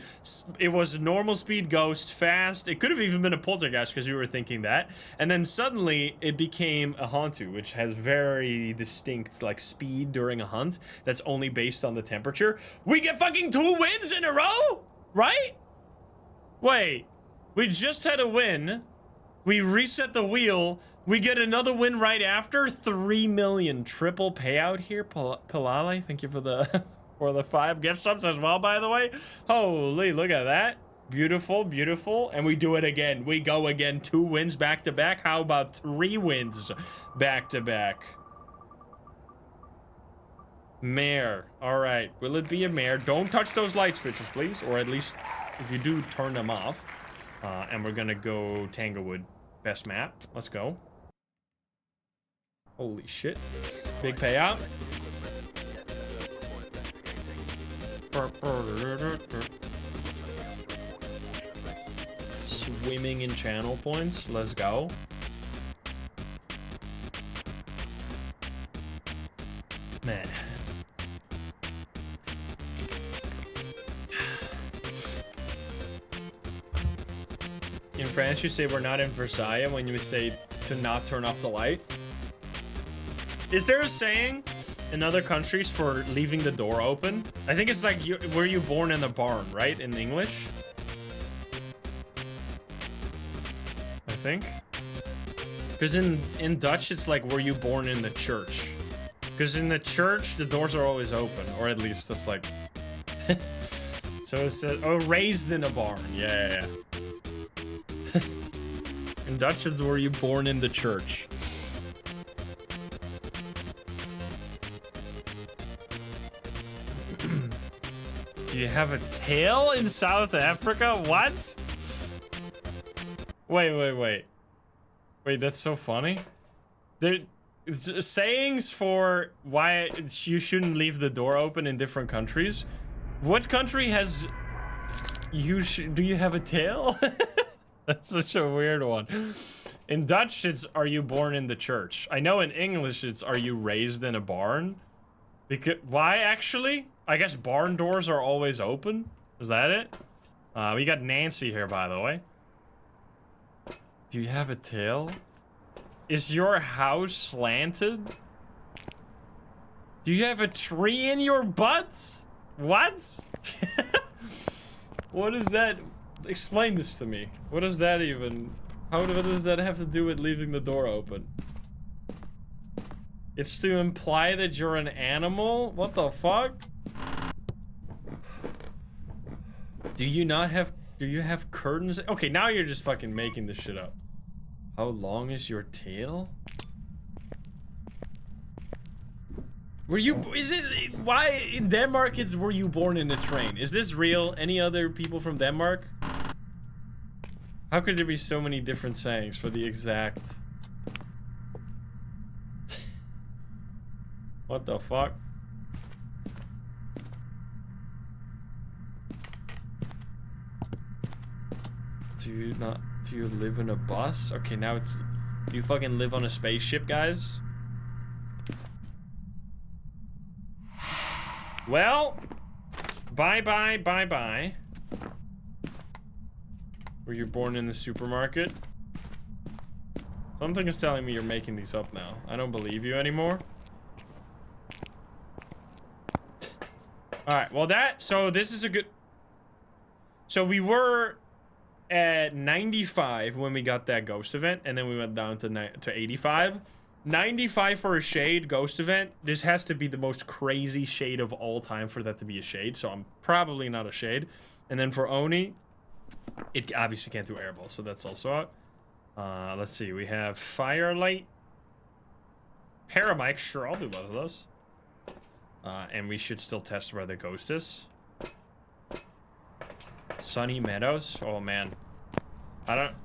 it was a normal speed ghost, fast. It could have even been a poltergeist because you were thinking that. And then suddenly it became a Hantu, which has very distinct like speed during a hunt. That's only based on the temperature. We get fucking 2 wins in a row, right? Wait, we just had a win. We reset the wheel. We get another win right after. 3 million triple payout here. Palale, thank you for the for the 5 gift subs as well, by the way. Holy, look at that. Beautiful, beautiful. And we do it again. We go again. 2 wins back to back. How about 3 wins back to back? Mare. All right. Will it be a mare? Don't touch those light switches, please. Or at least if you do, turn them off. And we're gonna go Tanglewood. Best map. Let's go. Holy shit. Big payout. Swimming in channel points. Let's go. Man. In France, you say we're not in Versailles when you say to not turn off the light. Is there a saying in other countries for leaving the door open? I think it's like, were you born in a barn, right? In English? I think. Because in Dutch, it's like, were you born in the church? Because in the church, the doors are always open. Or at least that's like... So it says, oh, raised in a barn. Yeah. In Dutch, it's were you born in the church? Do you have a tail in South Africa? What? Wait. Wait, that's so funny. There, sayings for why you shouldn't leave the door open in different countries. What country has do you have a tail? That's such a weird one. In Dutch, it's are you born in the church? I know in English, it's are you raised in a barn? Because why actually? I guess barn doors are always open. Is that it? We got Nancy here, by the way. Do you have a tail? Is your house slanted? Do you have a tree in your butt? What? What is that? Explain this to me. What does that even... what does that have to do with leaving the door open? It's to imply that you're an animal? What the fuck? Do you have curtains? Okay, now you're just fucking making this shit up. How long is your tail? Why in Denmark it's were you born in a train? Is this real? Any other people from Denmark? How could there be so many different sayings for the exact... What the fuck? Do you live in a bus? Okay, now it's... Do you fucking live on a spaceship, guys? Well, bye. Were you born in the supermarket? Something is telling me you're making these up now. I don't believe you anymore. Alright, well so this is a good... So we were at 95 when we got that ghost event, and then we went down to 85. 95 for a shade ghost event. This has to be the most crazy shade of all time for that to be a shade, so I'm probably not a shade. And then for Oni, it obviously can't do airball, so that's also out. Let's see, we have Firelight, Paramike, sure, I'll do both of those. And we should still test where the ghost is. Sunny Meadows, oh man.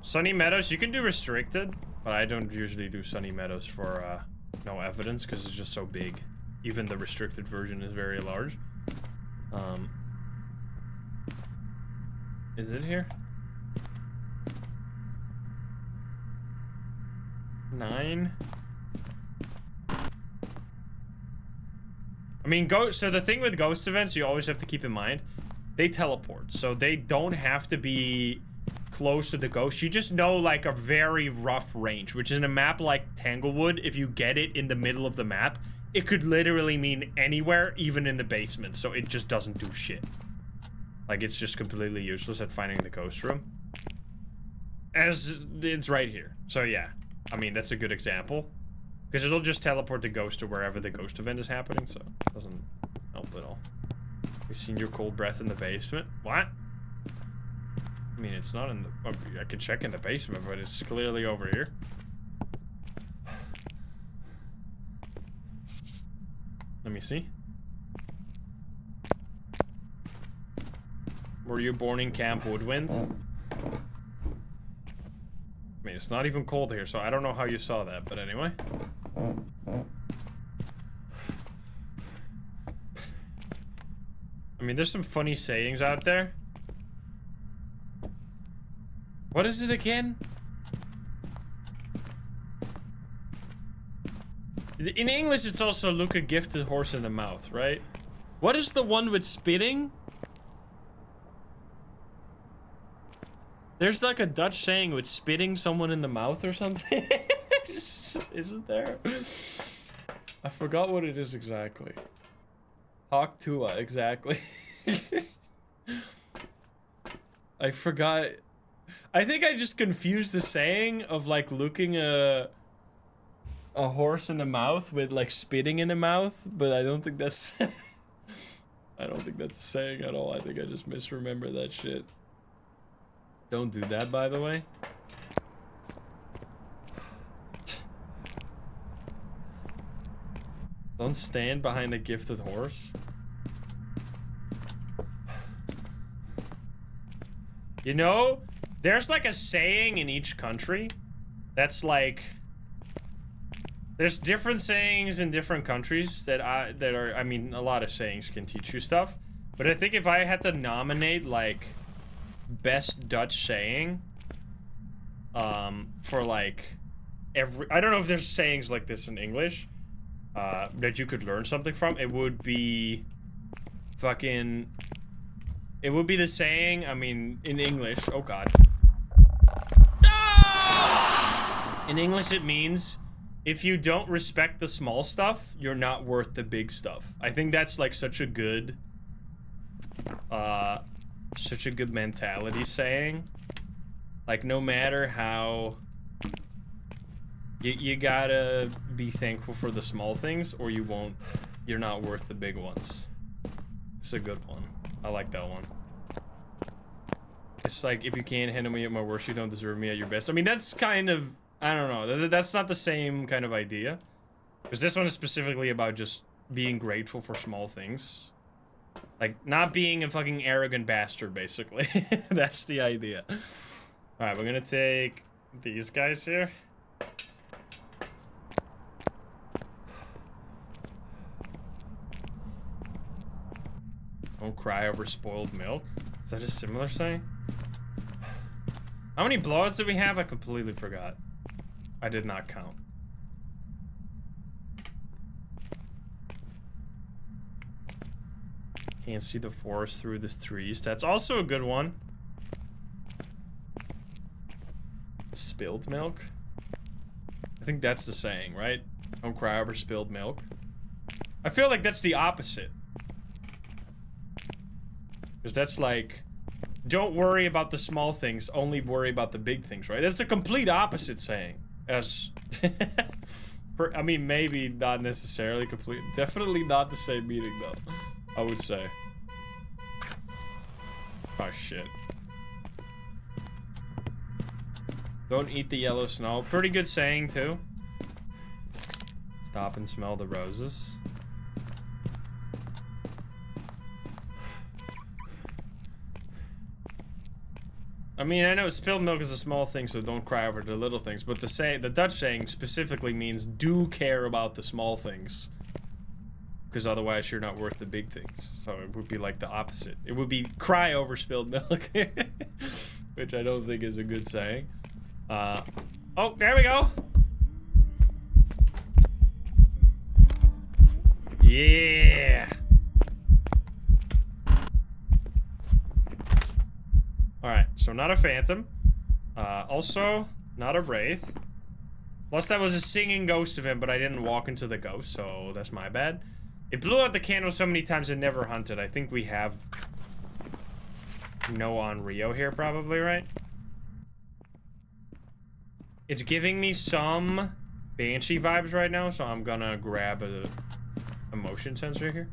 Sunny Meadows, you can do restricted, but I don't usually do Sunny Meadows for no evidence because it's just so big. Even the restricted version is very large. Is it here? 9. I mean, so the thing with ghost events, you always have to keep in mind, they teleport. So they don't have to be close to the ghost. You just know like a very rough range, which in a map like Tanglewood, if you get it in the middle of the map, it could literally mean anywhere, even in the basement. So it just doesn't do shit. Like, it's just completely useless at finding the ghost room. As it's right here. So yeah, I mean, that's a good example. Because it'll just teleport the ghost to wherever the ghost event is happening, so it doesn't help at all. We've seen your cold breath in the basement. What? I mean, it's not in the... I could check in the basement, but it's clearly over here. Let me see. Were you born in Camp Woodwind? I mean, it's not even cold here, so I don't know how you saw that, but anyway. I mean, there's some funny sayings out there. What is it again? In English, it's also look a gifted horse in the mouth, right? What is the one with spitting? There's like a Dutch saying with spitting someone in the mouth or something. Isn't there? I forgot what it is exactly. Hawk Tua, exactly. I forgot. I think I just confused the saying of like looking a horse in the mouth with like spitting in the mouth, but I don't think that's I don't think that's a saying at all. I think I just misremember that shit. Don't do that, by the way. Don't stand behind a gifted horse. You know, there's like a saying in each country that's like... There's different sayings in different countries that are... I mean, a lot of sayings can teach you stuff. But I think if I had to nominate, like, best Dutch saying... for, like, every... I don't know if there's sayings like this in English. That you could learn something from. It would be... Fucking... It would be the saying, I mean, in English... Oh, God. Ah! In English, it means... If you don't respect the small stuff, you're not worth the big stuff. I think that's like such a good mentality saying. Like, no matter how you gotta be thankful for the small things, or you're not worth the big ones. It's a good one. I like that one. It's like, if you can't handle me at my worst, you don't deserve me at your best. I mean, that's kind of, I don't know. That's not the same kind of idea. Because this one is specifically about just being grateful for small things. Like, not being a fucking arrogant bastard, basically. That's the idea. Alright, we're gonna take these guys here. Don't cry over spoiled milk. Is that a similar saying? How many blowouts did we have? I completely forgot. I did not count. Can't see the forest through the trees. That's also a good one. Spilled milk? I think that's the saying, right? Don't cry over spilled milk. I feel like that's the opposite. Because that's like, don't worry about the small things, only worry about the big things, right? That's the complete opposite saying. As I mean, maybe not necessarily complete. Definitely not the same meaning, though, I would say. Oh, shit. Don't eat the yellow snow. Pretty good saying, too. Stop and smell the roses. I mean, I know spilled milk is a small thing, so don't cry over the little things. But the Dutch saying specifically means do care about the small things, because otherwise you're not worth the big things. So it would be like the opposite. It would be cry over spilled milk, which I don't think is a good saying. Oh, there we go. Yeah. not a phantom. Also, not a wraith. Plus, that was a singing ghost of him, but I didn't walk into the ghost, so that's my bad. It blew out the candle so many times it never hunted. I think we have no on Rio here, probably, right? It's giving me some Banshee vibes right now, so I'm gonna grab a motion sensor here.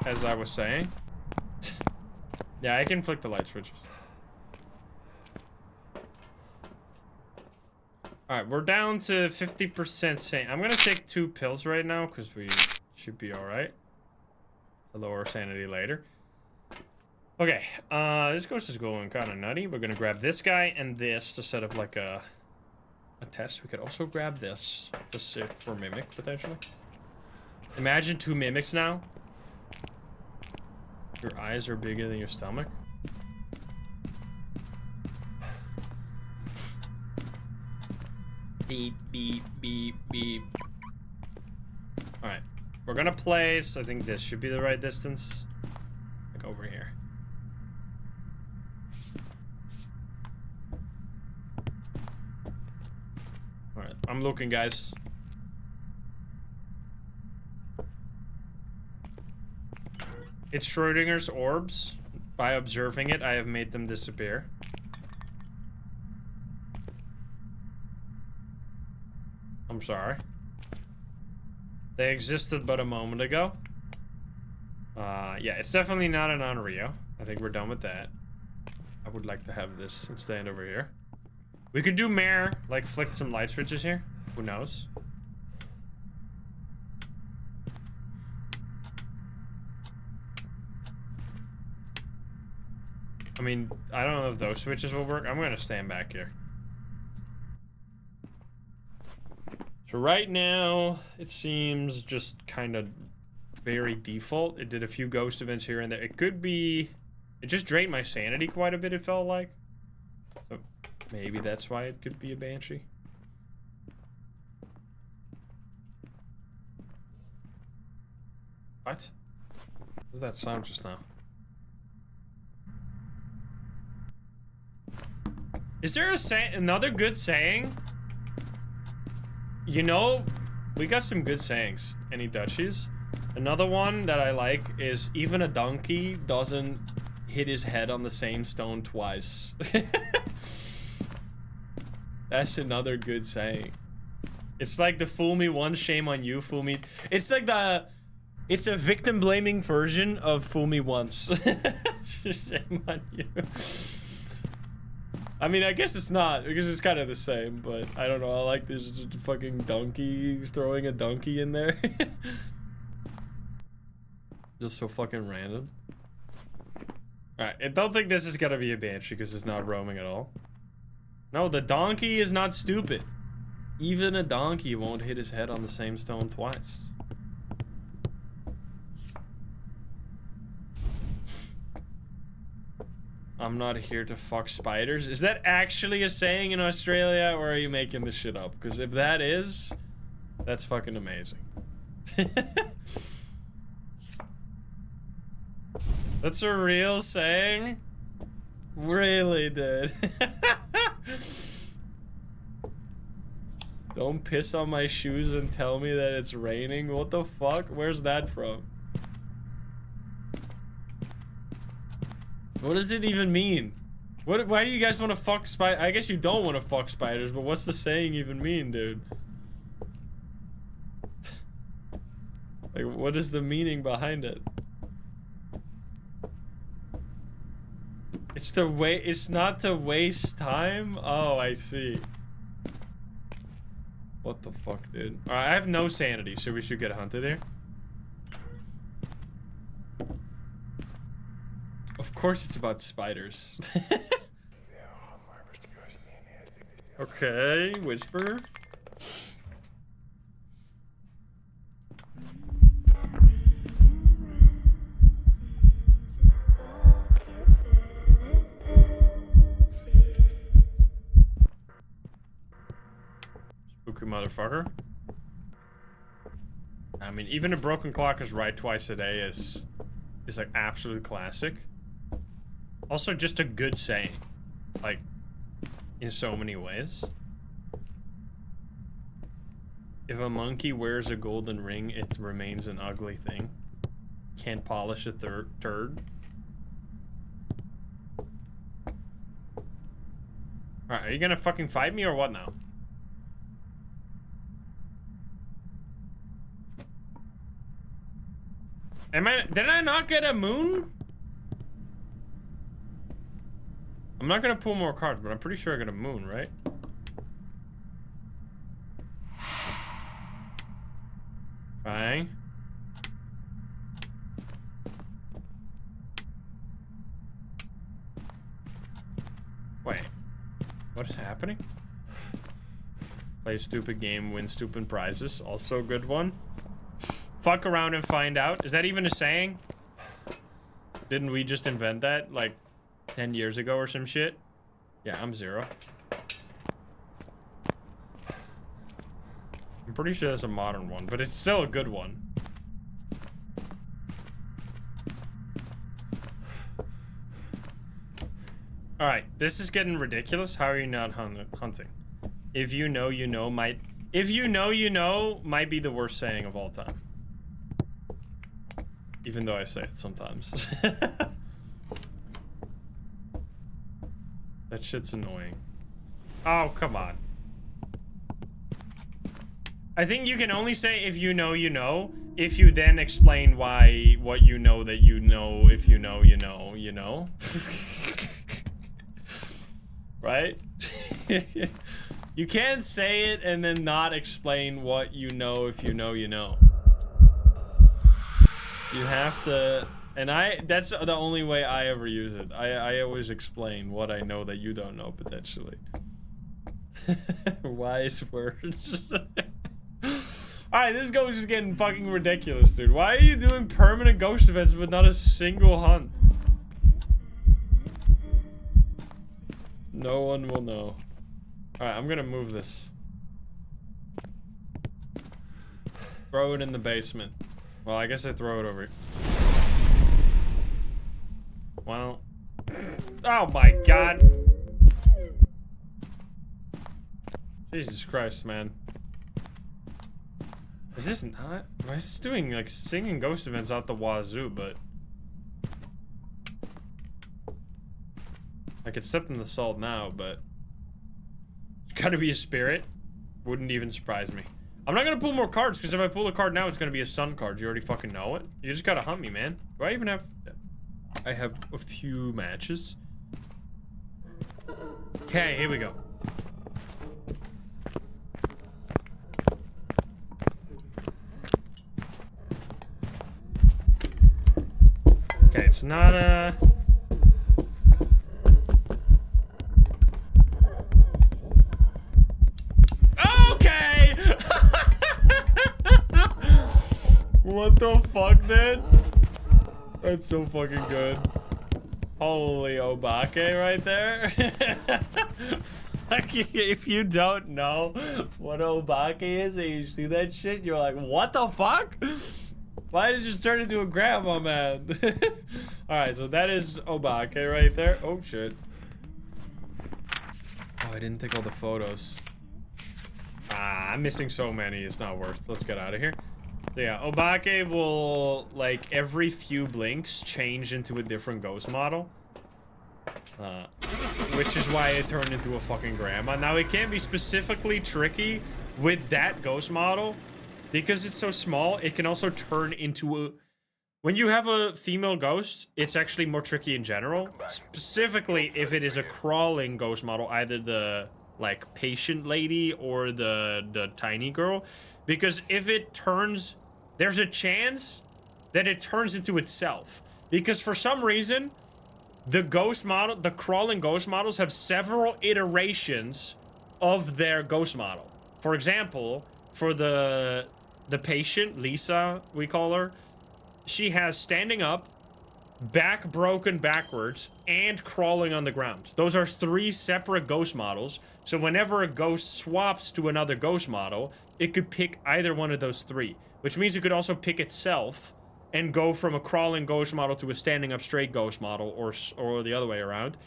As I was saying. Yeah, I can flick the light switches. Alright, we're down to 50% sane. I'm gonna take 2 pills right now, because we should be alright. To lower sanity later. Okay, this ghost is going kind of nutty. We're gonna grab this guy and this to set up like a test. We could also grab this for Mimic, potentially. Imagine 2 Mimics now. Your eyes are bigger than your stomach. Beep, beep, beep, beep. Alright. We're gonna place, I think this should be the right distance. Like over here. Alright, I'm looking, guys. It's Schrodinger's orbs. By observing it, I have made them disappear. I'm sorry. They existed but a moment ago. Yeah, it's definitely not an Onryo. I think we're done with that. I would like to have this and stand over here. We could do Mare, like flick some light switches here. Who knows? I mean, I don't know if those switches will work. I'm gonna stand back here. So right now, it seems just kind of very default. It did a few ghost events here and there. It could be... It just drained my sanity quite a bit, it felt like. So maybe that's why it could be a Banshee. What? What was that sound just now? Is there another good saying? You know, we got some good sayings. Any Dutchies? Another one that I like is even a donkey doesn't hit his head on the same stone twice. That's another good saying. It's like the fool me once, shame on you, fool me. It's like it's a victim blaming version of fool me once. Shame on you. I mean, I guess it's not, because it's kind of the same, but I don't know, I like this just fucking donkey, throwing a donkey in there. Just so fucking random. Alright, I don't think this is gonna be a Banshee, because it's not roaming at all. No, the donkey is not stupid. Even a donkey won't hit his head on the same stone twice. I'm not here to fuck spiders. Is that actually a saying in Australia, or are you making this shit up? Because if that is, that's fucking amazing. That's a real saying? Really, dude? Don't piss on my shoes and tell me that it's raining? What the fuck? Where's that from? What does it even mean? Why do you guys want to fuck spiders? I guess you don't want to fuck spiders, but what's the saying even mean, dude? Like, what is the meaning behind it? It's not to waste time? Oh, I see. What the fuck, dude? Alright, I have no sanity, so we should get hunted here. Of course it's about spiders. Okay, whisper. Spooky motherfucker. I mean, even a broken clock is right twice a day is is like absolute classic. Also just a good saying, like in so many ways. If a monkey wears a golden ring, it remains an ugly thing. Can't polish a turd. Alright, are you gonna fucking fight me or what now? Did I not get a moon? I'm not gonna pull more cards, but I'm pretty sure I got a moon, right? Fine. Wait. What is happening? Play a stupid game, win stupid prizes. Also a good one. Fuck around and find out. Is that even a saying? Didn't we just invent that like 10 years ago or some shit? Yeah, I'm 0. I'm pretty sure that's a modern one, but it's still a good one. Alright, this is getting ridiculous. How are you not hunting? If you know, you know might... If you know, you know might be the worst saying of all time. Even though I say it sometimes. That shit's annoying. Oh, come on. I think you can only say if you know, you know, if you then explain why, what you know that you know, if you know, you know, you know. Right? You can't say it and then not explain what you know if you know, you know. You have to, and that's the only way I ever use it. I always explain what I know that you don't know, potentially. Wise words. Alright, this ghost is getting fucking ridiculous, dude. Why are you doing permanent ghost events but not a single hunt? No one will know. Alright, I'm gonna move this. Throw it in the basement. Well, I guess I throw it over here. Well. Oh my god. Jesus Christ, man. Is this not? I was doing like singing ghost events out the wazoo, but I could step in the salt now, but it's gotta be a spirit. Wouldn't even surprise me. I'm not gonna pull more cards, because if I pull a card now, it's gonna be a sun card. You already fucking know it. You just gotta hunt me, man. Do I even have... I have a few matches. Okay, here we go. Okay, it's not a... Okay! What the fuck, dude? That's so fucking good. Holy Obake right there. Fuck, if you don't know what Obake is and you see that shit, you're like, what the fuck? Why did it just turn into a grandma, man? Alright, so that is Obake right there. Oh, shit. Oh, I didn't take all the photos. Ah, I'm missing so many. It's not worth. Let's get out of here. So yeah, Obake will, like, every few blinks change into a different ghost model. Which is why it turned into a fucking grandma. Now, it can be specifically tricky with that ghost model. Because it's so small, it can also turn into a... When you have a female ghost, it's actually more tricky in general. Specifically, if it is a crawling ghost model, either the, like, patient lady or the tiny girl. Because if it turns... There's a chance that it turns into itself. Because for some reason, the ghost model, the crawling ghost models have several iterations of their ghost model. For example, for the patient, Lisa, we call her, she has standing up, back broken backwards, and crawling on the ground. Those are 3 separate ghost models. So whenever a ghost swaps to another ghost model, it could pick either one of those 3. Which means it could also pick itself and go from a crawling ghost model to a standing up straight ghost model, or the other way around.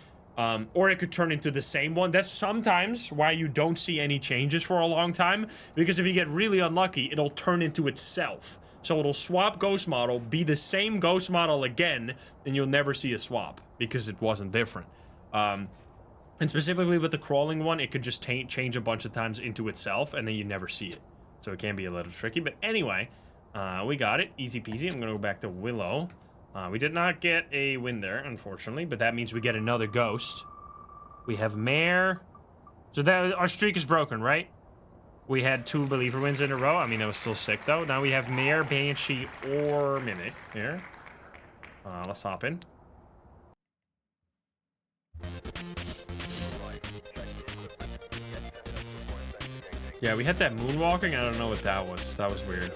Or it could turn into the same one. That's sometimes why you don't see any changes for a long time, because if you get really unlucky, it'll turn into itself. So it'll swap ghost model, be the same ghost model again, and you'll never see a swap because it wasn't different. And specifically with the crawling one, it could just change a bunch of times into itself, and then you never see it. So it can be a little tricky. But anyway, we got it. Easy peasy. I'm going to go back to Willow. We did not get a win there, unfortunately, but that means we get another ghost. We have Mare. So that our streak is broken, right? We had 2 Believer wins in a row. I mean, that was still sick, though. Now we have Mare, Banshee, or Mimic here. Let's hop in. Yeah, we had that moonwalking. I don't know what that was. That was weird.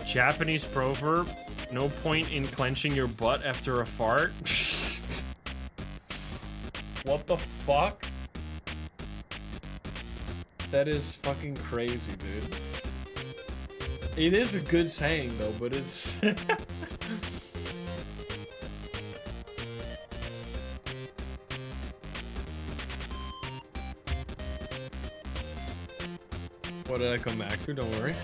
Japanese proverb, no point in clenching your butt after a fart. What the fuck? That is fucking crazy, dude. It is a good saying, though, but it's... What did I come back to? Don't worry.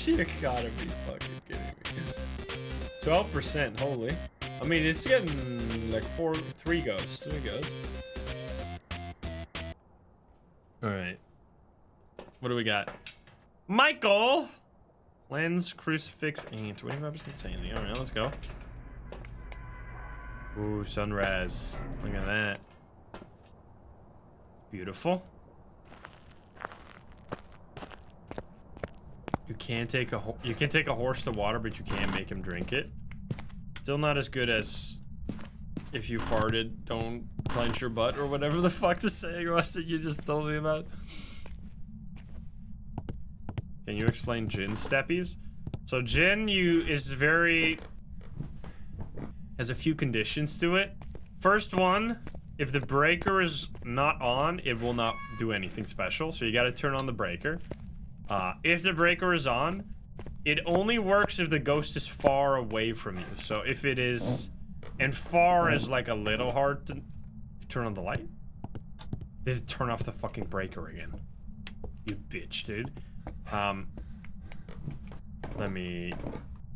You gotta be fucking kidding me. 12%, holy. I mean, it's getting like 3 ghosts. Alright. What do we got? Michael! Lens, crucifix, and 25% insanity. Alright, let's go. Ooh, sunrise. Look at that. Beautiful. You can't take a horse to water, but you can make him drink it. Still not as good as if you farted, don't clench your butt, or whatever the fuck the saying was that you just told me about. Can you explain Jin steppies? So Jin has a few conditions to it. First one, if the breaker is not on, it will not do anything special. So you gotta turn on the breaker. If the breaker is on, it only works if the ghost is far away from you. So if it is, and far is like a little hard to turn on the light. Did it turn off the fucking breaker again? You bitch, dude. I mean,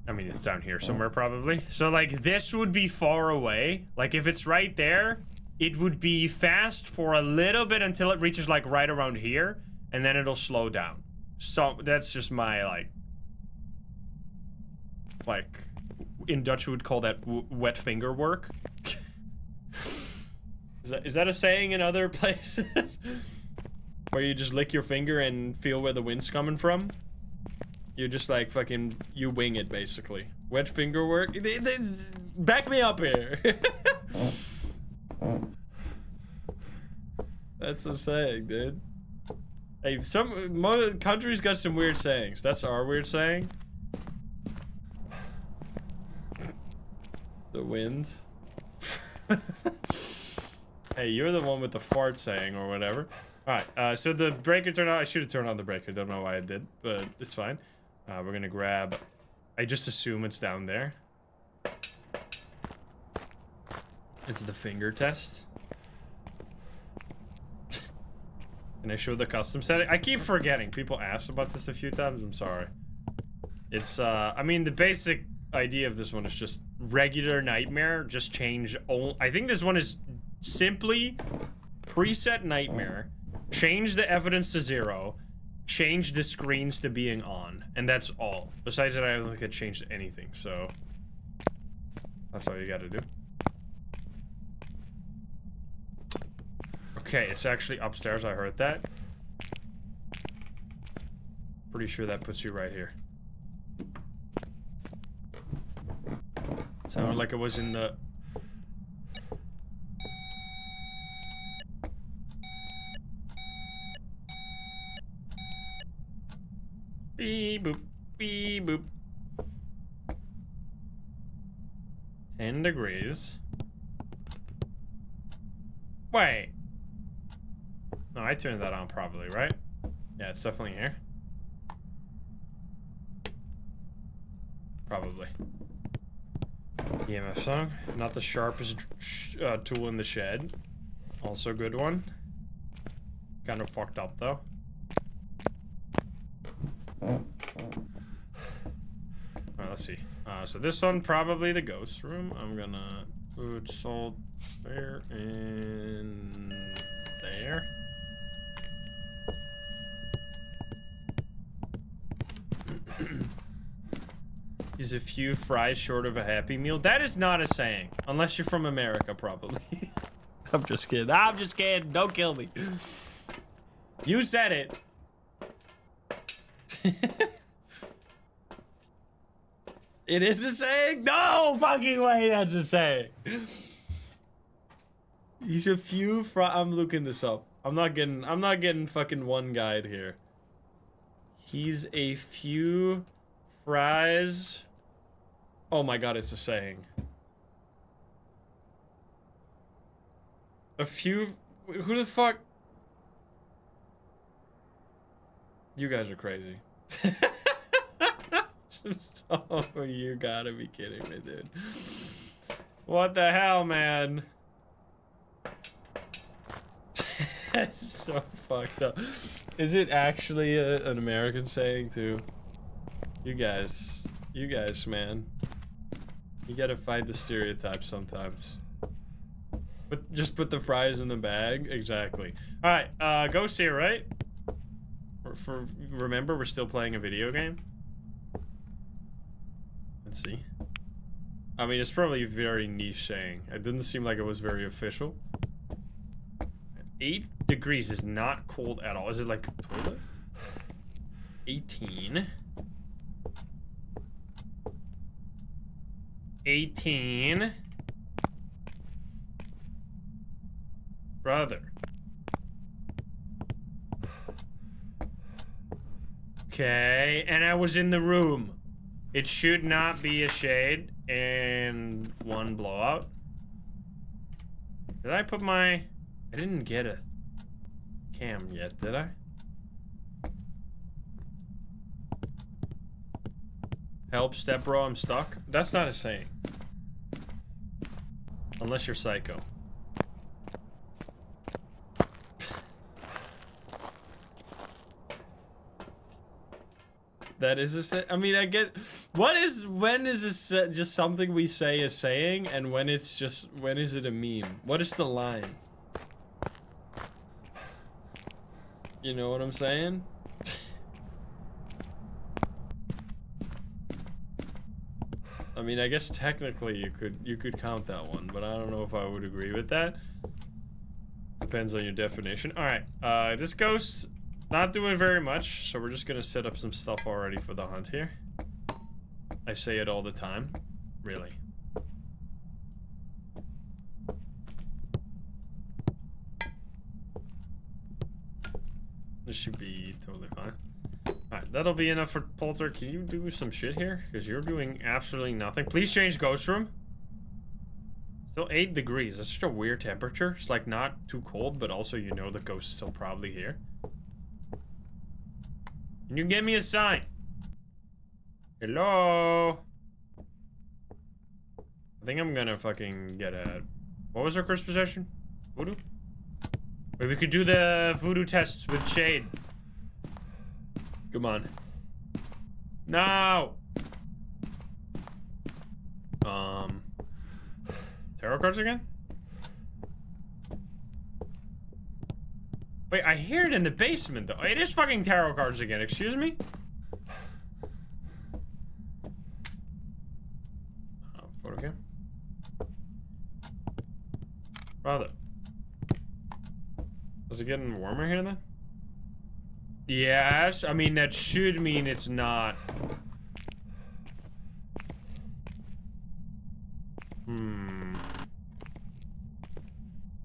it's down here somewhere probably. So like this would be far away. Like if it's right there, it would be fast for a little bit until it reaches like right around here, and then it'll slow down. So that's just my like in Dutch we would call that wet finger work. Is that a saying in other places? Where you just lick your finger and feel where the wind's coming from? You just like fucking, you wing it basically. Wet finger work? Back me up here. That's a saying, dude. Hey, some countries got some weird sayings. That's our weird saying. The wind. Hey, you're the one with the fart saying or whatever. Alright, so the breaker turned on. I should have turned on the breaker. Don't know why I did, but it's fine. We're gonna grab... I just assume it's down there. It's the finger test. Can I show the custom setting? I keep forgetting. People asked about this a few times. I'm sorry. It's, I mean, the basic idea of this one is just regular nightmare. Just change... I think this one is simply preset nightmare. Change the evidence to 0. Change the screens to being on. And that's all. Besides that, I don't think it changed anything, so... That's all you gotta do. Okay, it's actually upstairs. I heard that. Pretty sure that puts you right here. It sounded like it was in the... Beep boop. Beep boop. 10 degrees. Wait. No, I turned that on properly, right? Yeah, it's definitely here. Probably. EMF song. Not the sharpest tool in the shed. Also a good one. Kind of fucked up though. Alright, let's see. So this one, probably the ghost room. I'm gonna put salt there and there. Is a few fries short of a Happy Meal? That is not a saying. Unless you're from America, probably. I'm just kidding. I'm just kidding. Don't kill me. You said it. It is a saying? No fucking way that's a saying. He's a few fries. I'm looking this up. I'm not getting fucking one guide here. He's a few fries. Oh my god, it's a saying. A few. Who the fuck? You guys are crazy. Oh, you gotta be kidding me, dude. What the hell, man? That's so fucked up. Is it actually an American saying too? You guys, man. You gotta fight the stereotypes sometimes. But just put the fries in the bag. Exactly. All right, Ghost here, right? Remember, we're still playing a video game. Let's see. I mean, it's probably a very niche saying. It didn't seem like it was very official. 8 degrees is not cold at all. Is it like a toilet? 18. 18. Brother. Okay, and I was in the room. It should not be a shade and one blowout. Did I put my... I didn't get a cam yet, did I? Help, step bro, I'm stuck. That's not a saying. Unless you're psycho. That is a say. I mean, I get. When is this just something we say a saying, and when it's just, when is it a meme? What is the line? You know what I'm saying? I mean, I guess technically you could count that one, but I don't know if I would agree with that. Depends on your definition. All right, this ghost. Not doing very much, so we're just gonna set up some stuff already for the hunt here. I say it all the time. Really. This should be totally fine. Alright, that'll be enough for Polter. Can you do some shit here? Because you're doing absolutely nothing. Please change ghost room. Still 8 degrees. That's such a weird temperature. It's like not too cold, but also you know the ghost is still probably here. Can you give me a sign? Hello? I think I'm gonna fucking get a... What was our first possession? Voodoo? Wait, we could do the voodoo test with shade. Come on. No! Tarot cards again? Wait, I hear it in the basement, though. It is fucking tarot cards again, excuse me? Oh, photo cam. Brother. Is it getting warmer here, then? Yes, I mean, that should mean it's not.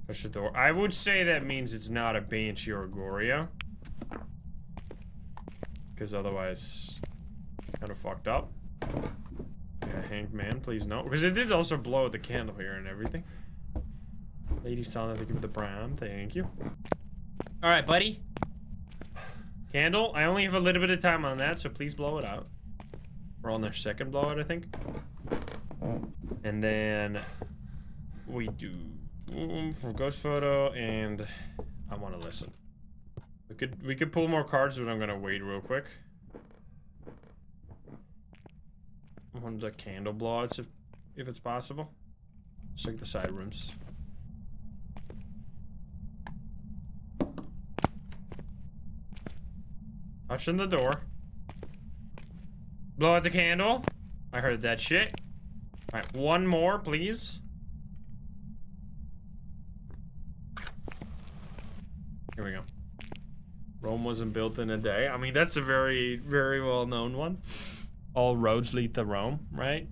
Push the door. I would say that means it's not a Banshee or a Goria. because otherwise, kind of fucked up. Yeah, hanged man, please no. Because it did also blow the candle here and everything. Lady Sala, thank you for the pram. Thank you. All right, buddy. Candle. I only have a little bit of time on that, so please blow it out. We're on their second blowout, I think. And then we do for ghost photo, and I want to listen. We could pull more cards, but I'm gonna wait real quick. One of the candle blowouts, if it's possible. Just like the side rooms. Touching the door. Blow out the candle. I heard that shit. Alright, one more, please. Here we go. Rome wasn't built in a day. I mean, that's a very, very well-known one. All roads lead to Rome, right?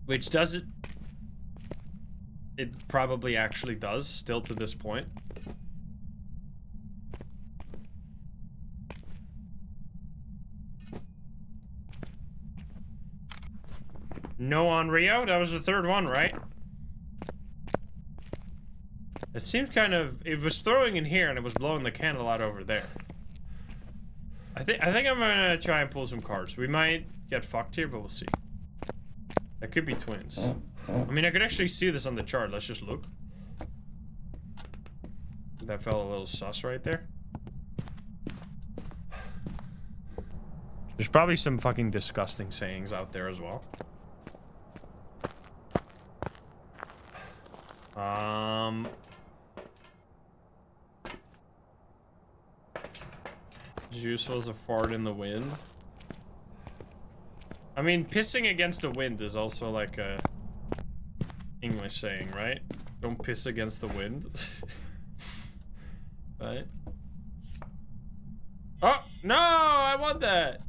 Which doesn't... It probably actually does, still to this point. No on Rio? That was the third one, right? It seems kind of... It was throwing in here and it was blowing the candle out over there. I think I'm gonna try and pull some cards. We might get fucked here, but we'll see. That could be twins. I mean, I could actually see this on the chart. Let's just look. That felt a little sus right there. There's probably some fucking disgusting sayings out there as well. Useful as a fart in the wind. I mean, pissing against the wind is also like a English saying, right? Don't piss against the wind. Right? Oh, no! I want that!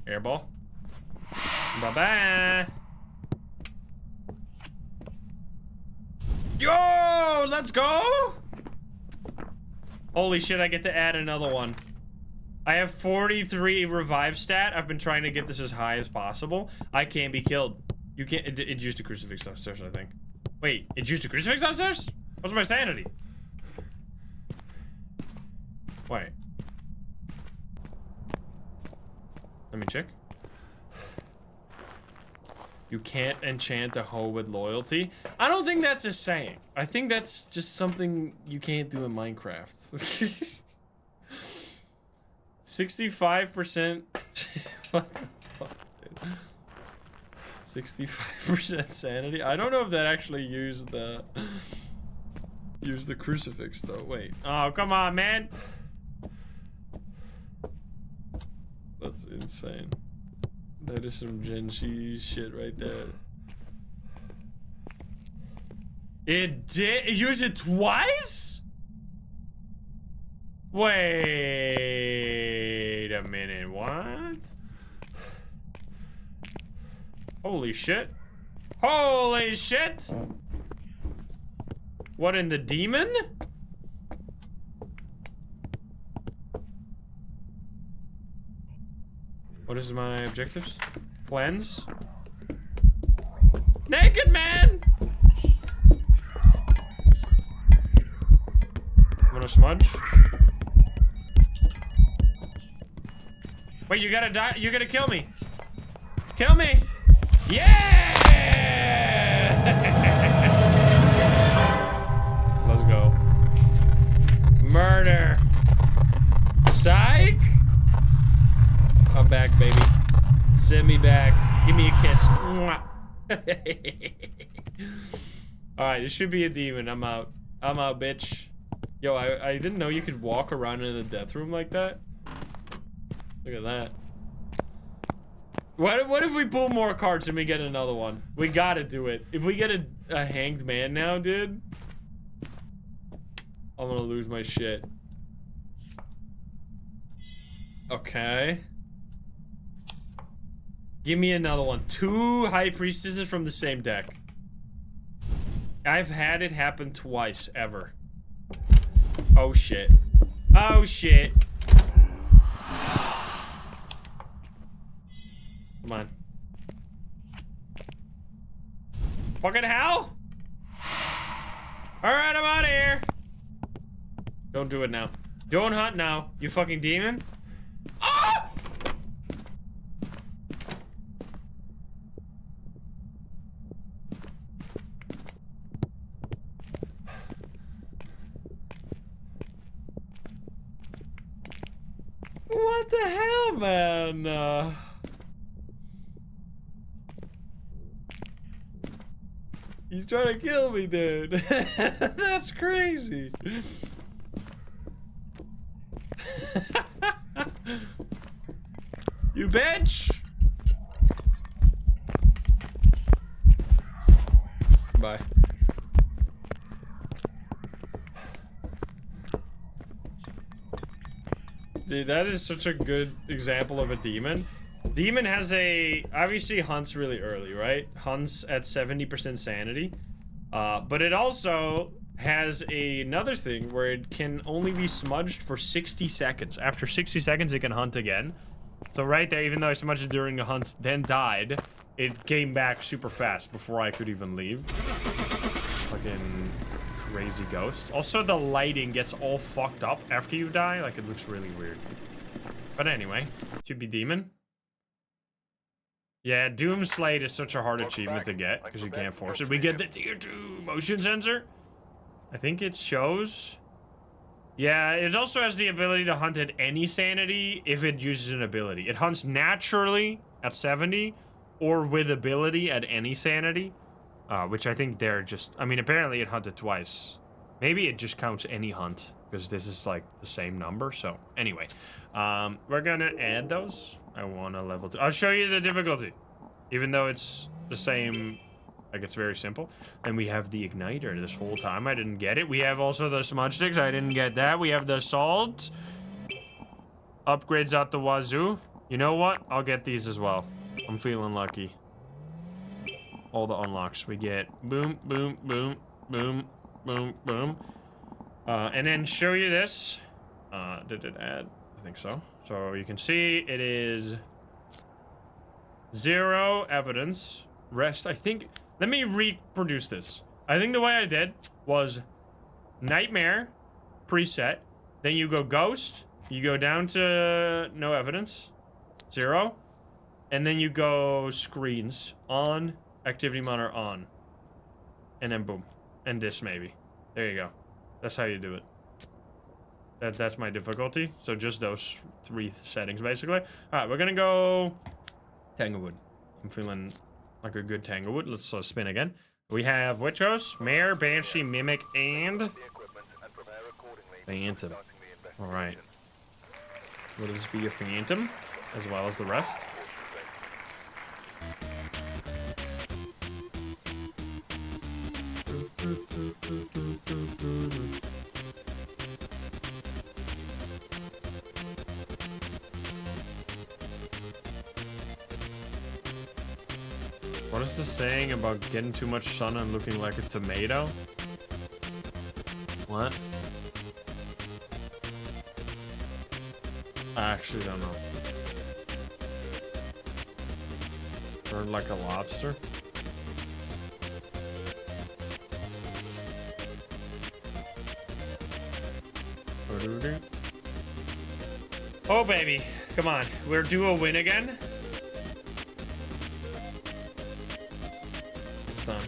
Airball. Bye-bye! Yo! Let's go! Holy shit, I get to add another one. I have 43 revive stat. I've been trying to get this as high as possible. I can't be killed. You can't... It used a crucifix downstairs, I think. Wait, it used a crucifix downstairs? What's my sanity? Wait. Let me check. You can't enchant a hoe with loyalty. I don't think that's a saying. I think that's just something you can't do in Minecraft. 65%. What the fuck, dude? 65% sanity. I don't know if that actually used the crucifix though. Wait. Oh, come on, man. That's insane. That is some Gen Z shit right there. It did? It used it twice? Wait a minute, what? Holy shit. Holy shit! What in the demon? What is my objectives? Cleanse. Naked man! I'm gonna smudge. Wait, you gotta die. You gotta kill me. Kill me! Yeah! Let's go. Murder. Psych! I'm back, baby. Send me back. Give me a kiss. Alright, this should be a demon. I'm out. I'm out, bitch. Yo, I didn't know you could walk around in a death room like that. Look at that. What if we pull more cards and we get another one? We gotta do it. If we get a hanged man now, dude, I'm gonna lose my shit. Okay. Give me another one. 2 high priestesses from the same deck. I've had it happen twice, ever. Oh shit. Oh shit. Come on. Fucking hell! Alright, I'm out of here. Don't do it now. Don't hunt now, you fucking demon. Ah! What the hell, man? He's trying to kill me, dude. That's crazy. You bitch! Bye. Dude, that is such a good example of a demon. Demon has obviously hunts really early, right? Hunts at 70% sanity. But it also has another thing where it can only be smudged for 60 seconds. After 60 seconds, it can hunt again. So right there, even though I smudged it during the hunt, then died, it came back super fast before I could even leave. Fucking crazy ghost. Also, the lighting gets all fucked up after you die. Like, it looks really weird. But anyway, should be demon. Yeah, Doom Slate is such a hard achievement to get because you can't force it. We get the tier 2 motion sensor. I think it shows. Yeah, it also has the ability to hunt at any sanity if it uses an ability. It hunts naturally at 70 or with ability at any sanity, which I think they're just, I mean, apparently it hunted twice. Maybe it just counts any hunt because this is like the same number. So anyway, we're gonna add those. I want a level 2. I'll show you the difficulty, even though it's the same. Like, it's very simple. Then we have the igniter. This whole time I didn't get it. We have also the smudge sticks. I didn't get that. We have the salt. Upgrades out the wazoo. You know what? I'll get these as well. I'm feeling lucky. All the unlocks. We get boom, boom, boom, boom, boom, boom. And then show you this. Did it add? I think so. So you can see it is 0 evidence. Rest, I think. Let me reproduce this. I think the way I did was nightmare preset. Then you go ghost. You go down to no evidence. 0. And then you go screens on, activity monitor on. And then boom. And this maybe. There you go. That's how you do it. That's my difficulty. So just those 3 settings basically. All right, we're gonna go Tanglewood. I'm feeling like a good Tanglewood. Let's spin again. We have Witchos, Mare, Banshee, Mimic, and Phantom. All right. Will this be a Phantom as well as the rest? What is this saying about getting too much sun and looking like a tomato? What? I actually don't know. Or like a lobster? Oh baby, come on. We're due a win again. It's done.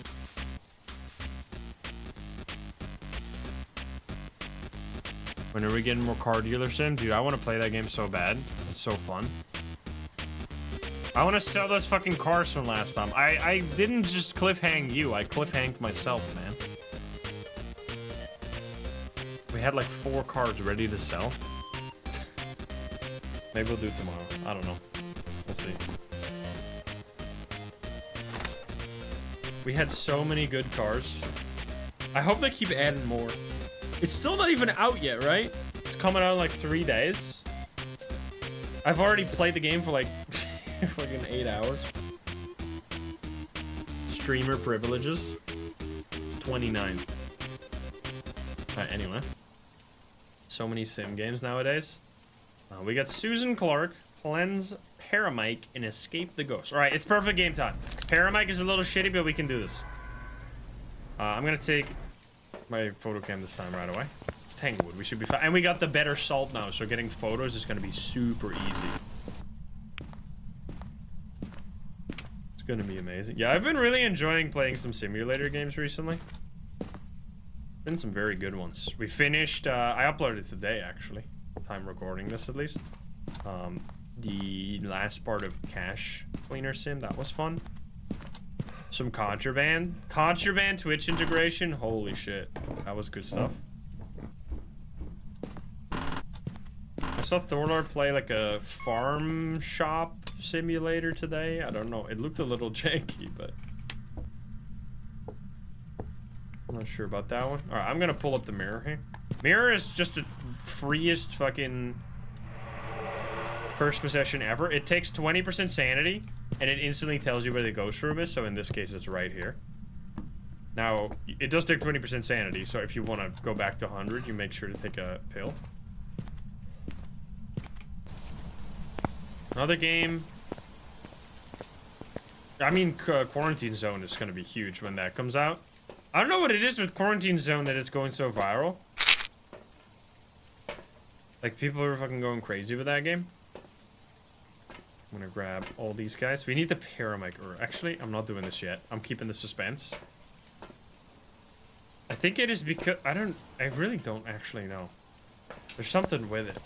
When are we getting more car dealer sim? Dude, I want to play that game so bad. It's so fun. I want to sell those fucking cars from last time. I didn't just cliffhang you. I cliffhanged myself, man. We had like 4 cars ready to sell. Maybe we'll do it tomorrow. I don't know. We'll see. We had so many good cars. I hope they keep adding more. It's still not even out yet, right? It's coming out in like 3 days. I've already played the game for like fucking 8 hours. Streamer privileges. It's 29. Alright, anyway. So many sim games nowadays. We got Susan Clark, Cleanse Paramike, and Escape the Ghost. All right, it's perfect game time. Paramike is a little shitty, but we can do this. I'm gonna take my photo cam this time right away. It's Tanglewood. We should be fine. And we got the better salt now, so getting photos is gonna be super easy. It's gonna be amazing. Yeah, I've been really enjoying playing some simulator games recently. Been some very good ones. We finished, I uploaded today, actually. Time recording this, at least. The last part of Cache Cleaner Sim, that was fun. Some Contraband. Contraband Twitch integration, holy shit. That was good stuff. I saw Thorlord play like a farm shop simulator today. I don't know, it looked a little janky, but... I'm not sure about that one. All right, I'm gonna pull up the mirror here. Mirror is just the freest fucking first possession ever. It takes 20% sanity, and it instantly tells you where the ghost room is. So in this case, it's right here. Now, it does take 20% sanity, so if you want to go back to 100, you make sure to take a pill. Another game. I mean, Quarantine Zone is gonna be huge when that comes out. I don't know what it is with Quarantine Zone that it's going so viral. Like, people are fucking going crazy with that game. I'm gonna grab all these guys. We need the Paramike. Or actually, I'm not doing this yet. I'm keeping the suspense. I think it is because... I really don't actually know. There's something with it.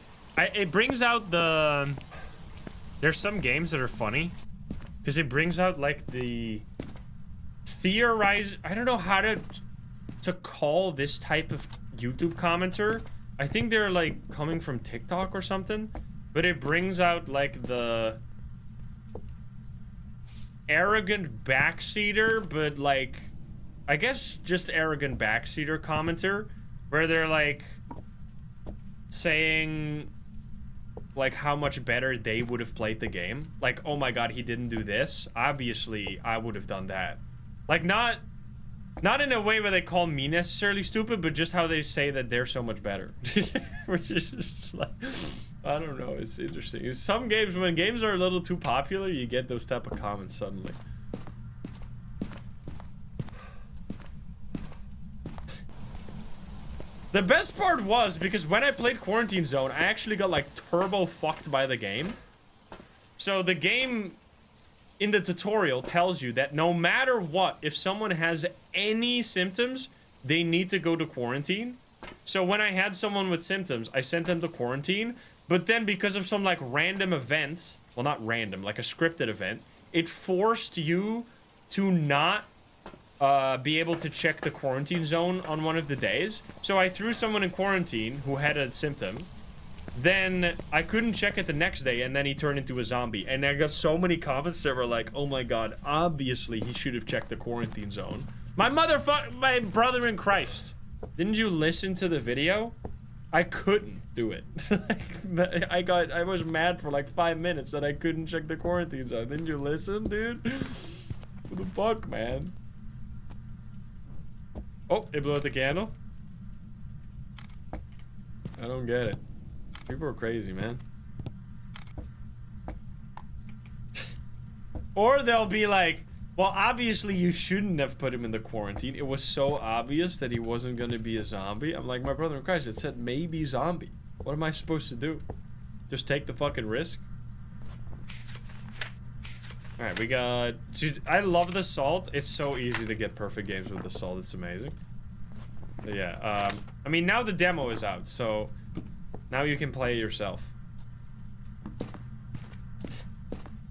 It brings out the... There's some games that are funny. Because it brings out, like, the... I don't know how to call this type of YouTube commenter. I think they're like coming from TikTok or something, but it brings out like the arrogant backseater, but like I guess just arrogant backseater commenter, where they're like saying like how much better they would have played the game. Like, oh my god, he didn't do this. Obviously, I would have done that. Like, not in a way where they call me necessarily stupid, but just how they say that they're so much better. Which is just like, I don't know, it's interesting. Some games, when games are a little too popular, you get those type of comments suddenly. The best part was, because when I played Quarantine Zone, I actually got like turbo fucked by the game. So the game... in the tutorial tells you that no matter what, if someone has any symptoms, they need to go to quarantine. So when I had someone with symptoms, I sent them to quarantine. But then because of some like random event, well, not random, like a scripted event, it forced you to not be able to check the quarantine zone on one of the days. So I threw someone in quarantine who had a symptom. Then I couldn't check it the next day, and then he turned into a zombie. And I got so many comments that were like, oh my god, obviously he should have checked the quarantine zone. My brother in Christ. Didn't you listen to the video? I couldn't do it. I was mad for like 5 minutes that I couldn't check the quarantine zone. Didn't you listen, dude? What the fuck, man? Oh, it blew out the candle? I don't get it. People are crazy, man. Or they'll be like, well, obviously you shouldn't have put him in the quarantine. It was so obvious that he wasn't going to be a zombie. I'm like, my brother in Christ, it said maybe zombie. What am I supposed to do? Just take the fucking risk? Alright, we got... Dude, I love the salt. It's so easy to get perfect games with the salt. It's amazing. But yeah, I mean, now the demo is out, so... now you can play it yourself.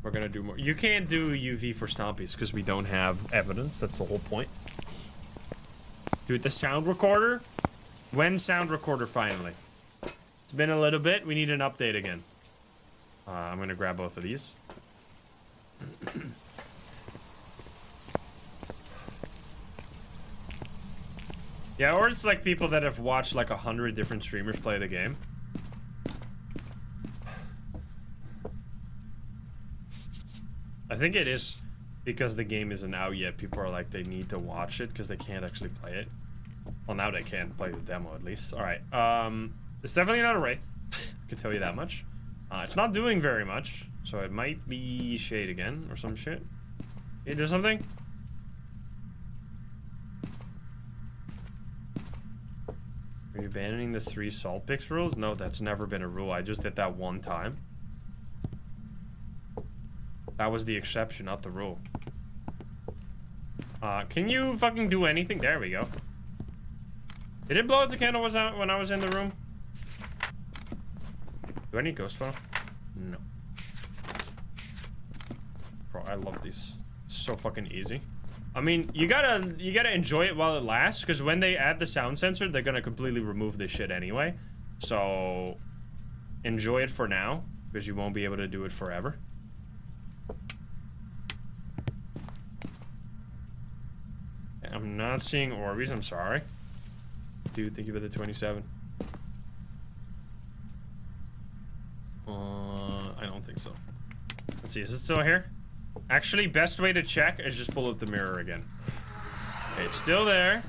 We're gonna do more. You can't do UV for Stompies because we don't have evidence. That's the whole point. Dude, the sound recorder? When sound recorder finally? It's been a little bit. We need an update again. I'm gonna grab both of these. Yeah, or it's like people that have watched like 100 different streamers play the game. I think it is because the game isn't out yet. People are like, they need to watch it because they can't actually play it. Well, now they can play the demo at least. All right. It's definitely not a wraith. I can tell you that much. It's not doing very much, so it might be shade again or some shit. Can you do something? Are you abandoning the 3 salt picks rules? No, that's never been a rule. I just did that one time. That was the exception, not the rule. Can you fucking do anything? There we go. Did it blow out the candle when I was in the room? Do I need ghost photo? No. Bro, I love these. It's so fucking easy. I mean, you gotta enjoy it while it lasts, because when they add the sound sensor, they're gonna completely remove this shit anyway. So, enjoy it for now, because you won't be able to do it forever. I'm not seeing Orbeez, I'm sorry. Dude, thank you for the 27. I don't think so. Let's see, is it still here? Actually, best way to check is just pull up the mirror again. Okay, it's still there.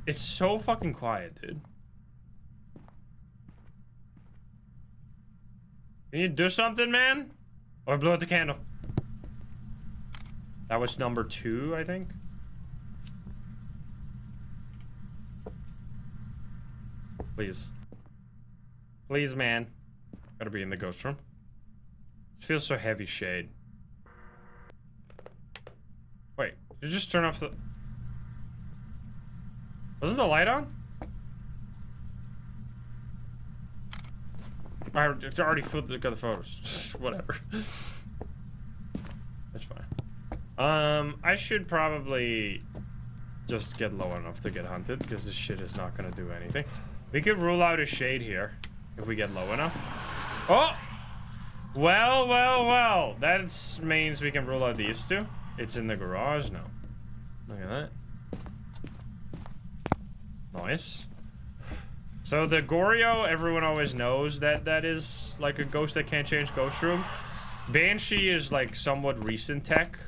It's so fucking quiet, dude. Can you do something, man? Or blow out the candle. That was number 2, I think. Please. Please, man. Gotta be in the ghost room. It feels so heavy shade. Wait, did you just turn off the... Wasn't the light on? I already got the photos. Whatever. That's fine. I should probably just get low enough to get hunted, because this shit is not gonna do anything. We could rule out a shade here if we get low enough. Oh! Well, well, well. That means we can rule out these 2. It's in the garage now. Look at that. Nice. So the Goryo, everyone always knows that that is like a ghost that can't change ghost room. Banshee is like somewhat recent tech,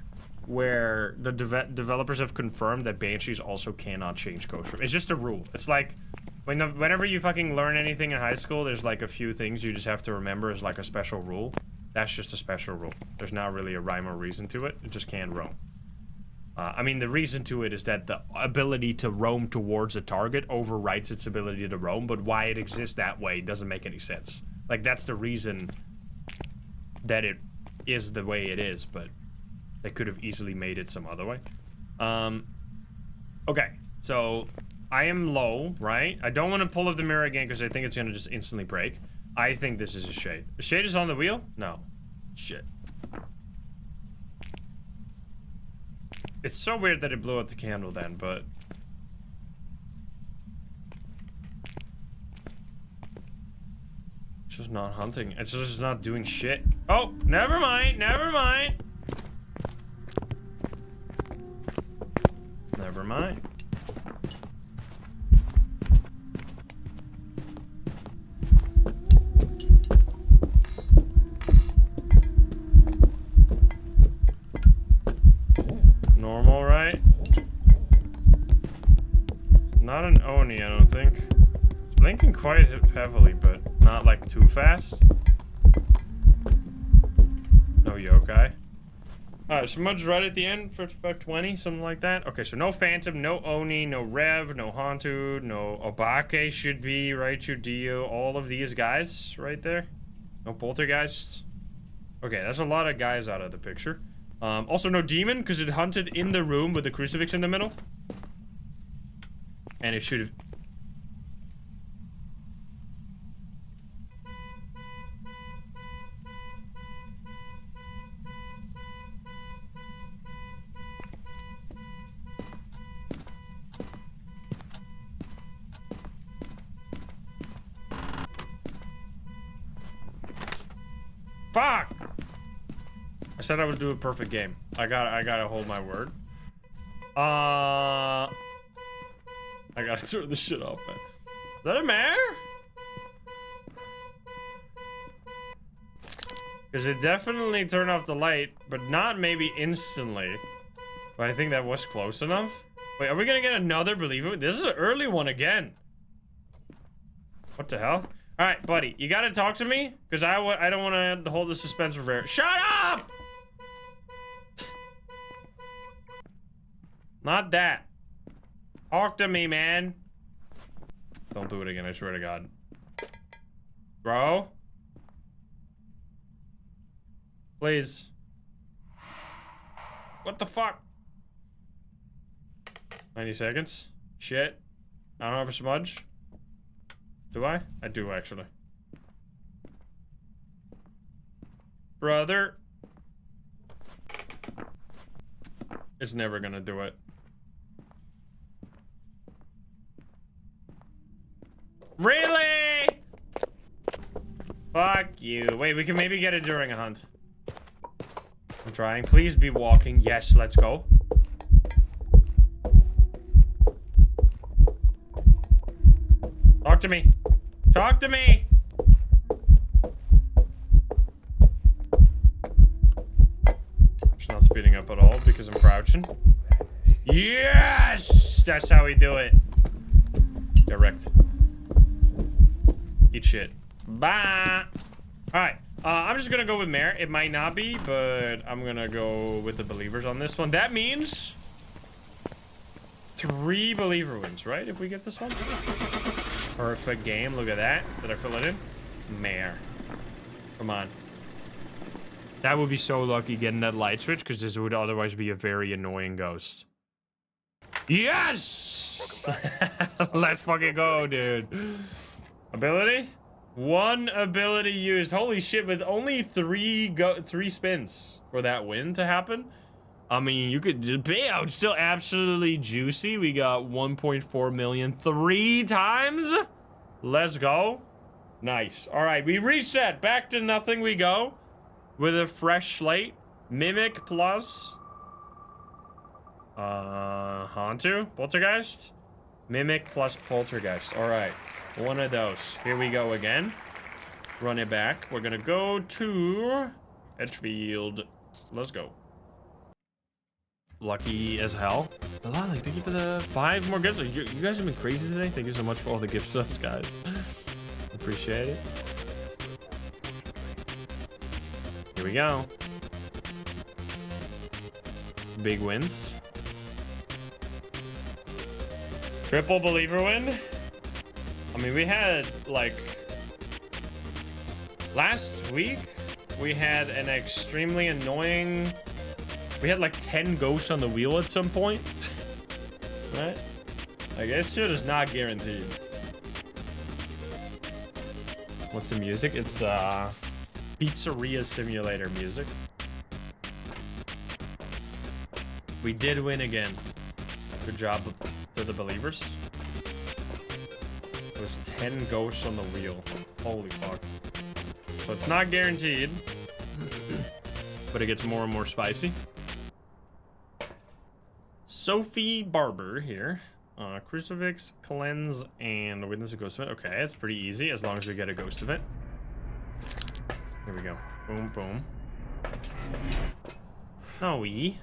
where the developers have confirmed that Banshees also cannot change ghost room. It's just a rule. It's like whenever you fucking learn anything in high school, there's like a few things you just have to remember as like a special rule. That's just a special rule. There's not really a rhyme or reason to it. It just can't roam. I mean, the reason to it is that the ability to roam towards a target overwrites its ability to roam, but why it exists that way doesn't make any sense. Like, that's the reason that it is the way it is, but they could have easily made it some other way. Okay, so I am low, right? I don't want to pull up the mirror again because I think it's going to just instantly break. I think this is a shade. The shade is on the wheel? No. Shit. It's so weird that it blew out the candle then, but... It's just not hunting. It's just not doing shit. Oh, never mind, never mind. Never mind. Normal, right? Not an Oni, I don't think. It's blinking quite heavily, but not like too fast. No yokai. Alright, smudge right at the end for about 20, something like that. Okay, so no Phantom, no Oni, no Rev, no Hantu, no Obake should be, right? Chudio, all of these guys right there. No Poltergeists. Okay, that's a lot of guys out of the picture. Also no Demon, because it hunted in the room with the crucifix in the middle. And it should have... Fuck! I said I would do a perfect game. I gotta hold my word. I gotta turn this shit off, man. Is that a mare? Because it definitely turned off the light, but not maybe instantly. But I think that was close enough. Wait, are we gonna get another believer? This is an early one again. What the hell? All right, buddy, you gotta talk to me because I don't want to hold the suspense for very. Shut up! Not that. Talk to me, man. Don't do it again, I swear to God. Bro? Please. What the fuck? 90 seconds. Shit. I don't have a smudge. Do I? I do, actually. Brother. It's never gonna do it. Really? Fuck you. Wait, we can maybe get it during a hunt. I'm trying. Please be walking. Yes, let's go. Talk to me. Talk to me. It's not speeding up at all because I'm crouching. Yes! That's how we do it. Direct. Eat shit. Bye. Alright. I'm just gonna go with Mare. It might not be, but I'm gonna go with the believers on this one. That means 3 believer wins, right? If we get this one. Perfect game. Look at that. Did I fill it in? Mare. Come on. That would be so lucky getting that light switch because this would otherwise be a very annoying ghost. Yes! Let's fucking go, dude. Ability? 1 ability used. Holy shit, with only 3 spins for that win to happen. I mean, you could just payout still absolutely juicy. We got 1.4 million 3 times. Let's go. Nice. All right, we reset. Back to nothing we go. With a fresh slate. Mimic plus Hantu? Poltergeist? Mimic plus Poltergeist. All right. One of those. Here we go again. Run it back. We're gonna go to Edgefield. Let's go. Lucky as hell. Lolly, thank you for the 5 more gifts. You guys have been crazy today. Thank you so much for all the gift subs, guys. Appreciate it. Here we go. Big wins. Triple believer win. I mean, we had, like, last week, we had an extremely annoying, we had like 10 ghosts on the wheel at some point, right? I guess shit is not guaranteed. What's the music? It's, Pizzeria Simulator music. We did win again. Good job to the believers. It was 10 ghosts on the wheel. Holy fuck. So it's not guaranteed, but it gets more and more spicy. Sophie Barber here. Crucifix, Cleanse, and Witness a Ghost Event. Okay, it's pretty easy as long as we get a Ghost Event. Here we go. Boom, boom. No-y.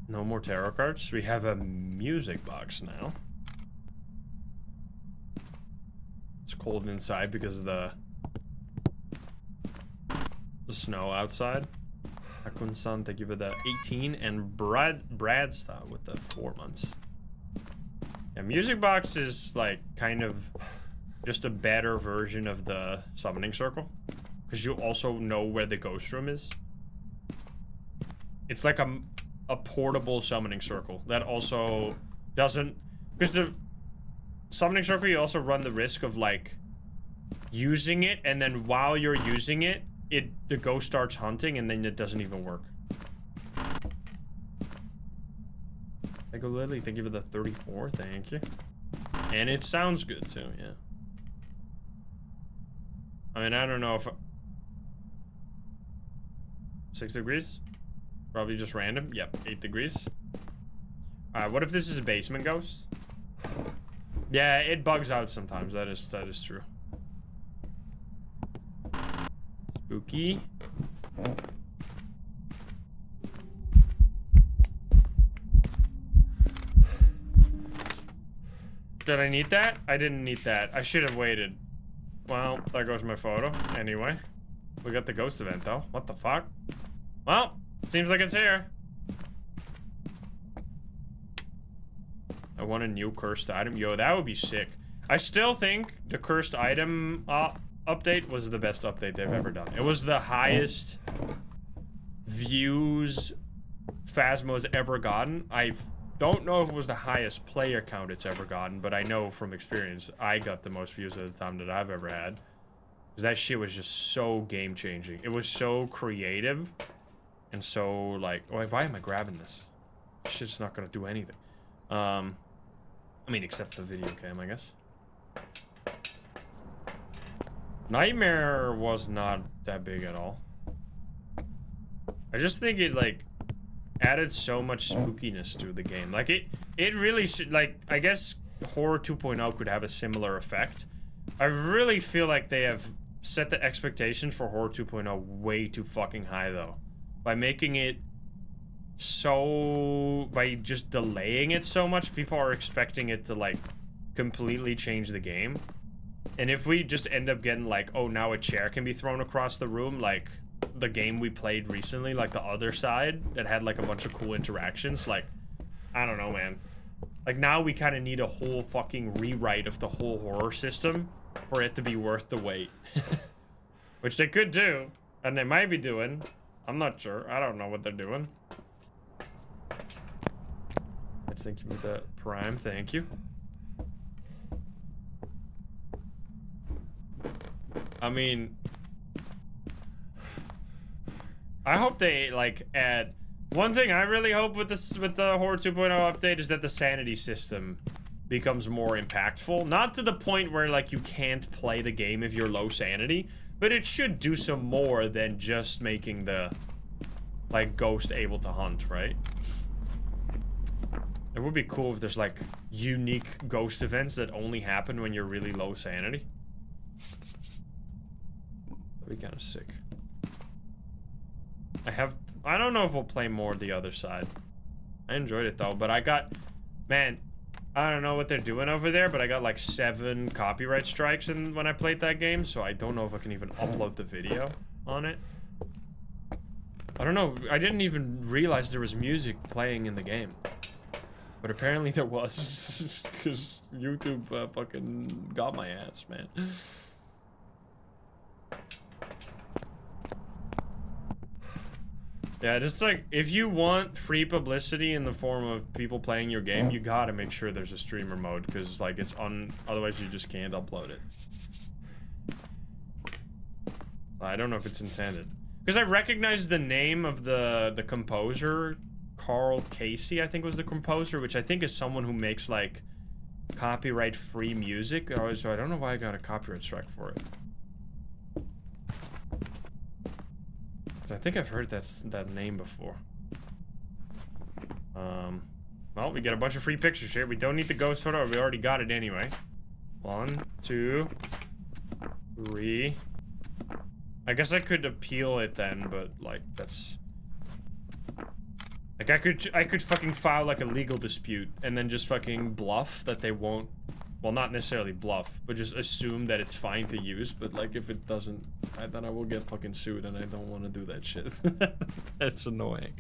No more tarot cards. We have a music box now. It's cold inside because of the snow outside. Akun-san, thank you for the 18, and Bradstad with the 4 months. Yeah, music box is like kind of just a better version of the summoning circle because you also know where the ghost room is. It's like a portable summoning circle that also doesn't, because the summoning circle, you also run the risk of like using it, and then while you're using it, the ghost starts hunting, and then it doesn't even work. Psycho Lily, thank you for the 34. Thank you. And it sounds good too, yeah. I mean, I don't know if 6 degrees. Probably just random. Yep, 8 degrees. Alright, what if this is a basement ghost? Yeah, it bugs out sometimes. That is true. Spooky. Did I need that? I didn't need that. I should have waited. Well, there goes my photo. Anyway. We got the ghost event, though. What the fuck? Well, seems like it's here. I want a new cursed item. Yo, that would be sick. I still think the cursed item update was the best update they've ever done. It was the highest views Phasmo's ever gotten. I don't know if it was the highest player count it's ever gotten, but I know from experience I got the most views at the time that I've ever had. Because that shit was just so game-changing. It was so creative and so, like... why am I grabbing this? This shit's not gonna do anything. I mean, except the video cam, I guess. Nightmare was not that big at all. I just think it, like... added so much spookiness to the game. Like, it really should, like, I guess Horror 2.0 could have a similar effect. I really feel like they have set the expectations for Horror 2.0 way too fucking high, though. By making it so... by just delaying it so much, people are expecting it to, like, completely change the game. And if we just end up getting, like, oh, now a chair can be thrown across the room, like... the game we played recently, like the other side, that had like a bunch of cool interactions, like, I don't know, man. Like, now we kind of need a whole fucking rewrite of the whole horror system for it to be worth the wait. Which they could do, and they might be doing. I'm not sure. I don't know what they're doing. Let's thank you for the prime. Thank you. I mean... I hope they, like, add... One thing I really hope with this, with the Horror 2.0 update is that the sanity system becomes more impactful. Not to the point where, like, you can't play the game if you're low sanity, but it should do some more than just making the, like, ghost able to hunt, right? It would be cool if there's, like, unique ghost events that only happen when you're really low sanity. That'd be kind of sick. I don't know if we'll play more the other side. I enjoyed it though, but I got, man, I don't know what they're doing over there, but I got like 7 copyright strikes when I played that game, so I don't know if I can even upload the video on it. I don't know, I didn't even realize there was music playing in the game. But apparently there was, because YouTube fucking got my ass, man. Yeah, just like, if you want free publicity in the form of people playing your game, you gotta make sure there's a streamer mode, because, like, it's otherwise you just can't upload it. I don't know if it's intended. Because I recognize the name of the composer, Carl Casey, I think was the composer, which I think is someone who makes, like, copyright-free music, so I don't know why I got a copyright strike for it. I think I've heard that name before. Well, we get a bunch of free pictures here. We don't need the ghost photo. We already got it anyway. 1, 2, 3. I guess I could appeal it then, but like that's like I could fucking file like a legal dispute and then just fucking bluff that they won't. Well, not necessarily bluff, but just assume that it's fine to use. But, like, if it doesn't, then I will get fucking sued, and I don't want to do that shit. That's annoying.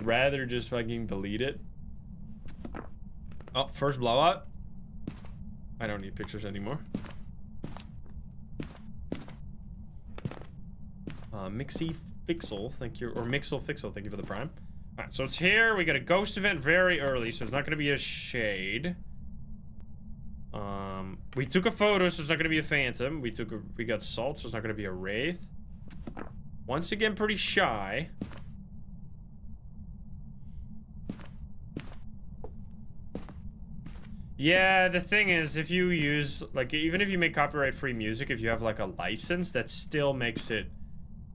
Rather just fucking delete it. Oh, first blowout. I don't need pictures anymore. Mixy Fixel, thank you. Or Mixel Fixel, thank you for the prime. Alright, so it's here. We got a ghost event very early, so it's not going to be a shade. We took a photo, so it's not gonna be a phantom. We got salt, so it's not gonna be a wraith. Once again, pretty shy. Yeah, the thing is, if you use, like, even if you make copyright-free music, if you have, like, a license, that still makes it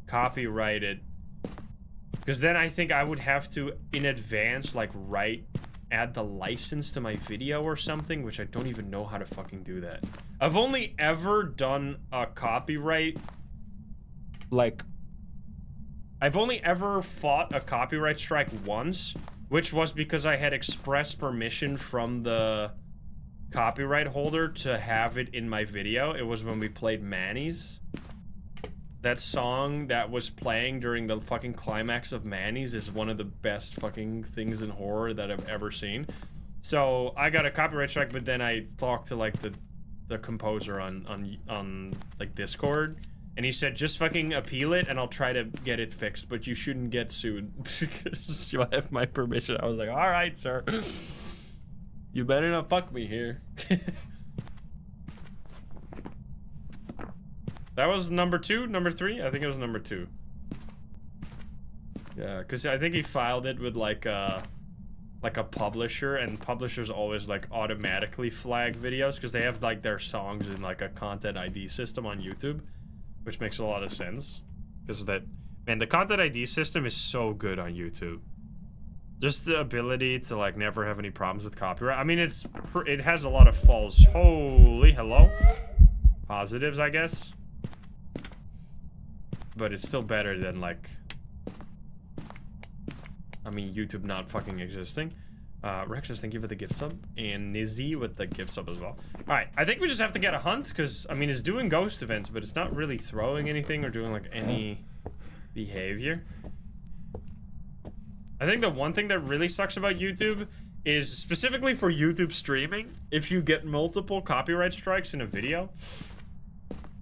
copyrighted. Because then I think I would have to, in advance, like, add the license to my video or something, which I don't even know how to fucking do that. I've only ever done a copyright, like, I've only ever fought a copyright strike once, which was because I had express permission from the copyright holder to have it in my video. It was when we played Manny's. That song that was playing during the fucking climax of Manny's is one of the best fucking things in horror that I've ever seen. So I got a copyright strike, but then I talked to like the composer on like Discord, and he said just fucking appeal it and I'll try to get it fixed, but you shouldn't get sued because you have my permission. I was like, all right, sir. You better not fuck me here. That was number 2, number 3? I think it was number 2. Yeah, because I think he filed it with like a publisher, and publishers always like automatically flag videos because they have like their songs in like a content ID system on YouTube, which makes a lot of sense. Because that, man, the content ID system is so good on YouTube. Just the ability to like never have any problems with copyright. I mean, it has a lot of false, holy hello, positives, I guess. But it's still better than like, I mean, YouTube not fucking existing. Rexus, thank you for the gift sub, and Nizzy with the gift sub as well. All right, I think we just have to get a hunt because I mean, it's doing ghost events, but it's not really throwing anything or doing like any behavior. I think the one thing that really sucks about YouTube is specifically for YouTube streaming, if you get multiple copyright strikes in a video,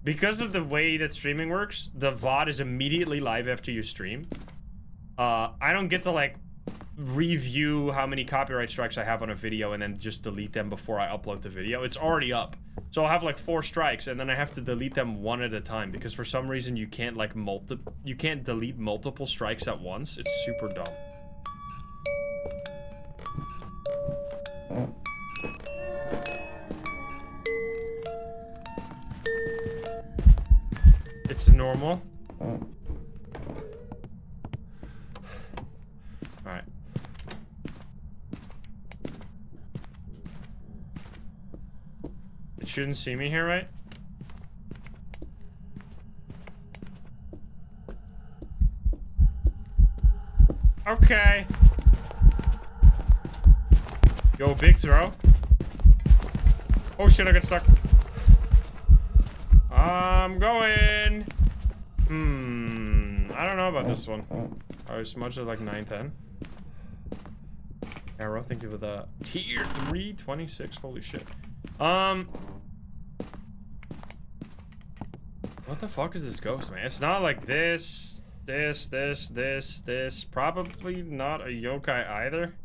because of the way that streaming works, the VOD is immediately live after you stream. I don't get to like review how many copyright strikes I have on a video and then just delete them before I upload the video. It's already up. So I'll have like 4 strikes and then I have to delete them one at a time because for some reason you can't like delete multiple strikes at once. It's super dumb. It's normal. Alright. It shouldn't see me here, right? Okay. Yo, big throw. Oh shit, I got stuck. I'm going. I don't know about this one. I smudged it like 9-10. Arrow, thank you for the tier 3 26. Holy shit. What the fuck is this ghost, man? It's not like this. Probably not a yokai either.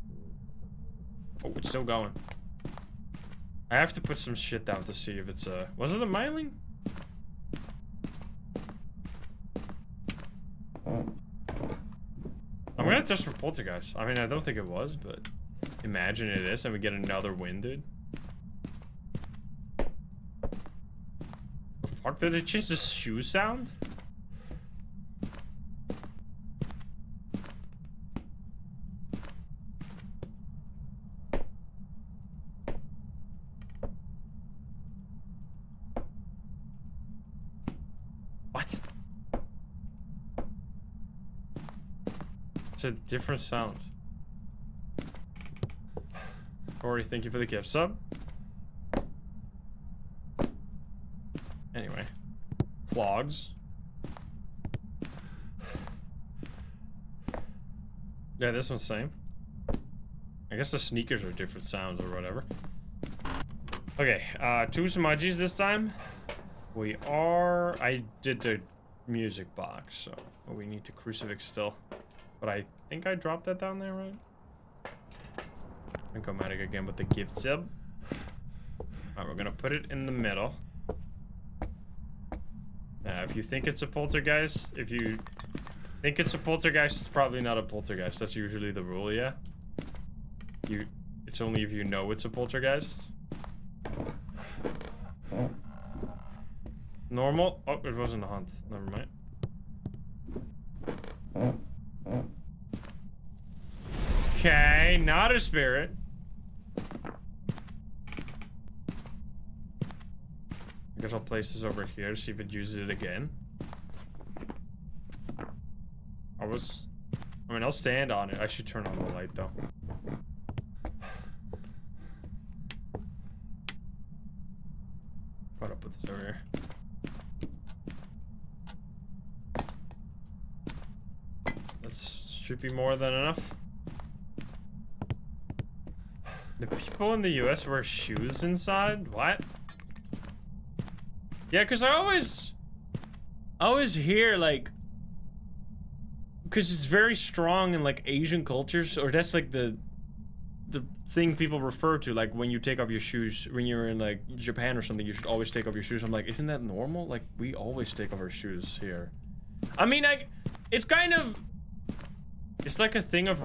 Oh, it's still going. I have to put some shit down to see if it's a... Was it a myling? I'm gonna test for poltergeist. I mean, I don't think it was, but imagine it is, and we get another win, dude. The fuck, did they change the shoe sound? What? It's a different sound. Corey, thank you for the gift sub. Anyway. Clogs. Yeah, this one's the same. I guess the sneakers are different sounds or whatever. Okay, 2 smudgies this time. I did the music box, so we need to crucifix still. But I think I dropped that down there, right? Incomatic again with the gift sub. Alright, we're gonna put it in the middle. If you think it's a poltergeist, if you think it's a poltergeist, it's probably not a poltergeist. That's usually the rule, yeah? It's only if you know it's a poltergeist. Normal? Oh, it wasn't a hunt. Never mind. Okay, not a spirit. I guess I'll place this over here to see if it uses it again. I mean, I'll stand on it. I should turn on the light, though. put this over here. That should be more than enough. The people in the US wear shoes inside? What? Yeah, because I always hear, like, because it's very strong in, like, Asian cultures, or that's, like, the thing people refer to, like, when you take off your shoes, when you're in, like, Japan or something, you should always take off your shoes. I'm like, isn't that normal? Like, we always take off our shoes here. I mean, like, it's kind of, it's like a thing of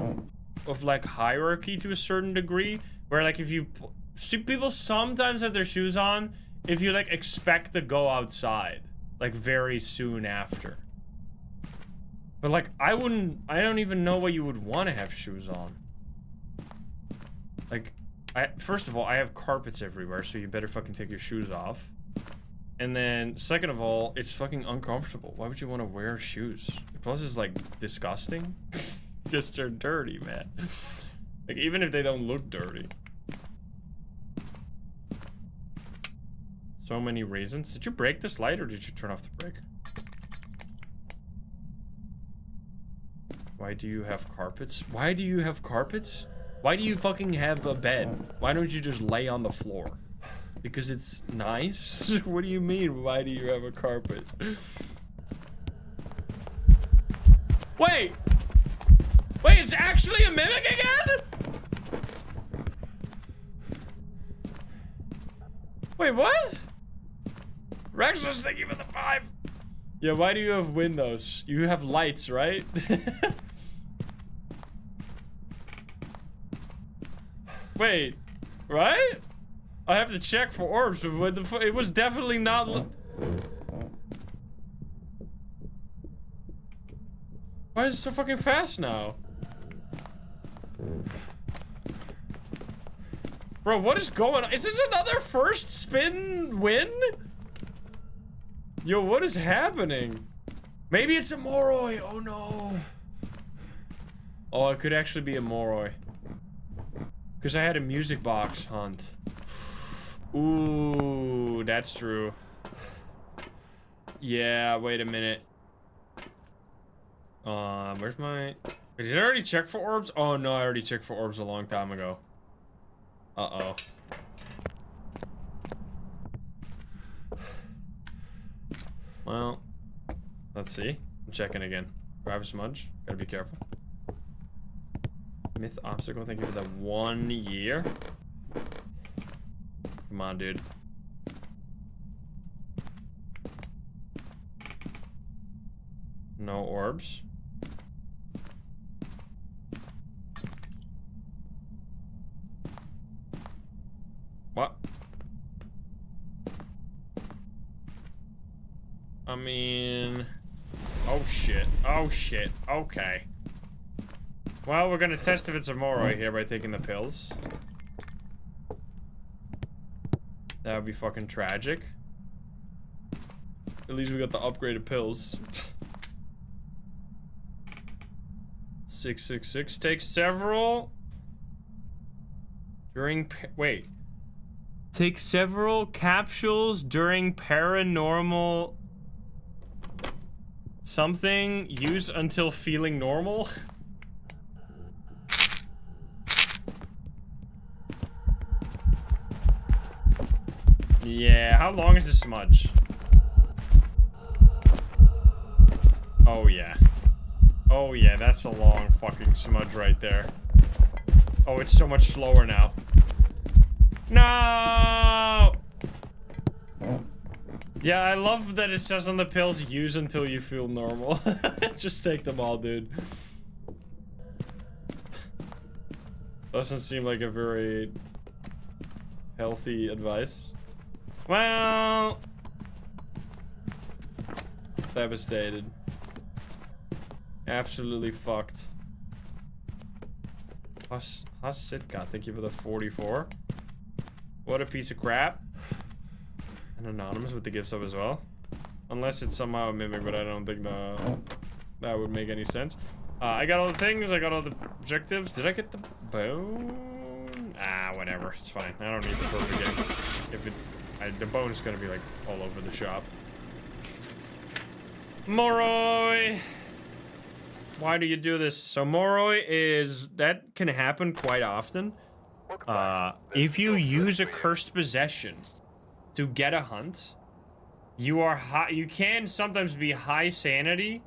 like, hierarchy to a certain degree, where, like, if you, see, people sometimes have their shoes on if you, like, expect to go outside, like, very soon after. But, like, I don't even know why you would want to have shoes on. Like, first of all, I have carpets everywhere, so you better fucking take your shoes off. And then, second of all, it's fucking uncomfortable. Why would you want to wear shoes? Plus, it's, like, disgusting. Because they're dirty, man. Like, even if they don't look dirty. So many reasons. Did you break this light, or did you turn off the brake? Why do you have carpets? Why do you have carpets? Why do you fucking have a bed? Why don't you just lay on the floor? Because it's nice? What do you mean, why do you have a carpet? Wait! Wait, it's actually a mimic again? Wait, what? Rexus, thank you for the 5. Yeah, why do you have windows? You have lights, right? Wait, right? I have to check for orbs, but it was definitely not. Why is it so fucking fast now? Bro, what is going on? Is this another first spin win? Yo, what is happening? Maybe it's a Moroi. Oh no. Oh, it could actually be a Moroi. Because I had a music box hunt. Ooh, that's true. Yeah, wait a minute. Where's my... Wait, did I already check for orbs? Oh no, I already checked for orbs a long time ago. Uh-oh. Well, let's see. I'm checking again. Grab a smudge. Gotta be careful. Myth obstacle, thank you for the 1 year. Come on, dude. No orbs. What? I mean... Oh shit. Oh shit. Okay. Well, we're gonna test if it's a Moroi here by taking the pills. That would be fucking tragic. At least we got the upgraded pills. 666 takes several during wait. Take several capsules during paranormal something. Use until feeling normal. Yeah, how long is this smudge? Oh yeah. Oh yeah, that's a long fucking smudge right there. Oh, it's so much slower now. No! Yeah, I love that it says on the pills, use until you feel normal. Just take them all, dude. Doesn't seem like a very healthy advice. Well, devastated. Absolutely fucked. Sitka, thank you for the 44. What a piece of crap. And anonymous with the gift sub as well. Unless it's somehow a mimic, but I don't think that would make any sense. I got all the things, I got all the objectives. Did I get the bone? Ah, whatever, it's fine. I don't need the perfect game. The boat is gonna be like all over the shop. Moroi! Why do you do this? So Moroi is, that can happen quite often. If you use a cursed possession to get a hunt, you are high, you can sometimes be high sanity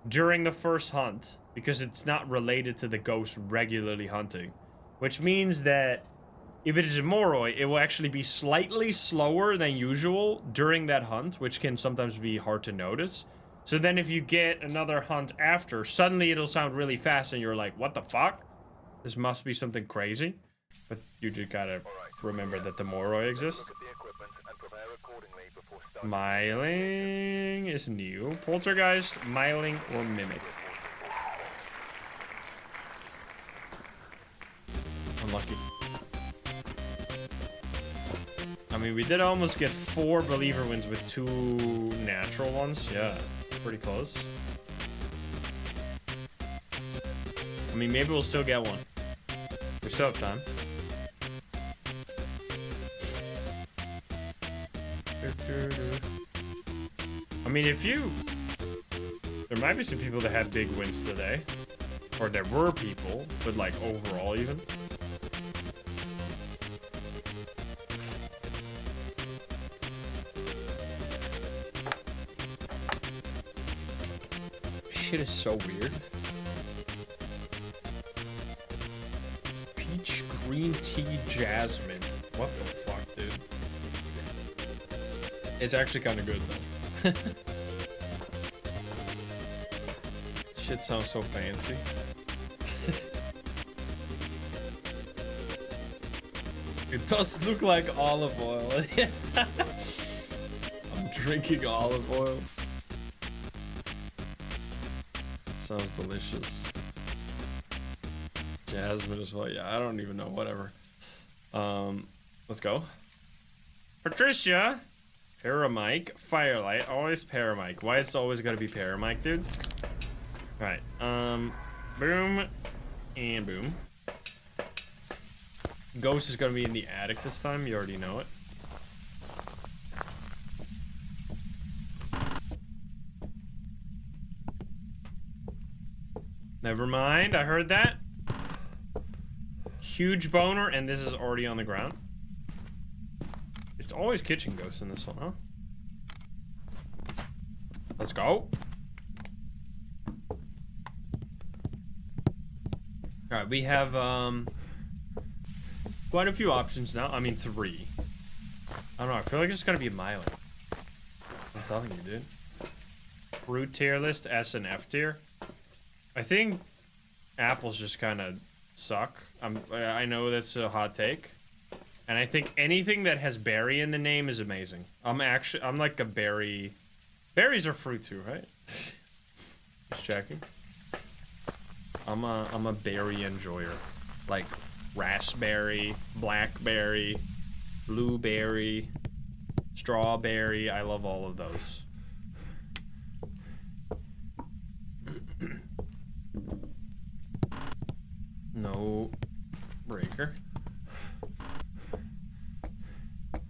during the first hunt because it's not related to the ghost regularly hunting, which means that if it is a Moroi, it will actually be slightly slower than usual during that hunt, which can sometimes be hard to notice. So then if you get another hunt after, suddenly it'll sound really fast and you're like, what the fuck? This must be something crazy. But you just gotta remember that the Moroi exists. Myling is new. Poltergeist, Myling, or Mimic. Unlucky. I mean, we did almost get 4 believer wins with 2 natural ones. Yeah, pretty close. I mean, maybe we'll still get one. We still have time. I mean, if you... There might be some people that had big wins today. Or there were people, but like overall even. Shit is so weird. Peach green tea jasmine. What the fuck, dude? It's actually kind of good though. Shit sounds so fancy. It does look like olive oil. I'm drinking olive oil. Sounds delicious. Jasmine as well. Yeah, I don't even know. Whatever. Let's go. Patricia. Paramike. Firelight. Always Paramike. Why it's always gotta be Paramike, dude? Alright. Boom. And boom. Ghost is gonna be in the attic this time. You already know it. Never mind, I heard that. Huge boner, and this is already on the ground. It's always kitchen ghosts in this one, huh? Let's go. Alright, we have quite a few options now. I mean 3. I don't know, I feel like it's gonna be a Myling. I'm telling you, dude. Fruit tier list, S and F tier. I think apples just kind of suck. I know that's a hot take. And I think anything that has berry in the name is amazing. I'm like a berry. Berries are fruit too, right? Just checking. I'm a berry enjoyer. Like raspberry, blackberry, blueberry, strawberry. I love all of those. No breaker.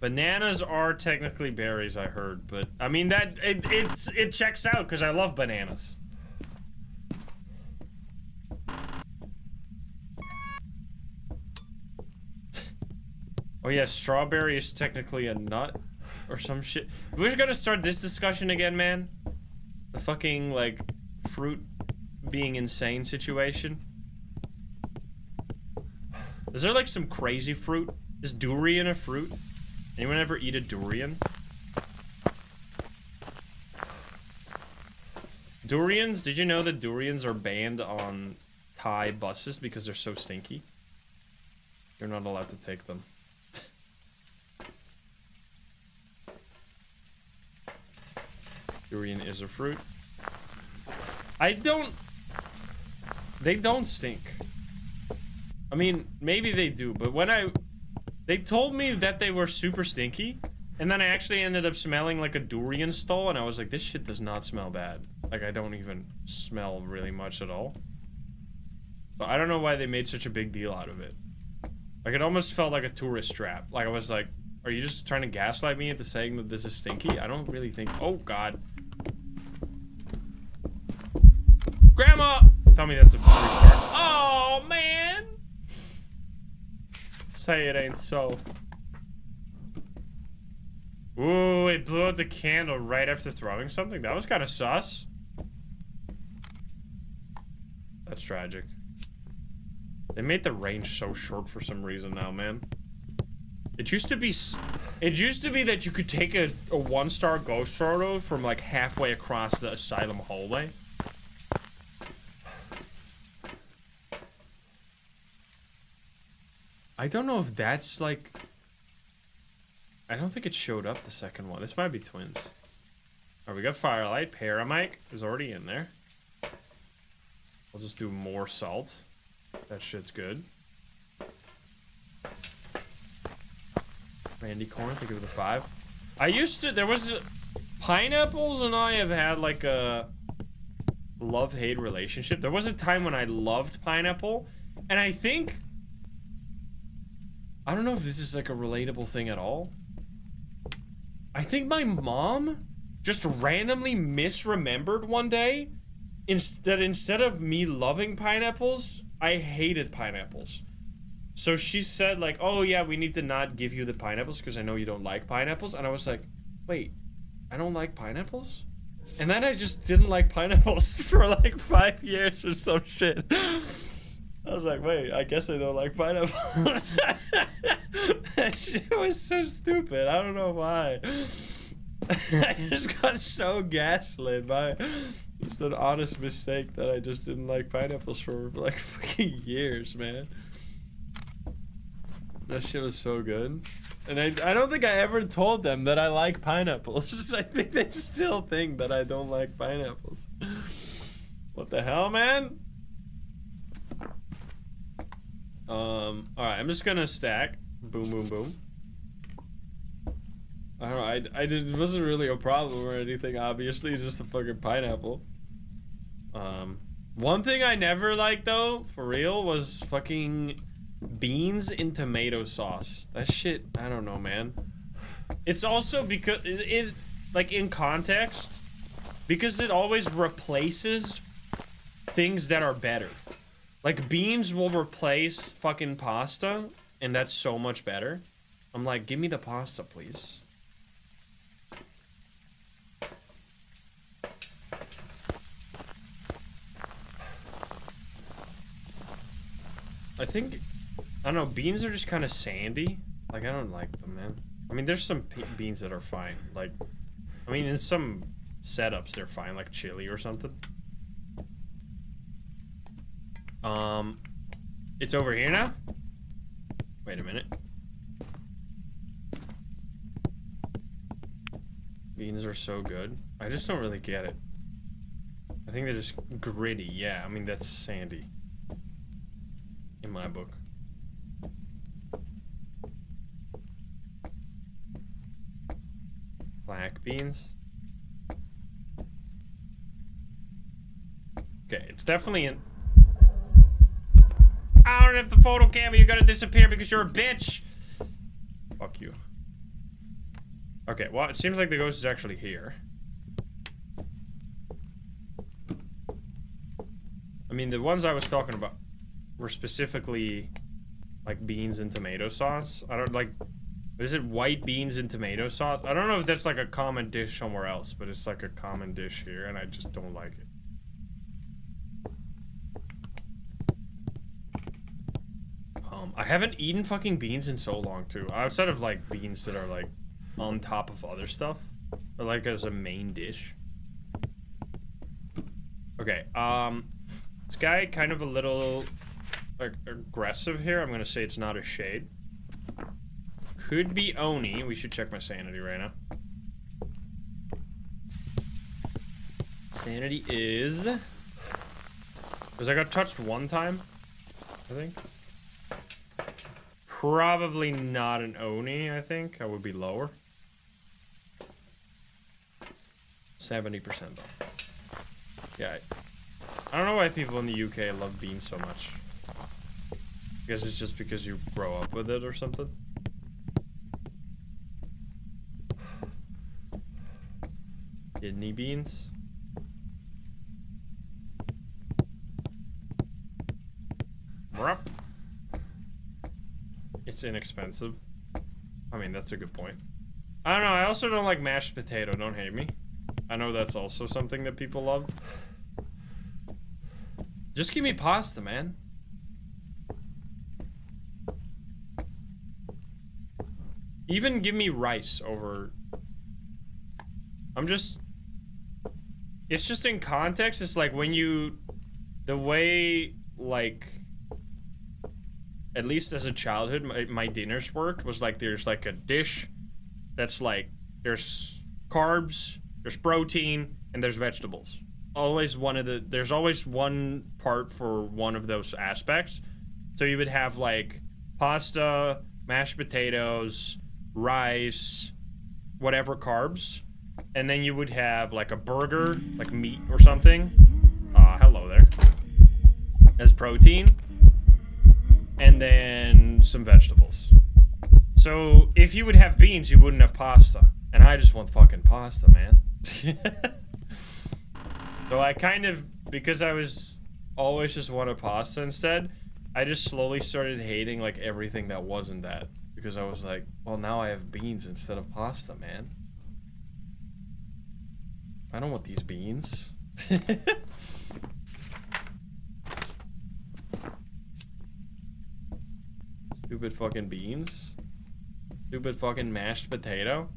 Bananas are technically berries, I heard, but I mean that it checks out because I love bananas. Oh yeah, strawberry is technically a nut or some shit. We're gonna start this discussion again, man. The fucking like fruit being insane situation. Is there like some crazy fruit? Is durian a fruit? Anyone ever eat a durian? Durians? Did you know that durians are banned on Thai buses because they're so stinky? You're not allowed to take them. Durian is a fruit. They don't stink. I mean, maybe they do, but when they told me that they were super stinky, and then I actually ended up smelling like a durian stole, and I was like, this shit does not smell bad. Like, I don't even smell really much at all. So I don't know why they made such a big deal out of it. Like, it almost felt like a tourist trap. Like, I was like, Are you just trying to gaslight me into saying that this is stinky? I don't really think. Oh God. Grandma! Tell me that's a 3-star. Oh man! Say it ain't so. Ooh, it blew out the candle right after throwing something. That was kind of sus. That's tragic. They made the range so short for some reason now, man. It used to be that you could take a 1-star ghost photo from like halfway across the asylum hallway. I don't know if that's like... I don't think it showed up the second one. This might be twins. Alright, we got Firelight. Paramite is already in there. We'll just do more salt. That shit's good. Randy Corn, think it was a 5. I used to... There was... Pineapples and I have had like a love-hate relationship. There was a time when I loved Pineapple. And I think... I don't know if this is like a relatable thing at all. I think my mom just randomly misremembered one day instead of me loving pineapples, I hated pineapples. So she said like, oh yeah, we need to not give you the pineapples because I know you don't like pineapples. And I was like, wait, I don't like pineapples? And then I just didn't like pineapples for like 5 years or some shit. I was like, wait, I guess I don't like pineapples. That shit was so stupid. I don't know why. I just got so gaslit by just an honest mistake that I just didn't like pineapples for like fucking years, man. That shit was so good. And I don't think I ever told them that I like pineapples. I think they still think that I don't like pineapples. What the hell, man? Alright, I'm just gonna stack. Boom, boom, boom. I don't know, it wasn't really a problem or anything, obviously, it's just a fucking pineapple. One thing I never liked, though, for real, was fucking beans in tomato sauce. That shit, I don't know, man. It's also because, like, in context, because it always replaces things that are better. Like, beans will replace fucking pasta, and that's so much better. I'm like, give me the pasta, please. I think, I don't know, beans are just kind of sandy. Like, I don't like them, man. I mean, there's some beans that are fine. Like, I mean, in some setups, they're fine, like chili or something. It's over here now? Wait a minute. Beans are so good. I just don't really get it. I think they're just gritty. Yeah, I mean, that's sandy. In my book. Black beans. Okay, it's definitely in... I don't have the photo camera, you're gonna disappear because you're a bitch! Fuck you. Okay, well, it seems like the ghost is actually here. I mean, the ones I was talking about were specifically like beans and tomato sauce. I don't like, is it white beans and tomato sauce? I don't know if that's like a common dish somewhere else, but it's like a common dish here and I just don't like it. I haven't eaten fucking beans in so long too. Outside of like beans that are like on top of other stuff, or like as a main dish. Okay, this guy kind of a little aggressive here. I'm gonna say it's not a shade. Could be Oni. We should check my sanity right now. Sanity is... because I got touched one time, I think. Probably not an Oni, I think. I would be lower. 70% off. Yeah. I don't know why people in the UK love beans so much. I guess it's just because you grow up with it or something. Kidney beans. Rup. It's inexpensive. I mean, that's a good point. I don't know. I also don't like mashed potato. Don't hate me. I know that's also something that people love. Just give me pasta, man. Even give me rice over... It's just in context. It's like when you... The way, like... At least as a childhood, my dinners worked was like there's like a dish that's like... There's carbs, there's protein, and there's vegetables. There's always one part for one of those aspects. So you would have like pasta, mashed potatoes, rice, whatever carbs, and then you would have like a burger, like meat or something. Hello there. As protein, and then some vegetables. So if you would have beans, you wouldn't have pasta, and I just want fucking pasta, man. So I kind of, because I was always just wanted pasta instead, I just slowly started hating like everything that wasn't that. Because I was like, well, now I have beans instead of pasta, man. I don't want these beans. Stupid fucking beans. Stupid fucking mashed potato.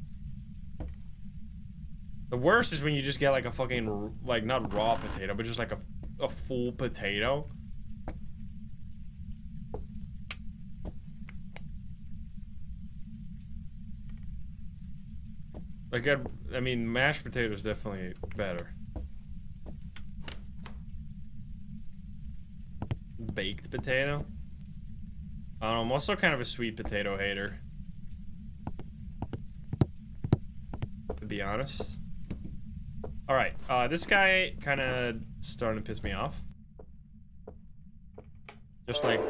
The worst is when you just get like a fucking, like not raw potato, but just like a full potato. Like, I mean, mashed potato is definitely better. Baked potato? I don't know, I'm also kind of a sweet potato hater, to be honest. Alright, this guy kind of starting to piss me off. Just like...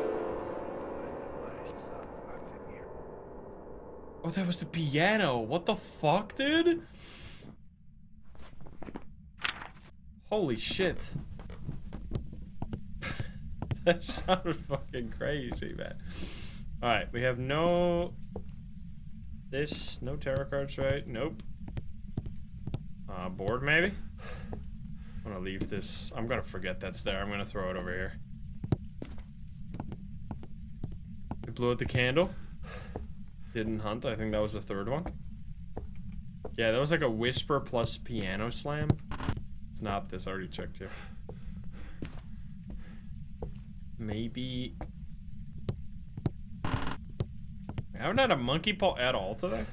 Oh, that was the piano. What the fuck, dude? Holy shit. That sounded fucking crazy, man. Alright, we have no... No tarot cards, right? Nope. Board, maybe? I'm gonna leave this. I'm gonna forget that's there. I'm gonna throw it over here. We blew out the candle. Didn't hunt. I think that was the third one. Yeah, that was like a whisper plus piano slam. It's not this. I already checked here. Maybe... I haven't had a monkey paw at all today.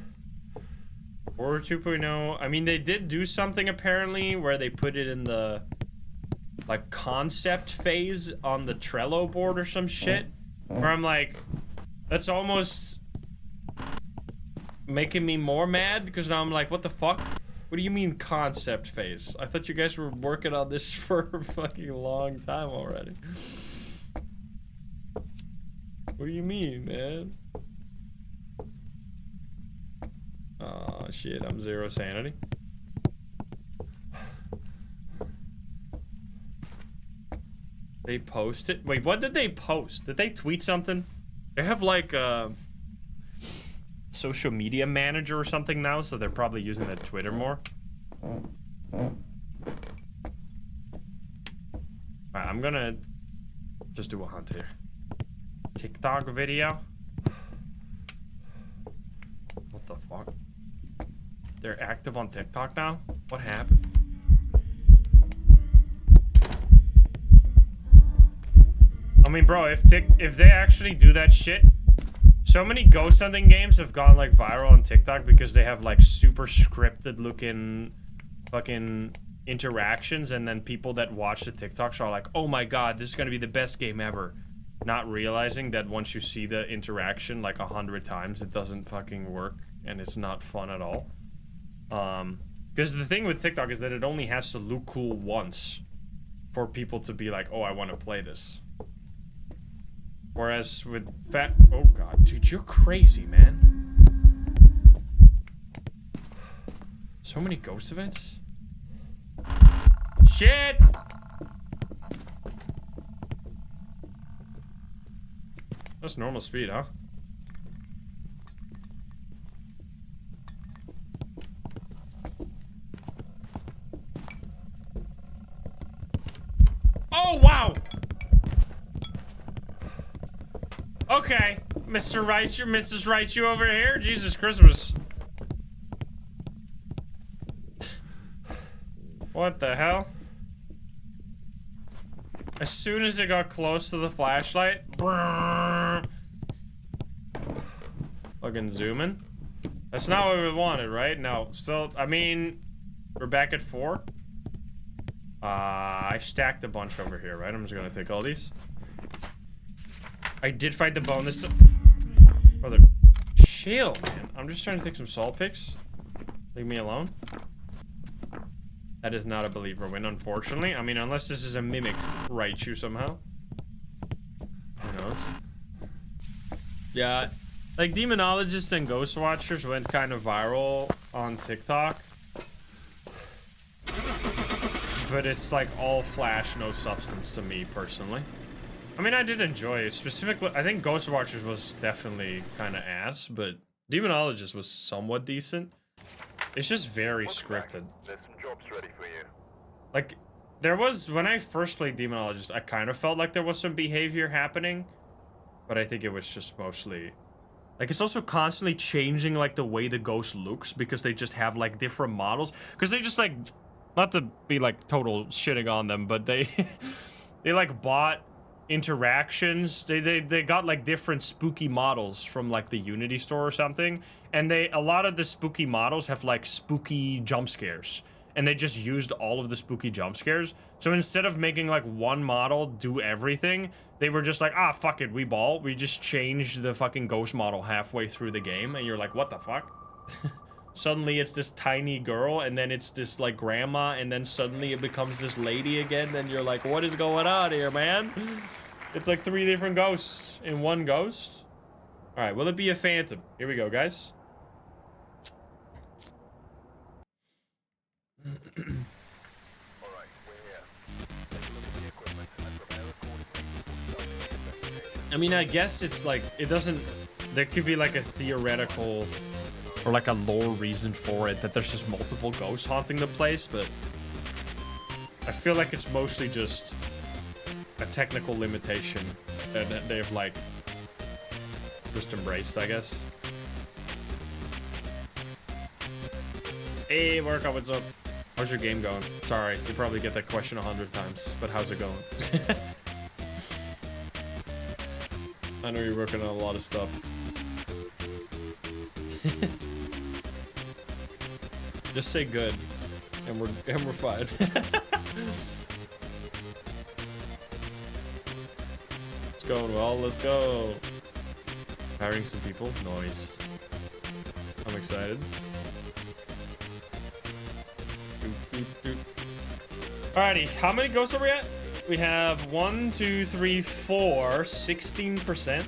Or 2.0. I mean, they did do something apparently where they put it in the like concept phase on the Trello board or some shit. Where I'm like, that's almost making me more mad because now I'm like, what the fuck? What do you mean concept phase? I thought you guys were working on this for a fucking long time already. What do you mean, man? Oh shit, I'm 0 sanity. They posted? Wait, what did they post? Did they tweet something? They have like a social media manager or something now, so they're probably using that Twitter more. Alright, I'm gonna just do a hunt here. TikTok video? What the fuck? They're active on TikTok now? What happened? I mean, bro, if they actually do that shit, so many ghost hunting games have gone like viral on TikTok because they have like super scripted looking fucking interactions, and then people that watch the TikToks are like, oh my god, this is gonna be the best game ever. Not realizing that once you see the interaction like 100 times, it doesn't fucking work and it's not fun at all. Because the thing with TikTok is that it only has to look cool once for people to be like, oh, I want to play this. Whereas with oh god, dude, you're crazy, man. So many ghost events? Shit! That's normal speed, huh? Oh, wow! Okay, Mr. Right, Mrs. Right, you over here? Jesus Christmas. What the hell? As soon as it got close to the flashlight, fucking zooming. That's not what we wanted, right? No, still, I mean, we're back at 4. I stacked a bunch over here, right? I'm just gonna take all these. I did fight the bone this time. Brother, chill, man. I'm just trying to take some salt picks. Leave me alone. That is not a believer win, unfortunately. I mean, unless this is a mimic Raichu somehow. Who knows? Yeah, like demonologists and ghost watchers went kind of viral on TikTok. But it's like all flash, no substance to me personally. I mean, I did enjoy it. Specifically, I think Ghost Watchers was definitely kind of ass, but Demonologist was somewhat decent. It's just very scripted. There's some jobs ready for you. Like, there was, when I first played Demonologist, I kind of felt like there was some behavior happening, but I think it was just mostly... Like, it's also constantly changing, like, the way the ghost looks, because they just have, like, different models. Because they just, like, not to be, like, total shitting on them, but they, they, like, bought interactions. They got, like, different spooky models from, like, the Unity store or something. And a lot of the spooky models have, like, spooky jump scares. And they just used all of the spooky jump scares. So instead of making, like, one model do everything, they were just like, ah, fuck it, we just changed the fucking ghost model halfway through the game, and you're like, what the fuck? Suddenly it's this tiny girl, and then it's this, like, grandma, and then suddenly it becomes this lady again, and you're like, what is going on here, man? It's like 3 different ghosts in one ghost. Alright, will it be a phantom? Here we go, guys. I mean, I guess it's like, it doesn't, there could be like a theoretical or like a lore reason for it, that there's just multiple ghosts haunting the place, but I feel like it's mostly just a technical limitation that they've like just embraced, I guess. Hey, Marco, what's up? How's your game going? Sorry, you probably get that question 100 times, but how's it going? I know you're working on a lot of stuff. Just say good, and we're fine. It's going well. Let's go. Hiring some people. Nice. I'm excited. Alrighty, how many ghosts are we at? We have 1, 2, 3, 4, 16%.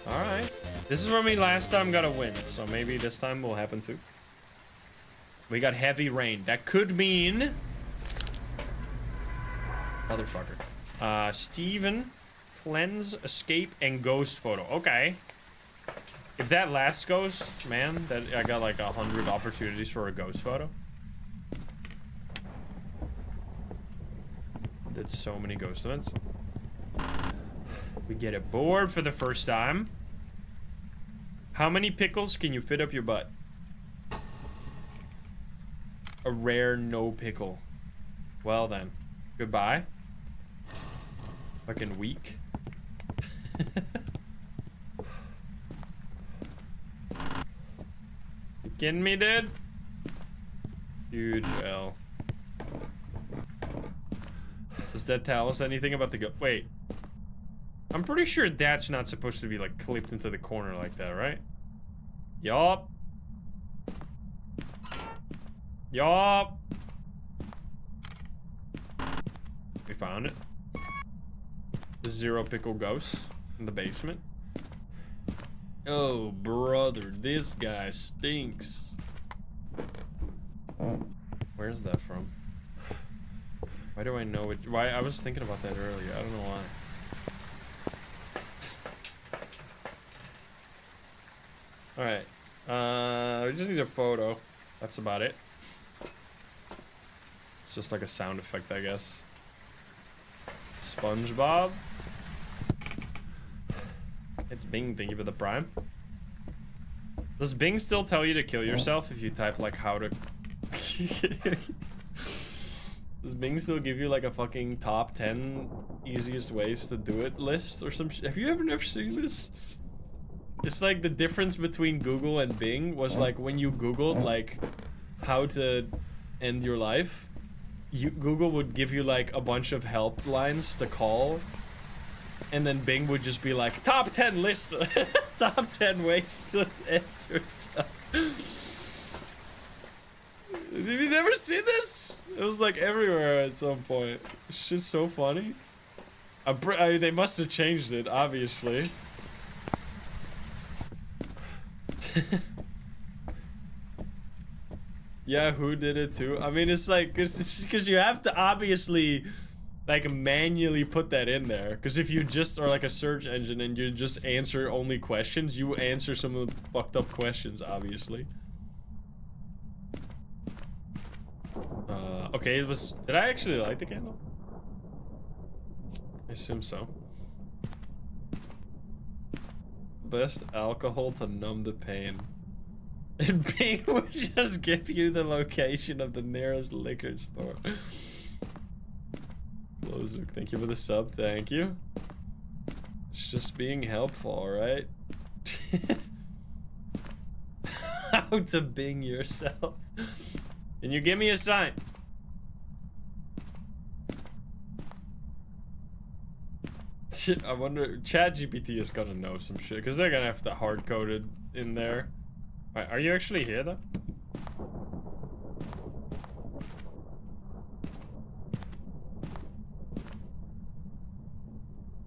Alright. This is when we last time got a win, so maybe this time will happen too. We got heavy rain. That could mean... Motherfucker. Steven, cleanse, escape, and ghost photo. Okay. If that last ghost, man, that I got like 100 opportunities for a ghost photo. Did so many ghost events. We get a board for the first time. How many pickles can you fit up your butt? A rare no pickle. Well then, goodbye. Fucking weak. You kidding me, dude? Huge L. Does that tell us anything about the wait. I'm pretty sure that's not supposed to be like clipped into the corner like that, right? Yup. Yup. We found it. The 0 pickle ghost in the basement. Oh, brother, this guy stinks. Where's that from? Why do I know it? Why? I was thinking about that earlier. I don't know why. Alright. We just need a photo. That's about it. It's just like a sound effect, I guess. SpongeBob. It's Bing, thank you for the prime. Does Bing still tell you to kill yourself if you type like how to... Does Bing still give you like a fucking top 10 easiest ways to do it list or some shit? Have you ever never seen this? It's like the difference between Google and Bing was like when you Googled like how to end your life, Google would give you like a bunch of helplines to call, and then Bing would just be like top 10 list, top 10 ways to end yourself. Have you never seen this? It was like everywhere at some point. It's just so funny. They must have changed it, obviously. Yeah, who did it too? I mean, it's like, because you have to obviously like manually put that in there. Because if you just are like a search engine and you just answer only questions, you answer some of the fucked up questions, obviously. Okay, it was. Did I actually light the candle? I assume so. Best alcohol to numb the pain. And Bing would just give you the location of the nearest liquor store. Closer, thank you for the sub, thank you. It's just being helpful, alright? How to Bing yourself. Can you give me a sign? I wonder, ChatGPT is gonna know some shit, because they're gonna have to hard-code it in there. Right, are you actually here, though?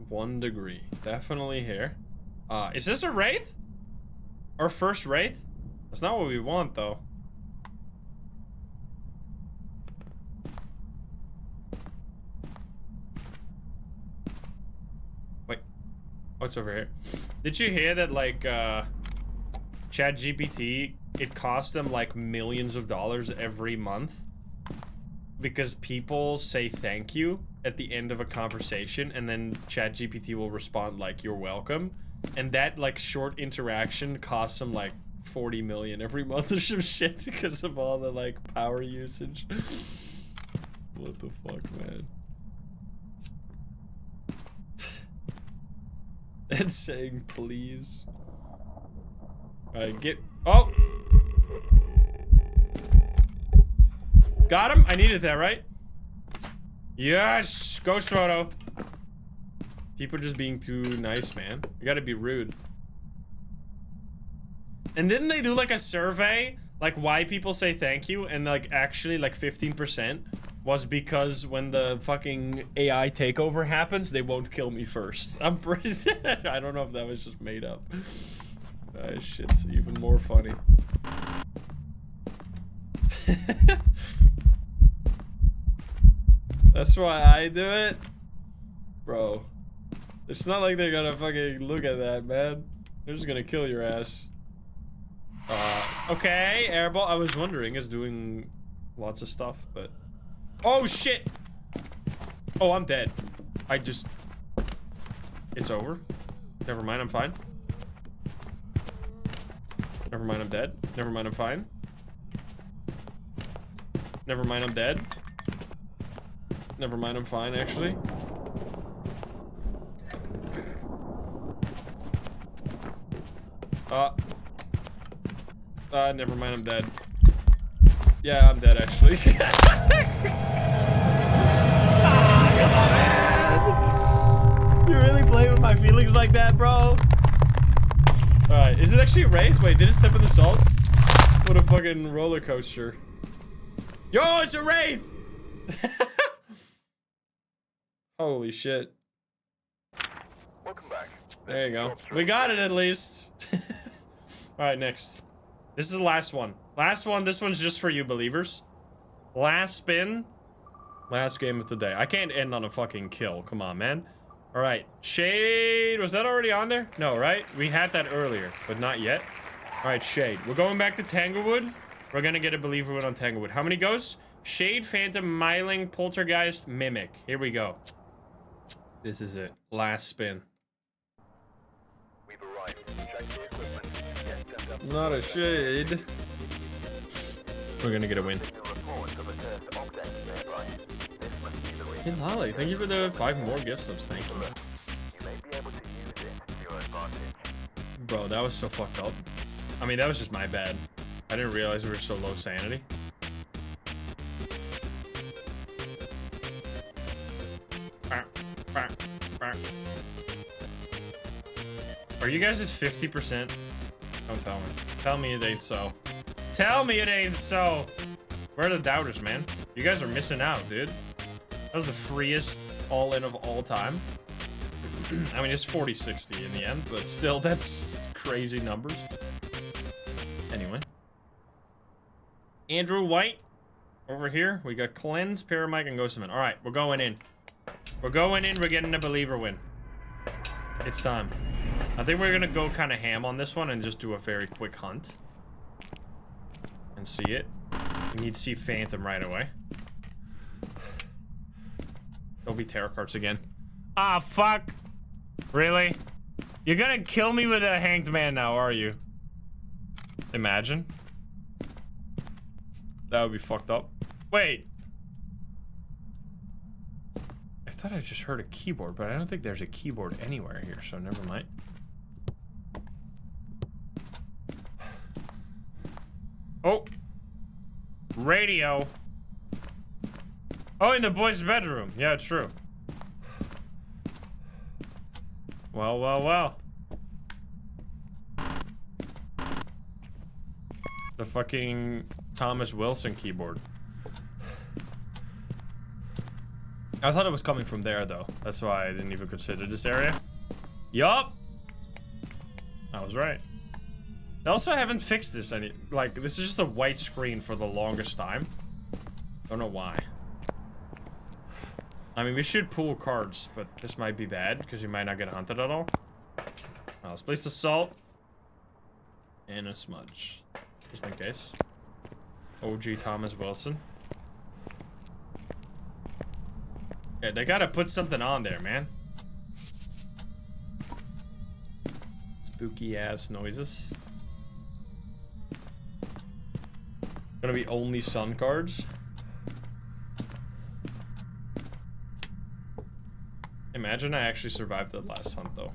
One degree. Definitely here. Is this a wraith? Our first wraith? That's not what we want, though. Wait. Oh, it's over here. Did you hear that, like, ChatGPT, it cost them like millions of dollars every month because people say thank you at the end of a conversation, and then ChatGPT will respond like you're welcome, and that like short interaction costs them like 40 million every month or some shit because of all the like power usage. What the fuck, man? And saying please. Alright, get... Oh! Got him? I needed that, right? Yes! Ghost photo. People just being too nice, man. You gotta be rude. And didn't they do like a survey? Like why people say thank you? And like actually like 15% was because when the fucking AI takeover happens, they won't kill me first. I'm pretty... I don't know if that was just made up. That shit's even more funny. That's why I do it? Bro. It's not like they're gonna fucking look at that, man. They're just gonna kill your ass. Okay, airball. I was wondering, is doing lots of stuff, but... Oh, shit! Oh, I'm dead. I just... It's over? Never mind, I'm fine. Never mind, I'm dead. Never mind, I'm fine. Never mind, I'm dead. Never mind, I'm fine, actually. Never mind, I'm dead. Yeah, I'm dead, actually. Ah, come on, man! You really play with my feelings like that, bro? Alright, is it actually a wraith? Wait, did it step in the salt? What a fucking roller coaster. Yo, it's a wraith! Holy shit. Welcome back. There you go. We got it at least. Alright, next. This is the last one. Last one, this one's just for you, believers. Last spin. Last game of the day. I can't end on a fucking kill. Come on, man. All right. Shade. Was that already on there? No, right? We had that earlier, but not yet. All right, Shade. We're going back to Tanglewood. We're going to get a believer one on Tanglewood. How many ghosts? Shade, Phantom, Myling, Poltergeist, Mimic. Here we go. This is it. Last spin. We've arrived. Check the equipment. Get sent up. Not a Shade. We're going to get a win. Signal report of a third object nearby. This must be the reason. Hey, Lolly, thank you for the 5 more gift subs. Thank you. You may be able to use it to your advantage. Bro, that was so fucked up. I mean, that was just my bad. I didn't realize we were so low sanity. Are you guys at 50%? Don't tell me. Tell me it ain't so. Tell me it ain't so. Where are the doubters, man? You guys are missing out, dude. That was the freest all-in of all time. I mean, it's 40-60 in the end, but still, that's crazy numbers. Anyway. Andrew White. Over here, we got Cleanse, Paramike, and Ghostman. All right, we're going in. We're going in. We're getting a believer win. It's time. I think we're going to go kind of ham on this one and just do a very quick hunt. And see it. We need to see Phantom right away. Don't be tarot cards again. Ah, fuck. Really? You're going to kill me with a hanged man now, are you? Imagine. That would be fucked up. Wait. I thought I just heard a keyboard, but I don't think there's a keyboard anywhere here, so never mind. Oh. Radio. Oh, in the boys' bedroom. Yeah, true. Well, well, well. The fucking Thomas Wilson keyboard. I thought it was coming from there, though. That's why I didn't even consider this area. Yup. I was right. They also haven't fixed this any. Like, this is just a white screen for the longest time. Don't know why. I mean, we should pool cards, but this might be bad because you might not get hunted at all. Let's place a salt and a smudge, just in case. OG Thomas Wilson. Yeah, they gotta put something on there, man. Spooky ass noises. Gonna be only sun cards. Imagine I actually survived the last hunt, though.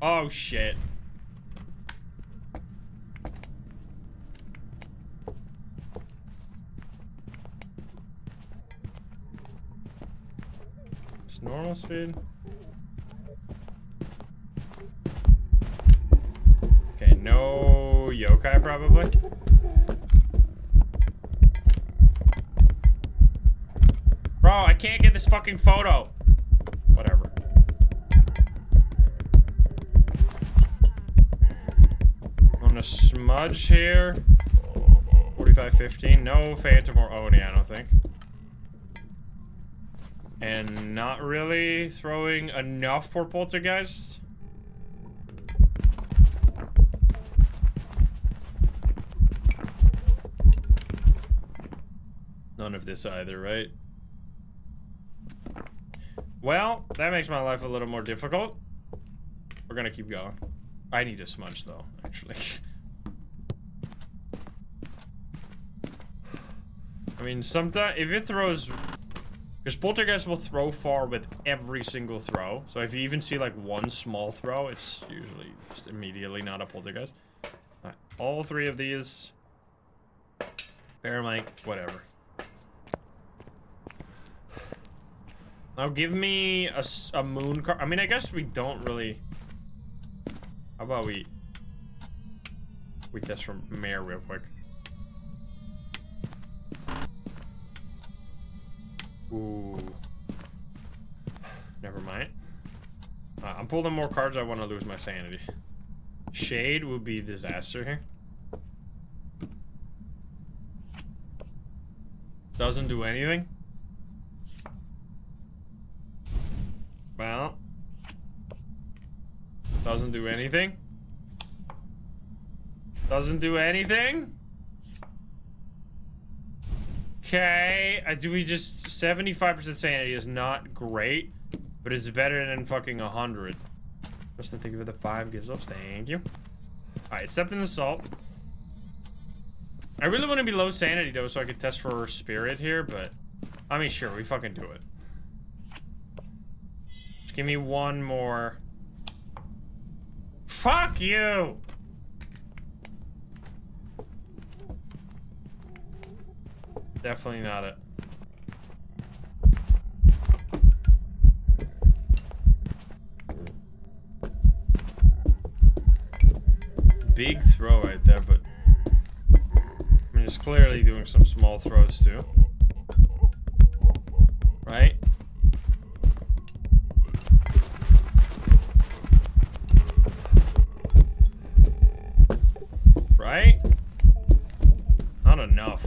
Oh, shit. It's normal speed. Okay, no yokai, probably. Bro, I can't get this fucking photo. Whatever. On a smudge here. 45-15. No Phantom or Oni, I don't think. And not really throwing enough for Poltergeist. None of this either, right? Well, that makes my life a little more difficult. We're gonna keep going. I need a smudge, though, actually. I mean, sometimes if it throws... Because Poltergeist will throw far with every single throw. So if you even see, like, one small throw, it's usually just immediately not a Poltergeist. Alright, all 3 of these. Paramike, whatever. Now give me a moon card. I mean, I guess we don't really... How about we test from Mare real quick. Ooh. Never mind. I'm pulling more cards. I want to lose my sanity. Shade would be disaster here. Doesn't do anything. Well. Doesn't do anything. Doesn't do anything? Okay. Do we just... 75% sanity is not great, but it's better than fucking 100. Justin, thank you for the 5 gives ups. Thank you. Alright, step in the salt. I really want to be low sanity, though, so I could test for spirit here, but... I mean, sure, we fucking do it. Just give me one more... Fuck you! Definitely not it. Big throw right there, but... I mean, it's clearly doing some small throws, too. Right? Right? Not enough.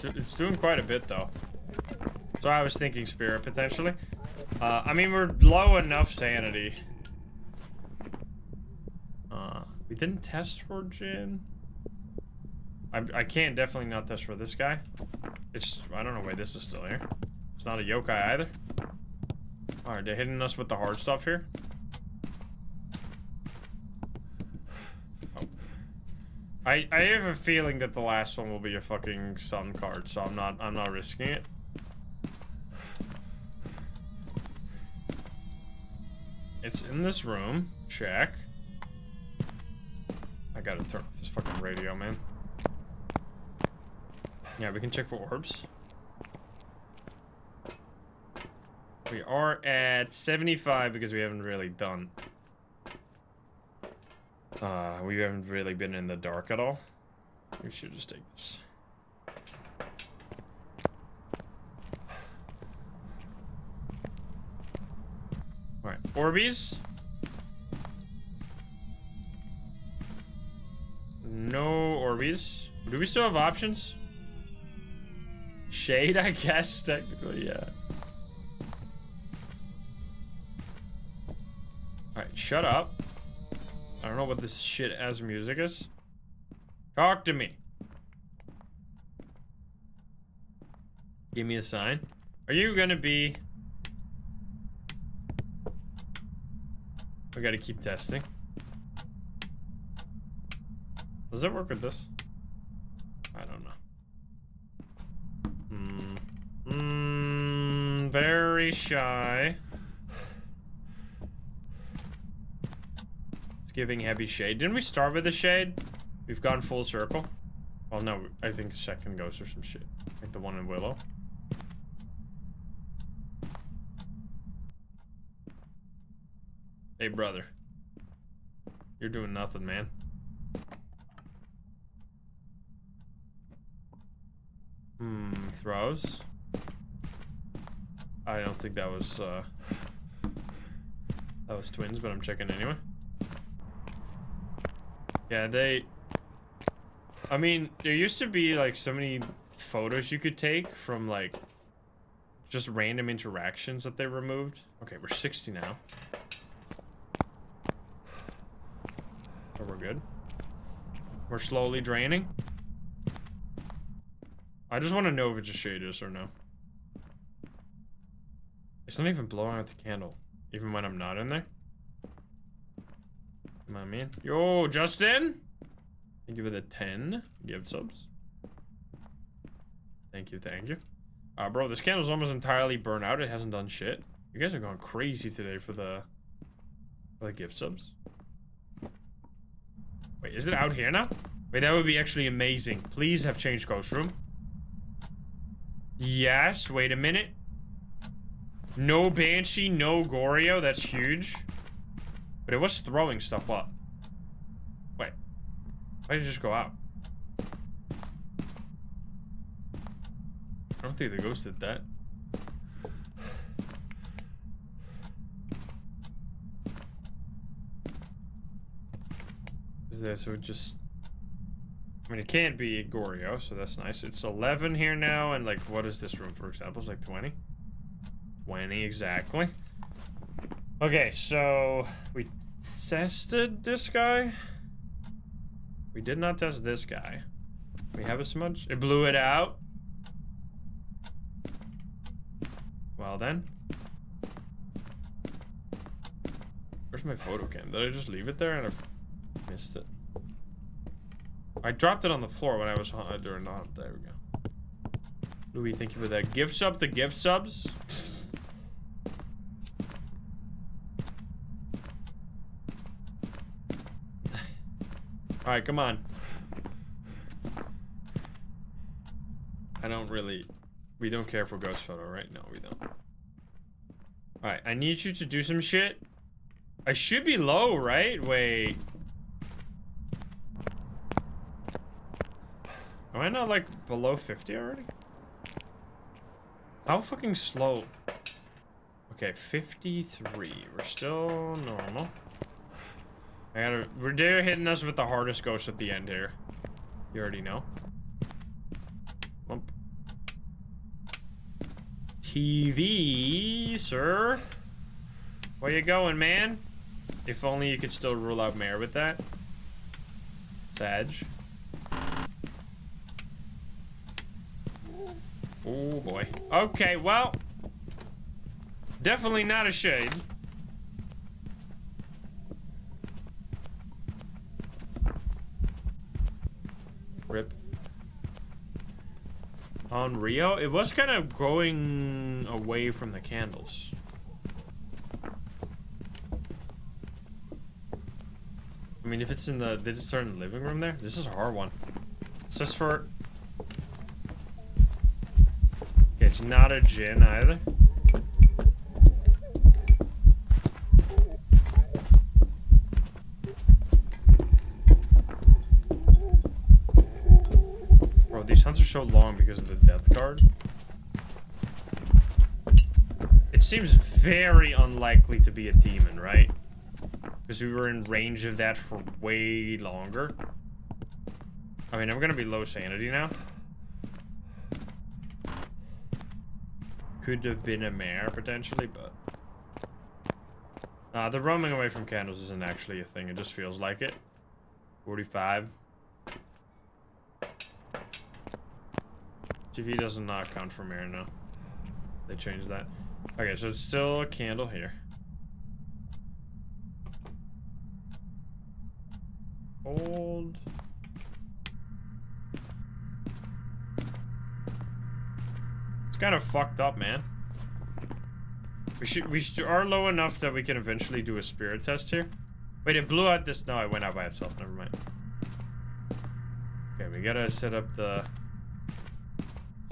It's doing quite a bit, though. So I was thinking spirit, potentially. I mean, we're low enough sanity. We didn't test for Jin. I can't definitely not test for this guy. It's... I don't know why this is still here. It's not a yokai either. Alright, they're hitting us with the hard stuff here. I have a feeling that the last one will be a fucking sun card, so I'm not risking it. It's in this room. Check. I gotta turn off this fucking radio, man. Yeah, we can check for orbs. We are at 75 because we haven't really done... we haven't really been in the dark at all. We should just take this. Alright, Orbeez. No Orbeez. Do we still have options? Shade, I guess, technically, yeah. Alright, shut up. I don't know what this shit as music is. Talk to me. Give me a sign. Are you gonna be... We gotta keep testing. Does that work with this? I don't know. Very shy. It's giving heavy shade. Didn't we start with the shade? We've gone full circle. Well, no, I think second ghost or some shit. Like the one in Willow. Hey, brother. You're doing nothing, man. Throws. I don't think that was twins, but I'm checking anyway. Yeah, they... I mean, there used to be, like, so many photos you could take from, like, just random interactions that they removed. Okay, we're 60 now. So we're good. We're slowly draining. I just want to know if it's a shaders or no. It's not even blowing out the candle, even when I'm not in there. Come on, man. Yo, Justin! Thank you for the 10 gift subs. Thank you, thank you. Bro, this candle's almost entirely burnt out. It hasn't done shit. You guys are going crazy today for the gift subs. Wait, is it out here now? Wait, that would be actually amazing. Please have changed ghost room. Yes, wait a minute. No Banshee, no Goryo. That's huge. But it was throwing stuff. What? Wait. Why did it just go out? I don't think the ghost did that. Is this would just... I mean, it can't be Goryo, so that's nice. It's 11 here now, and like, what is this room, for example? It's like 20. 20, exactly. Okay, so we tested this guy. We did not test this guy. We have a smudge. It blew it out. Well then. Where's my photo cam? Did I just leave it there and I missed it? I dropped it on the floor when I was during the hunt. There we go. Louis, thank you for that gift sub to gift subs. Alright, come on. I don't really... We don't care for ghost photo, right? No, we don't. Alright, I need you to do some shit. I should be low, right? Wait. Am I not, like, below 50 already? How fucking slow? Okay, 53. We're still normal. They're hitting us with the hardest ghost at the end here. You already know. Lump. TV, sir. Where you going, man? If only you could still rule out Mayor with that. Sag. Oh boy. Okay, well. Definitely not a shade. Rip. On Rio, it was kind of going away from the candles. I mean, if it's in the, they just start in the living room there. This is a hard one. It's just for. Okay, it's not a gin either. These hunts are so long because of the death card. It seems very unlikely to be a demon, right? Because we were in range of that for way longer. I mean, I'm gonna be low sanity now. Could have been a mare, potentially, but... the roaming away from candles isn't actually a thing, it just feels like it. 45. TV does not count for mirror now. They changed that. Okay, so it's still a candle here. Hold. It's kind of fucked up, man. We are low enough that we can eventually do a spirit test here. Wait, it blew out this. No, it went out by itself. Never mind. Okay, we gotta set up the.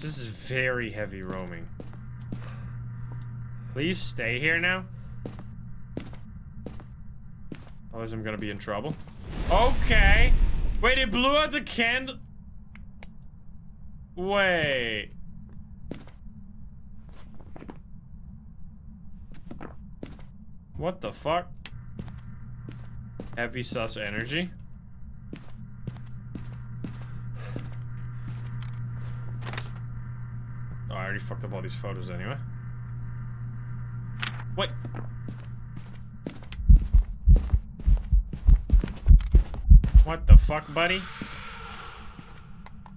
This is very heavy roaming. Please stay here now. Otherwise I'm gonna be in trouble. Okay. Wait, it blew out the candle. Wait. What the fuck? Heavy sus energy. Oh, I already fucked up all these photos anyway. Wait. What the fuck, buddy?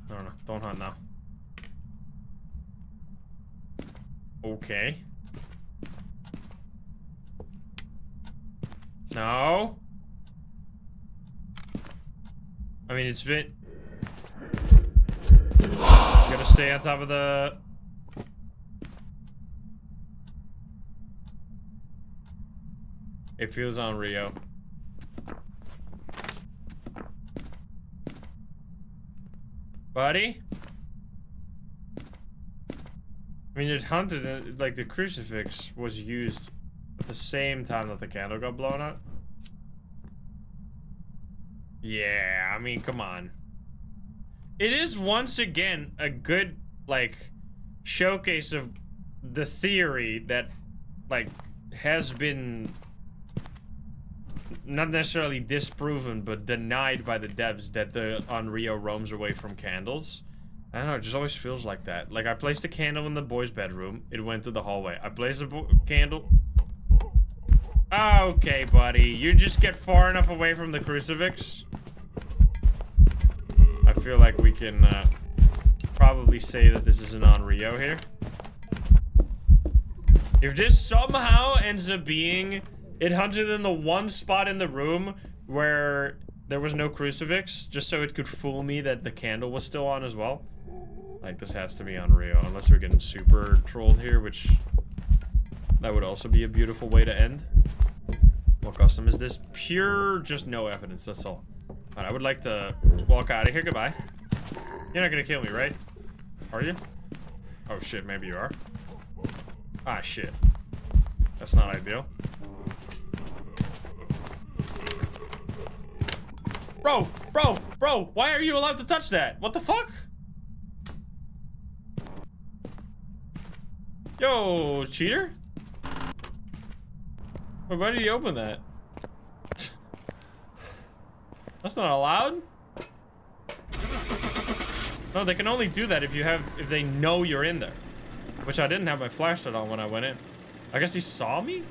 No, don't hunt now. Okay. No. I mean, it's been... Gotta stay on top of the... It feels on Rio. Buddy? I mean, it hunted, like, the crucifix was used at the same time that the candle got blown out. Yeah, I mean, come on. It is, once again, a good, like, showcase of the theory that, like, has been... not necessarily disproven, but denied by the devs that the Unreal roams away from candles. I don't know, it just always feels like that. Like, I placed a candle in the boys' bedroom, it went to the hallway. I placed a candle... Okay, buddy. You just get far enough away from the crucifix. I feel like we can probably say that this isn't on Rio here. If this somehow ends up being it hunted in the one spot in the room where there was no crucifix, just so it could fool me that the candle was still on as well. Like, this has to be on Rio, unless we're getting super trolled here, which that would also be a beautiful way to end. What custom is this? Pure, just no evidence, that's all. Alright, I would like to walk out of here. Goodbye. You're not gonna kill me, right? Are you? Oh shit, maybe you are. Ah, shit. That's not ideal. Bro, why are you allowed to touch that? What the fuck? Yo, cheater? Why did he open that? That's not allowed? No, they can only do that if they know you're in there. Which I didn't have my flashlight on when I went in. I guess he saw me?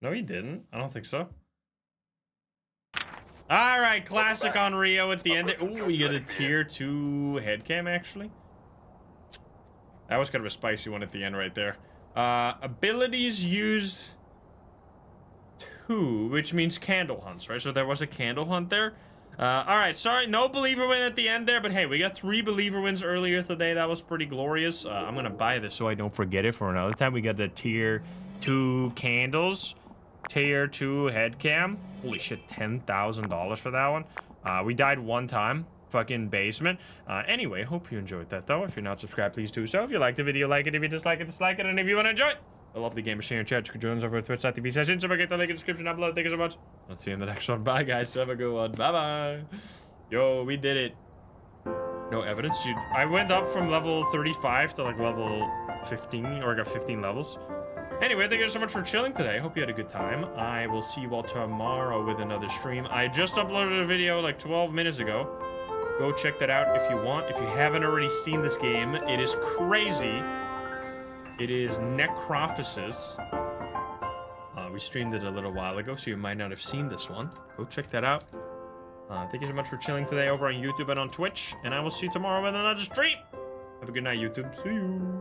No, he didn't. I don't think so. Alright, classic on Rio at the end. Ooh, we get a tier 2 head cam, actually. That was kind of a spicy one at the end right there. Abilities used 2, which means candle hunts, right? So there was a candle hunt there. Alright, sorry, no believer win at the end there, but hey, we got 3 believer wins earlier today. That was pretty glorious. I'm gonna buy this so I don't forget it for another time. We got the tier 2 candles, tier 2 head cam. Holy shit, $10,000 for that one. We died one time. Fucking basement. Anyway, hope you enjoyed that though. If you're not subscribed, please do so. If you liked the video, like it. If you dislike it, dislike it. And if you want to enjoy it, a lovely game of sharing chat, you can join us over at twitch.tv/. So I get the link in the description down below. Thank you so much. I'll see you in the next one. Bye guys. Have a good one. Bye bye. Yo, we did it. No evidence, dude. I went up from level 35 to like level 15, or I got 15 levels. Anyway, thank you so much for chilling today. Hope you had a good time. I will see you all tomorrow with another stream. I just uploaded a video like 12 minutes ago. Go check that out if you want. If you haven't already seen this game, it is crazy. It is Necrophysis. We streamed it a little while ago, so you might not have seen this one. Go check that out. Thank you so much for chilling today over on YouTube and on Twitch. And I will see you tomorrow with another stream. Have a good night, YouTube. See you.